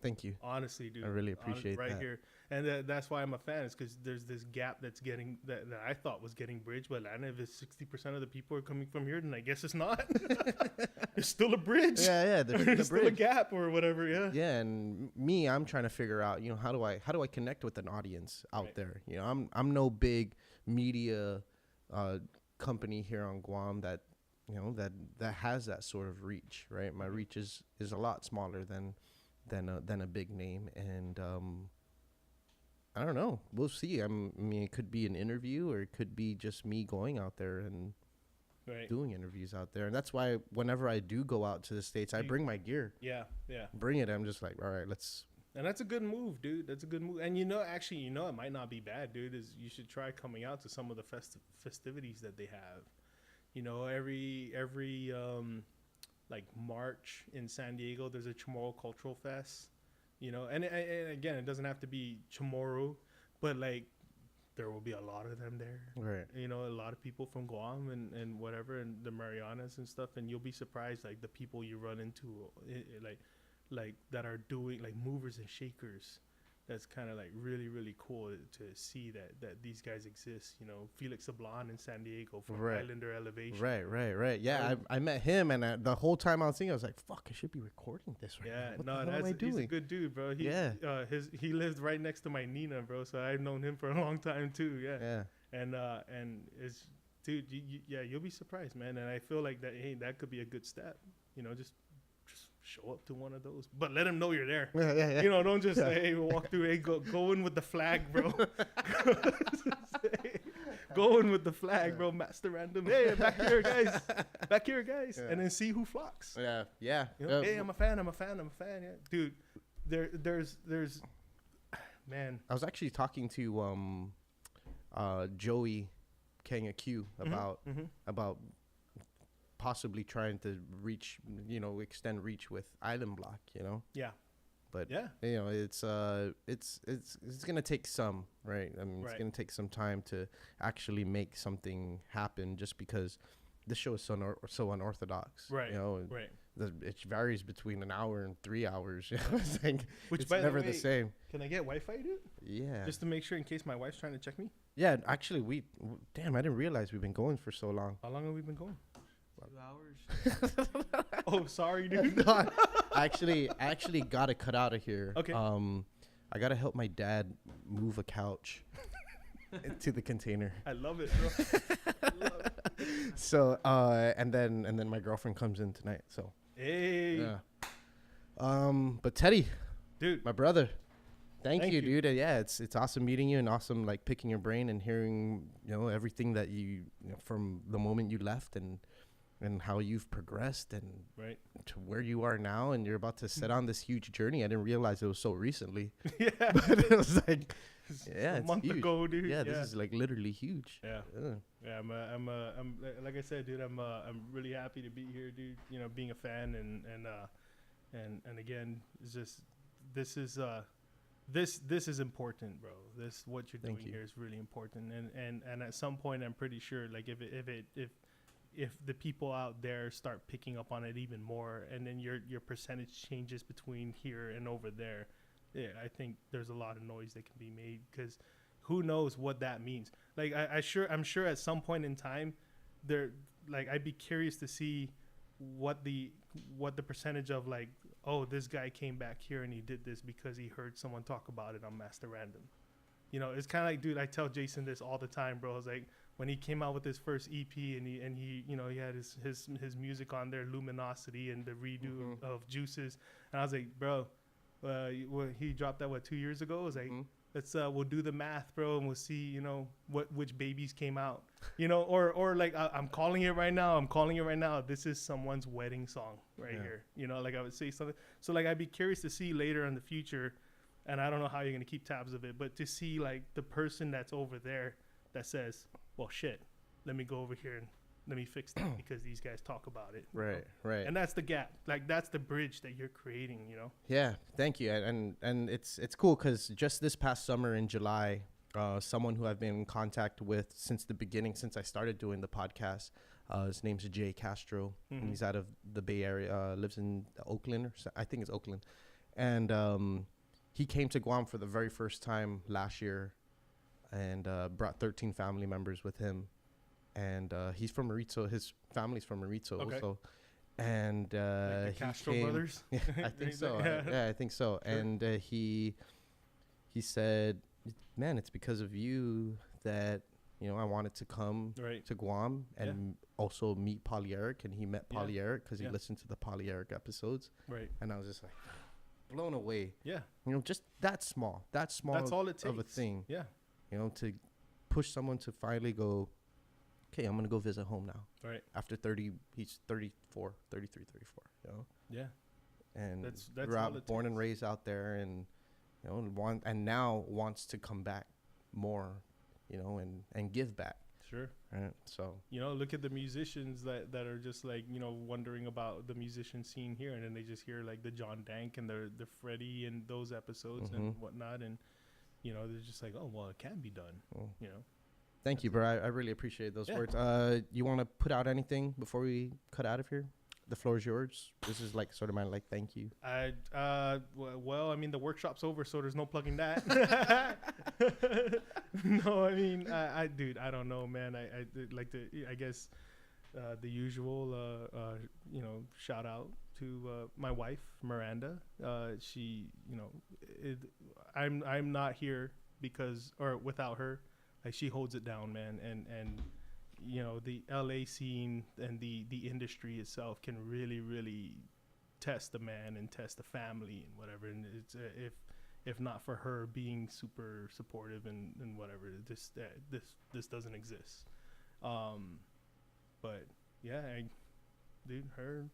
Thank you. Honestly, dude. I really appreciate right that. here. And that's why I'm a fan, is because there's this gap that's getting, that I thought was getting bridged. But Atlanta, if it's 60% of the people are coming from here, then I guess it's not. There's still a bridge. Yeah, There's still a gap or whatever, Yeah, and I'm trying to figure out, you know, how do I connect with an audience out there? You know, I'm no big media company here on Guam that, you know, that has that sort of reach, right? My reach is a lot smaller than a big name, and I don't know. We'll see. I mean, it could be an interview, or it could be just me going out there and doing interviews out there. And that's why whenever I do go out to the States, I bring my gear. Yeah. Bring it. I'm just like, all right, let's. And that's a good move, dude. That's a good move. And actually, it might not be bad, dude. Is you should try coming out to some of the festivities that they have. You know, every like March in San Diego, there's a Chamorro Cultural Fest, you know, and again, it doesn't have to be Chamorro, but like there will be a lot of them there, right? You know, a lot of people from Guam and whatever, and the Marianas and stuff, and you'll be surprised, like the people you run into, like that are doing like movers and shakers. That's kind of like really, really cool to see that these guys exist. You know, Felix Sablon in San Diego from Islander Elevation. Right. Yeah, I met him, and the whole time I was thinking, I was like, "Fuck, I should be recording this right now." What the hell am I doing? He's a good dude, bro. He lived right next to my Nina, bro. So I've known him for a long time too. Yeah. And it's, dude, you'll be surprised, man. And I feel like that could be a good step. You know, just show up to one of those, but let them know you're there. Yeah. You know, don't just say, hey, we'll walk through. Hey, go in with the flag, bro. Go in with the flag, bro. Master random. Hey, back here, guys. Yeah. And then see who flocks. Yeah. You know, hey, I'm a fan. Yeah, dude. There's, man. I was actually talking to Joey Kanga Q about possibly trying to reach, you know, extend reach with Island Block, you know. Yeah. But you know, it's gonna take some, right? I mean, it's gonna take some time to actually make something happen, just because this show is so unorthodox, right? You know, right. It varies between an hour and 3 hours. You know, it's like, which it's by never the way, the same. Can I get Wi-Fi, dude? Yeah. Just to make sure, in case my wife's trying to check me. Yeah, actually, damn, I didn't realize we've been going for so long. How long have we been going? 2 hours. Oh, sorry, dude. No, I actually got to cut out of here. Okay. I got to help my dad move a couch to the container. I love it, bro. So, and then my girlfriend comes in tonight. So. Hey. Yeah. But Teddy, dude, my brother, thank you, dude. Yeah, it's awesome meeting you, and awesome like picking your brain and hearing, you know, everything that you know, from the moment you left and how you've progressed and to where you are now, and you're about to set on this huge journey. I didn't realize it was so recently. Yeah. But it was like, yeah, a month huge. ago, dude. Yeah, this is like literally huge. Yeah. I'm like I said, dude, I'm really happy to be here, dude. You know, being a fan and again, it's just, this is important, bro. What you're doing here is really important. And at some point, I'm pretty sure, like if the people out there start picking up on it even more, and then your percentage changes between here and over there, yeah, I think there's a lot of noise that can be made, because who knows what that means. Like I'm sure at some point in time, I'd be curious to see what the percentage of, like, oh, this guy came back here and he did this because he heard someone talk about it on Master Random. You know, it's kind of like, dude, I tell Jason this all the time, bro. I was like, when he came out with his first EP and he you know, he had his music on there, Luminosity, and the redo of Juices, and I was like, bro, he dropped that 2 years ago. I was like, let's we'll do the math, bro, and we'll see, you know, which babies came out, you know, or like I'm calling it right now. This is someone's wedding song right here, you know, like I would say something. So like I'd be curious to see later in the future, And I don't know how you're gonna keep tabs of it, but to see like the person that's over there that says, well, shit, let me go over here and let me fix that because these guys talk about it. Right, right. And that's the gap. Like that's the bridge that you're creating, you know? Yeah, thank you. And it's cool because just this past summer in July, someone who I've been in contact with since the beginning, since I started doing the podcast, his name's Jay Castro. And he's out of the Bay Area, lives in Oakland, I think it's Oakland. And he came to Guam for the very first time last year and brought 13 family members with him. And he's from Marito. His family's from Marito also. And like the Castro brothers? Yeah, I think so. I think so. Sure. And he said, man, it's because of you that, you know, I wanted to come to Guam and also meet Polly Eric. And he met Polly Eric because he listened to the Polly Eric episodes. Right. And I was just like blown away. Yeah. You know, just that small. That's all it takes of a thing. Yeah. You know, to push someone to finally go, okay, I'm going to go visit home now. Right. After 30, he's 33, 34, you know? Yeah. And that's born and raised out there and, you know, now wants to come back more, you know, and give back. Sure. Right. So, you know, look at the musicians that are just like, you know, wondering about the musician scene here. And then they just hear like the John Dank and the Freddie and those episodes and whatnot. And, you know, they're just like, oh, well, it can be done, you know? Thank you, bro. I really appreciate those words. You want to put out anything before we cut out of here? The floor is yours. This is like sort of my like thank you. Well, I mean the workshop's over, so there's no plugging that. No, I mean, dude, I don't know, man. I like to, I guess, the usual, you know, shout out to my wife Miranda. She, you know, I'm not here because or without her. Like she holds it down, man, and you know the LA scene and the industry itself can really test a man and test a family and whatever. And it's if not for her being super supportive and whatever, this doesn't exist. But yeah, dude, her,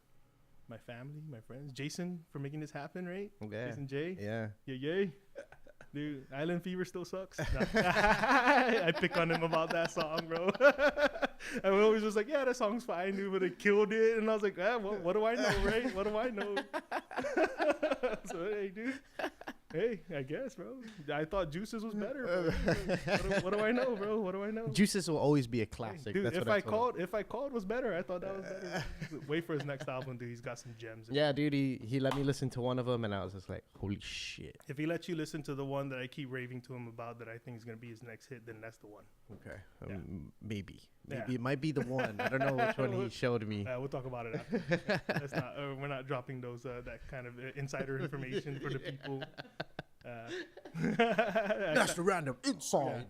my family, my friends, Jason for making this happen, right? Yeah. Jason J. Yeah. Yay. Dude, Island Fever still sucks. No. I pick on him about that song, bro. I was always just like, yeah, that song's fine, dude, but it killed it. And I was like, what do I know, right? What do I know? So, hey, dude. Hey, I guess, bro. I thought Juices was better. What do I know, bro? What do I know? Juices will always be a classic. Hey, dude, that's if I called was better. I thought that was better. Wait for his next album, dude. He's got some gems. Yeah, dude. He let me listen to one of them, and I was just like, holy shit. If he lets you listen to the one that I keep raving to him about that I think is gonna be his next hit, then that's the one. Okay. Maybe it might be the one. I don't know which one he showed me. We'll talk about it after. That's not. We're not dropping those that kind of insider information for the people. That's the random inside.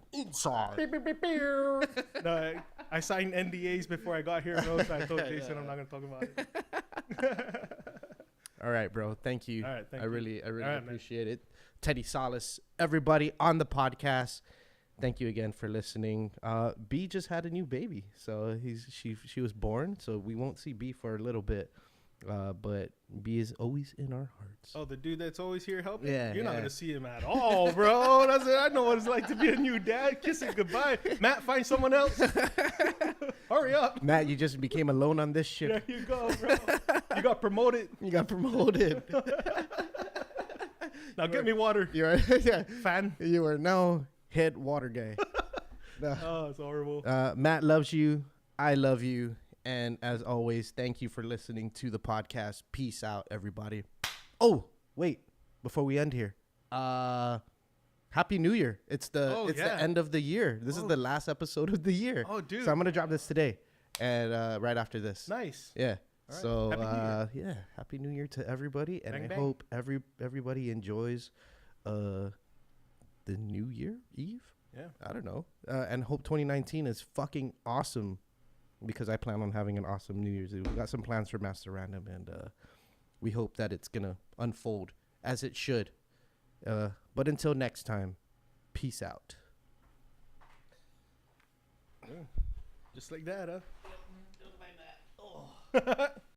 Beep, beep, beep, beep. No, I signed NDAs before I got here, bro. So I told Jason I'm not gonna talk about it. All right, bro. Thank you. All right, I really appreciate it. Teddy Salas, everybody on the podcast. Thank you again for listening. B just had a new baby, so she was born, so we won't see B for a little bit. But B is always in our hearts. Oh, the dude that's always here helping? Yeah. You're not going to see him at all, bro. That's it. I know what it's like to be a new dad. Kissing goodbye. Matt, find someone else. Hurry up. Matt, you just became alone on this ship. There you go, bro. You got promoted. Now get me water. You're yeah. Fan. You are now head water guy. No. Oh, it's horrible. Matt loves you. I love you. And as always, thank you for listening to the podcast. Peace out, everybody. Oh, wait. Before we end here. Happy New Year. It's the end of the year. This is the last episode of the year. Oh, dude. So I'm going to drop this today and right after this. Nice. Yeah. Right. So, Happy New Year to everybody. And I hope everybody enjoys the New Year Eve. Yeah. I don't know. And hope 2019 is fucking awesome. Because I plan on having an awesome New Year's Eve. We got some plans for Master Random, and we hope that it's going to unfold as it should. But until next time, peace out. Yeah. Just like that, huh? Just like that. Oh.